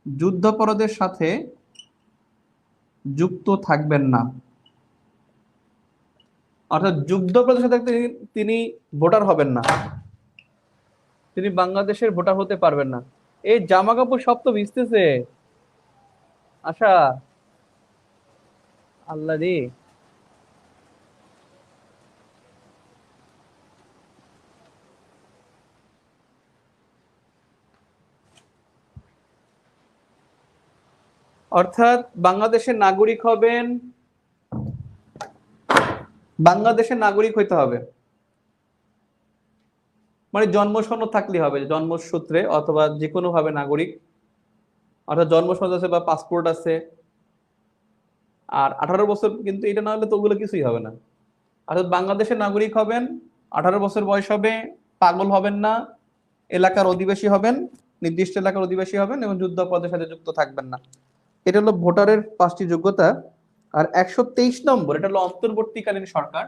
যুদ্ধাপরাধের সাথে যুক্ত থাকবেন না। অর্থাৎ যুদ্ধাপরাধের সাথে তিনি ভোটার হবেন না, তিনি বাংলাদেশের ভোটার হতে পারবেন না। এই জামা কাপড় সব তো ভিজতেছে। আশা, আল্লাহ রে। অর্থাৎ বাংলাদেশের নাগরিক হবেন, বাংলাদেশের নাগরিক হইতে হবে, মানে জন্ম সনদ থাকলে হবে, জন্মসূত্রে অথবা যে কোনো ভাবে নাগরিক। অর্থাৎ জন্ম সনদ আছে বা পাসপোর্ট আছে। আর 18 বছর কিন্তু এটা না হলে তো ওগুলো কিছুই হবে না। অর্থাৎ বাংলাদেশের নাগরিক হবেন, 18 বছর বয়স হবে, পাগল হবেন না, এলাকার অধিবাসী হবেন, নির্দিষ্ট এলাকার অধিবাসী হবেন এবং যুদ্ধাপরাধের সাথে যুক্ত থাকবেন না। এটা হলো ভোটারের 5টি যোগ্যতা। আর 123 নম্বর এটা হলো অন্তর্বর্তীকালীন সরকার।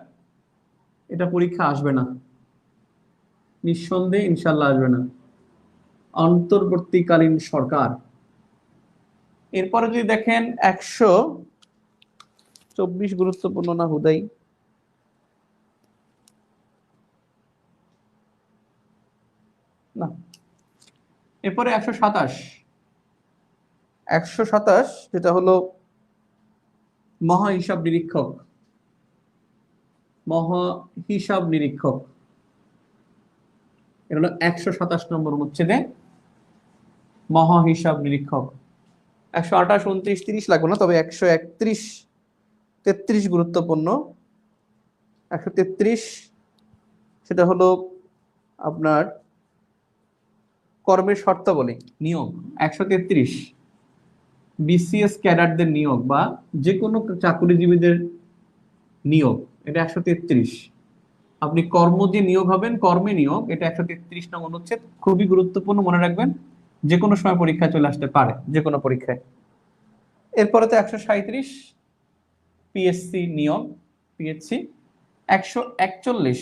এটা পরীক্ষা আসবে না, নিঃসন্দেহে ইনশাল্লাহ আসবে না। অন্তর্বর্তীকালীন সরকার। এরপরে যদি দেখেন 124 গুরুত্বপূর্ণ না হুদাই, না। এরপরে 127, 127 যেটা হলো মহা হিসাব নিরীক্ষক, মহা হিসাব নিরীক্ষক। এটা হলো 127 নম্বর অনুচ্ছেদে মহা হিসাব নিরীক্ষক। 128, 29, 30 লাগবে না, তবে 131, 33 গুরুত্বপূর্ণ। 133 সেটা হলো আপনার কর্মের শর্তাবলী, নিয়োগ। 133 বিসিএস ক্যাডারদের নিয়োগ বা যে কোনো চাকরিজীবীদের নিয়োগ, এটা 133। আপনি কর্ম যে নিয়োগ হবেন, কর্মে নিয়োগ, এটা 133 নং অনুচ্ছেদ। খুবই গুরুত্বপূর্ণ, মনে রাখবেন, যে কোনো সময় পরীক্ষায় চলে আসতে পারে, যে কোনো পরীক্ষায়। এরপরে তো 137 পিএসসি নিয়োগ, পিএসসি। 141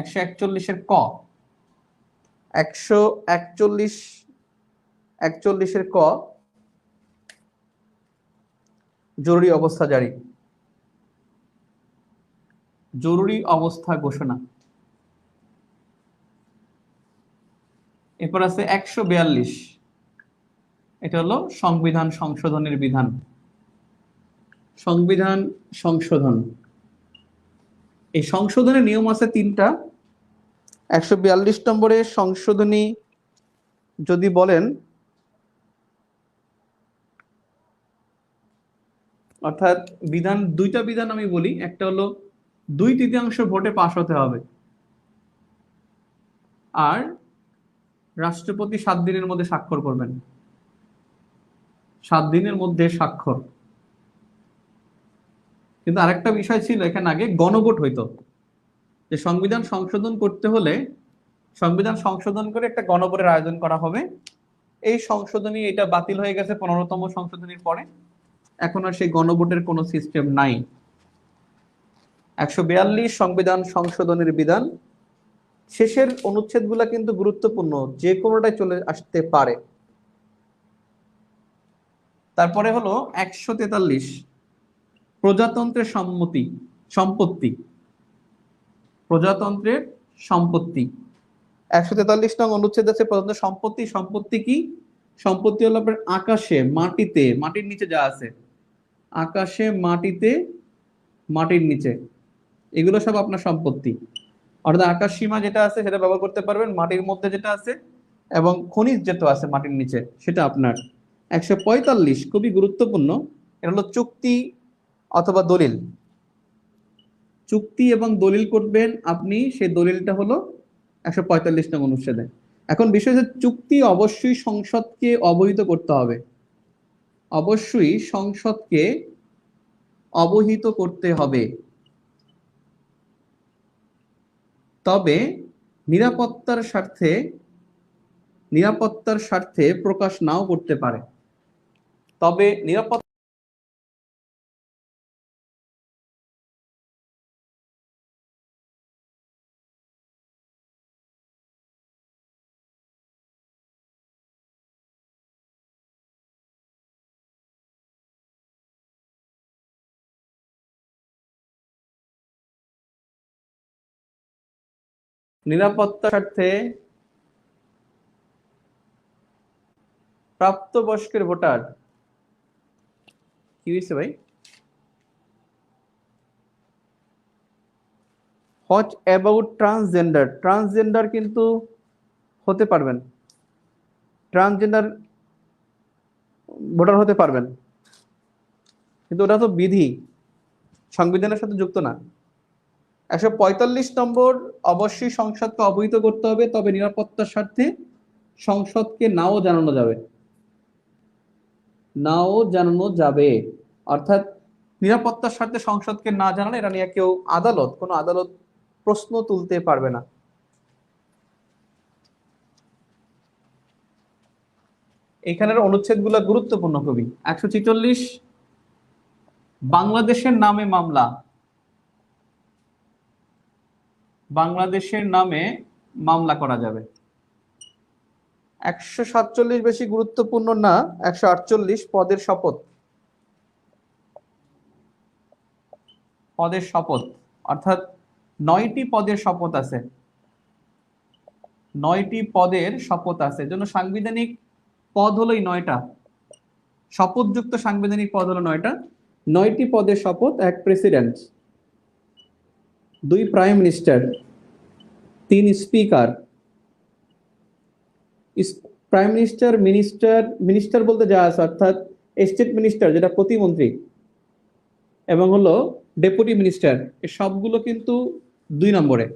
141-এর ক, 141-এর ক, জরুরি অবস্থা জারি, জরুরি অবস্থা ঘোষণা। এরপর আছে 142, এটা হলো সংবিধান সংশোধনের বিধান, সংবিধান সংশোধন। এই সংশোধনের নিয়ম আছে 3টা। 142 নম্বরে সংশোধনী যদি বলেন, অর্থাৎ বিধান, 2টা বিধান আমি বলি। একটা হলো 2/3 ভোটে পাশ হতে হবে, আর রাষ্ট্রপতি 7 দিনের মধ্যে স্বাক্ষর করবেন, 7 দিনের মধ্যে স্বাক্ষর। কিন্তু আরেকটা বিষয় ছিল এখানে, আগে গণভোট হইতো, যে সংবিধান সংশোধন করতে হলে সংবিধান সংশোধন করে একটা গণভোটের আয়োজন করা হবে। এই সংশোধনী, এটা বাতিল হয়ে গেছে 15তম সংশোধনীর পরে, এখন আর সেই গণভোটের কোনো সিস্টেম নাই। 142 সংবিধান সংশোধনের বিধান। শেষের অনুচ্ছেদগুলা কিন্তু গুরুত্বপূর্ণ, যে কোনোটাই চলে আসতে পারে। তারপরে হলো 143 প্রজাতন্ত্রের সম্পত্তি, প্রজাতন্ত্রের সম্পত্তি। 143 নং অনুচ্ছেদ আছে প্রজাতন্ত্রের সম্পত্তি। সম্পত্তি কি? সম্পত্তি হলো আপনার আকাশে, মাটিতে, মাটির নিচে যা আছে, আকাশে, মাটিতে, মাটির নিচে, এগুলো সব আপনার সম্পত্তি। অর্থাৎ আকাশ সীমা যেটা আছে সেটা ব্যবহার করতে পারবেন, মাটির মধ্যে যেটা আছে এবং খনিজ যেটা আছে মাটির নিচে সেটা আপনার। 145 খুবই গুরুত্বপূর্ণ, এটা হলো চুক্তি অথবা দলিল। চুক্তি এবং দলিল করবেন আপনি, সেই দলিলটা হলো 145 নং অনুচ্ছেদে। এখন বিষয় হচ্ছে, চুক্তি অবশ্যই সংসদকে অবহিত করতে হবে, অবশ্যই সংসদকে অবহিত করতে হবে। তবে নিরাপত্তার স্বার্থে প্রকাশ নাও করতে পারে। তবে নিরাপত্তার স্বার্থে প্রাপ্তবয়স্কের ভোটার, কি হয়েছে ভাই? What about transgender? ট্রান্সজেন্ডার কিন্তু হতে পারবেন, ট্রান্সজেন্ডার ভোটার হতে পারবেন, কিন্তু ওটা তো বিধি, সংবিধানের সাথে যুক্ত না। 145 নম্বর, অবশ্যই সংসদকে অবহিত করতে হবে, তবে নিরাপত্তার স্বার্থে সংসদকে নাও জানানো যাবে, নাও জানানো যাবে। অর্থাৎ নিরাপত্তার স্বার্থে সংসদকে না জানালে এটা নিয়ে কেউ কোনো আদালত প্রশ্ন তুলতে পারবে না। এখানের অনুচ্ছেদগুলো গুরুত্বপূর্ণ খুবই। 146 বাংলাদেশের নামে মামলা, বাংলাদেশের নামে মামলা করা যাবে। 147 বেশি গুরুত্বপূর্ণ না। 148 পদের শপথ, পদের শপথ, অর্থাৎ 9টি পদের শপথ আছে, 9টি পদের শপথ আছে। জন্য সাংবিধানিক পদ হলো 9টা, শপথযুক্ত সাংবিধানিক পদ হলো 9টা। 9টি পদের শপথ: 1 president, 2 prime minister, 3 speaker. Prime minister, minister বলতে যা আছে, অর্থাৎ স্টেট মিনিস্টার যেটা প্রতিমন্ত্রী, এবং হলো ডেপুটি মিনিস্টার, এই সবগুলো কিন্তু 2 নম্বরে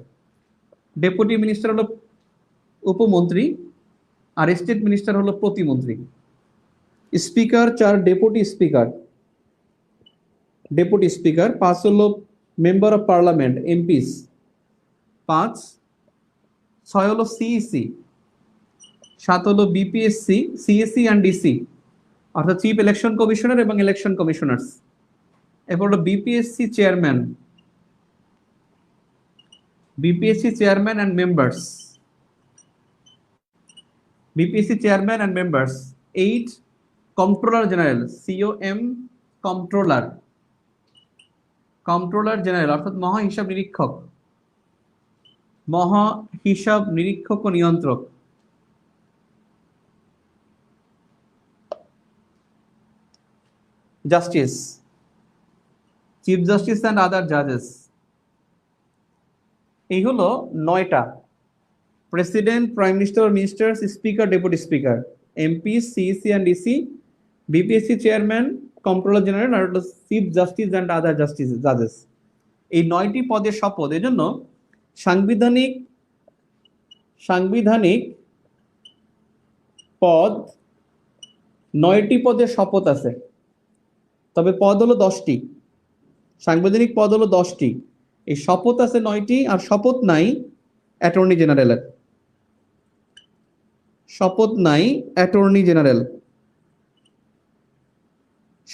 ডেপুটি মিনিস্টার হলো উপমন্ত্রী, আর স্টেট মিনিস্টার হলো প্রতিমন্ত্রী। Speaker 4, deputy speaker, deputy speaker 5 হলো মেম্বার অফ পার্লামেন্ট, এমপিস 5, 6 হলো সিইসি, 7 হলো বিপিএসসি, সিএসসি অ্যান্ড ডিসি অর্থাৎ চিফ ইলেকশন কমিশনার এবং ইলেকশন কমিশনার্স। এরপর হলো BPSC chairman, BPSC chairman and members, BPSC chairman and members. 8 controller general, COM controller, controller general অর্থাৎ মহা হিসাব নিরীক্ষক, মহা হিসাব নিরীক্ষক ও নিয়ন্ত্রক। Justice, chief justice and other জাজেস। এই হলো 9টা। President, prime minister, ministers, speaker, deputy speaker, MP, CEC and DC, BPSC chairman, controller general আর chief justice and other justice জাজেস। এই 9টি পদের শপথ। এজন্য সাংবিধানিক সাংবিধানিক পদ 9টি পদের শপথ আছে, তবে পদ হলো 10টি। সাংবিধানিক পদ হলো 10টি, এই শপথ আছে 9টি, আর শপথ নাই অ্যাটর্নি জেনারেলের, শপথ নাই অ্যাটর্নি জেনারেল।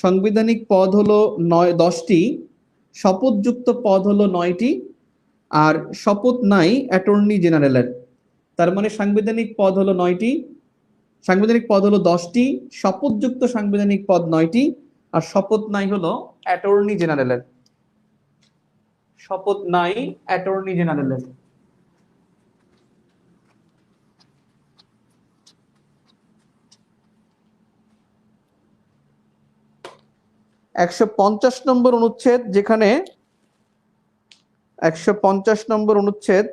সাংবিধানিক পদ হলো 10টি, শপথযুক্ত পদ হলো 9টি, আর শপথ নাই অ্যাটর্নি জেনারেলের। তার মানে সাংবিধানিক পদ হলো 9টি, সাংবিধানিক পদ হলো 10টি, শপথযুক্ত সাংবিধানিক পদ 9টি, আর শপথ নাই হলো অ্যাটর্নি জেনারেলের, শপথ নাই অ্যাটর্নি জেনারেলের। একশো 50 নম্বর অনুচ্ছেদ, যেখানে 150 নম্বর অনুচ্ছেদ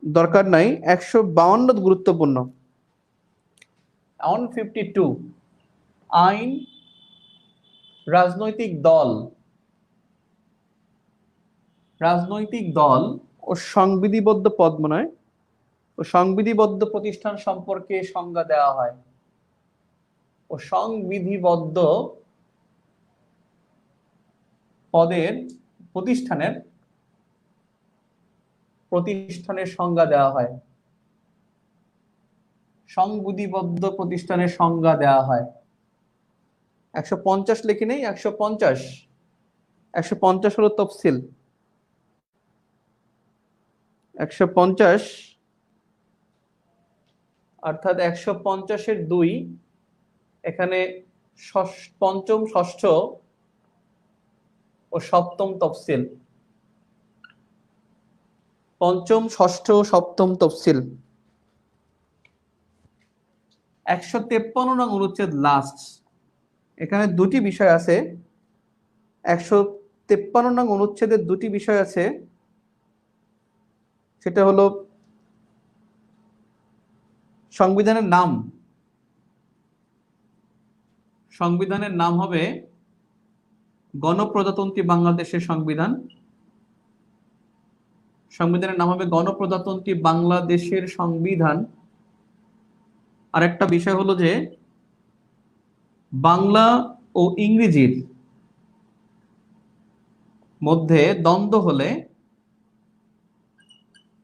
দরকার নাই, 152 গুরুত্বপূর্ণ। 152 আইন, রাজনৈতিক দল, রাজনৈতিক দল ও সংবিধিবদ্ধ পদ মনে হয়, ও সংবিধিবদ্ধ প্রতিষ্ঠান সম্পর্কে সংজ্ঞা দেওয়া হয়, ও সংবিধিবদ্ধ পদের প্রতিষ্ঠানের সংজ্ঞা দেওয়া হয়, সংবিধিবদ্ধ প্রতিষ্ঠানের সংজ্ঞা দেওয়া হয়। 150 লিখে নেই, 150 হলো তফসিল। 150 অর্থাৎ 150-এর 2 এখানে পঞ্চম, ষষ্ঠ ও সপ্তম তফসিল, পঞ্চম, ষষ্ঠ, সপ্তম তফসিল। 153 নং অনুচ্ছেদ লাস্ট, এখানে 2টি বিষয় আছে। 153 নং অনুচ্ছেদের 2টি বিষয় আছে, সেটা হলো সংবিধানের নাম, সংবিধানের নাম হবে গণপ্রজাতন্ত্রী বাংলাদেশের সংবিধান, সংবিধানের নাম হবে গণপ্রজাতন্ত্রী বাংলাদেশের সংবিধান। আরেকটা বিষয় হলো যে বাংলা ও ইংরেজির মধ্যে দ্বন্দ্ব হলে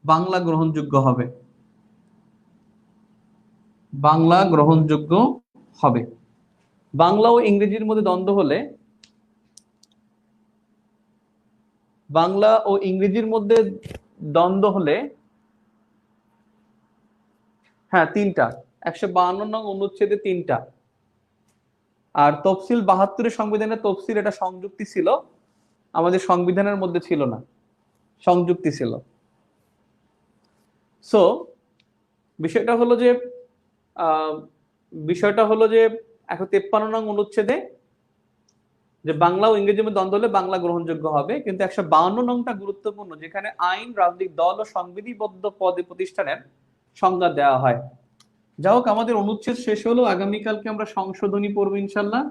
বাংলা গ্রহণযোগ্য হবে, বাংলা গ্রহণযোগ্য হবে। বাংলা ও ইংরেজির মধ্যে দ্বন্দ্ব হলে, বাংলা ও ইংরেজির মধ্যে দ্বন্দ্ব হলে, হ্যাঁ 3টা, 152 নং অনুচ্ছেদে 3টা। আর তফসিল 72 সংবিধানের তফসিল, এটা সংযুক্তি ছিল, আমাদের সংবিধানের মধ্যে ছিল না, সংযুক্তি ছিল। সো বিষয়টা হলো যে 153 নং অনুচ্ছেদে যে বাংলা ও ইংরেজির মধ্যে দ্বন্দ্ব হলে বাংলা গ্রহণযোগ্য হবে, কিন্তু 152 নংটা গুরুত্বপূর্ণ, যেখানে আইন, রাজনৈতিক দল ও সংবিধিবদ্ধ পদে প্রতিষ্ঠানের সংজ্ঞা দেওয়া হয়। যাই হোক, আমাদের অনুচ্ছেদ শেষ হলো। আগামীকালকে আমরা সংশোধনী পড়বো ইনশাল্লাহ,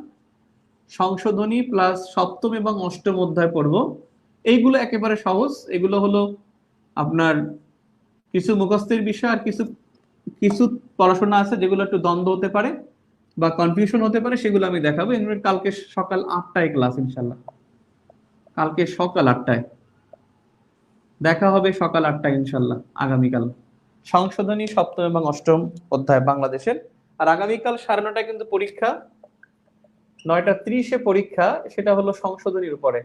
সংশোধনী প্লাস সপ্তম এবং অষ্টম অধ্যায় পড়বো। এইগুলো একেবারে সহজ, এগুলো হলো আপনার কিছু মুখস্থের বিষয়, আর কিছু কিছু পড়াশোনা আছে যেগুলো একটু দ্বন্দ্ব হতে পারে বা কনফিউশন হতে পারে, সেগুলো আমি দেখাবো। কালকে সকাল 8টায় ক্লাস ইনশাল্লাহ, কালকে সকাল 8টায় দেখা হবে, সকাল 8টায় ইনশাল্লাহ আগামীকাল। সংশোধনী সপ্তম এবং অষ্টম অধ্যায় বাংলাদেশের। আর আগামীকাল 9:30টায় কিন্তু পরীক্ষা, 9টা 30-এ পরীক্ষা, সেটা হলো সংশোধনীর উপরে,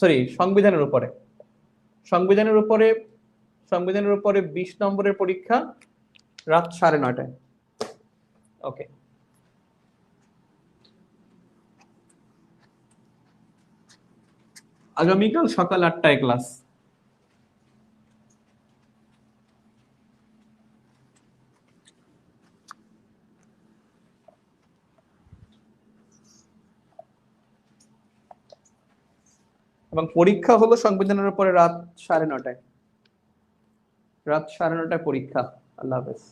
সরি সংবিধানের উপরে। সংবিধানের উপরে, সংবিধানের উপরে 20 নম্বরের পরীক্ষা, রাত 9:30টায়। ওকে, আগামীকাল সকাল 8টায় ক্লাস। এবং পরীক্ষা হলো সংবিধানের উপরে রাত 9:30টায়, রাত 9:30টায় পরীক্ষা। আল্লাহ হাফেজ।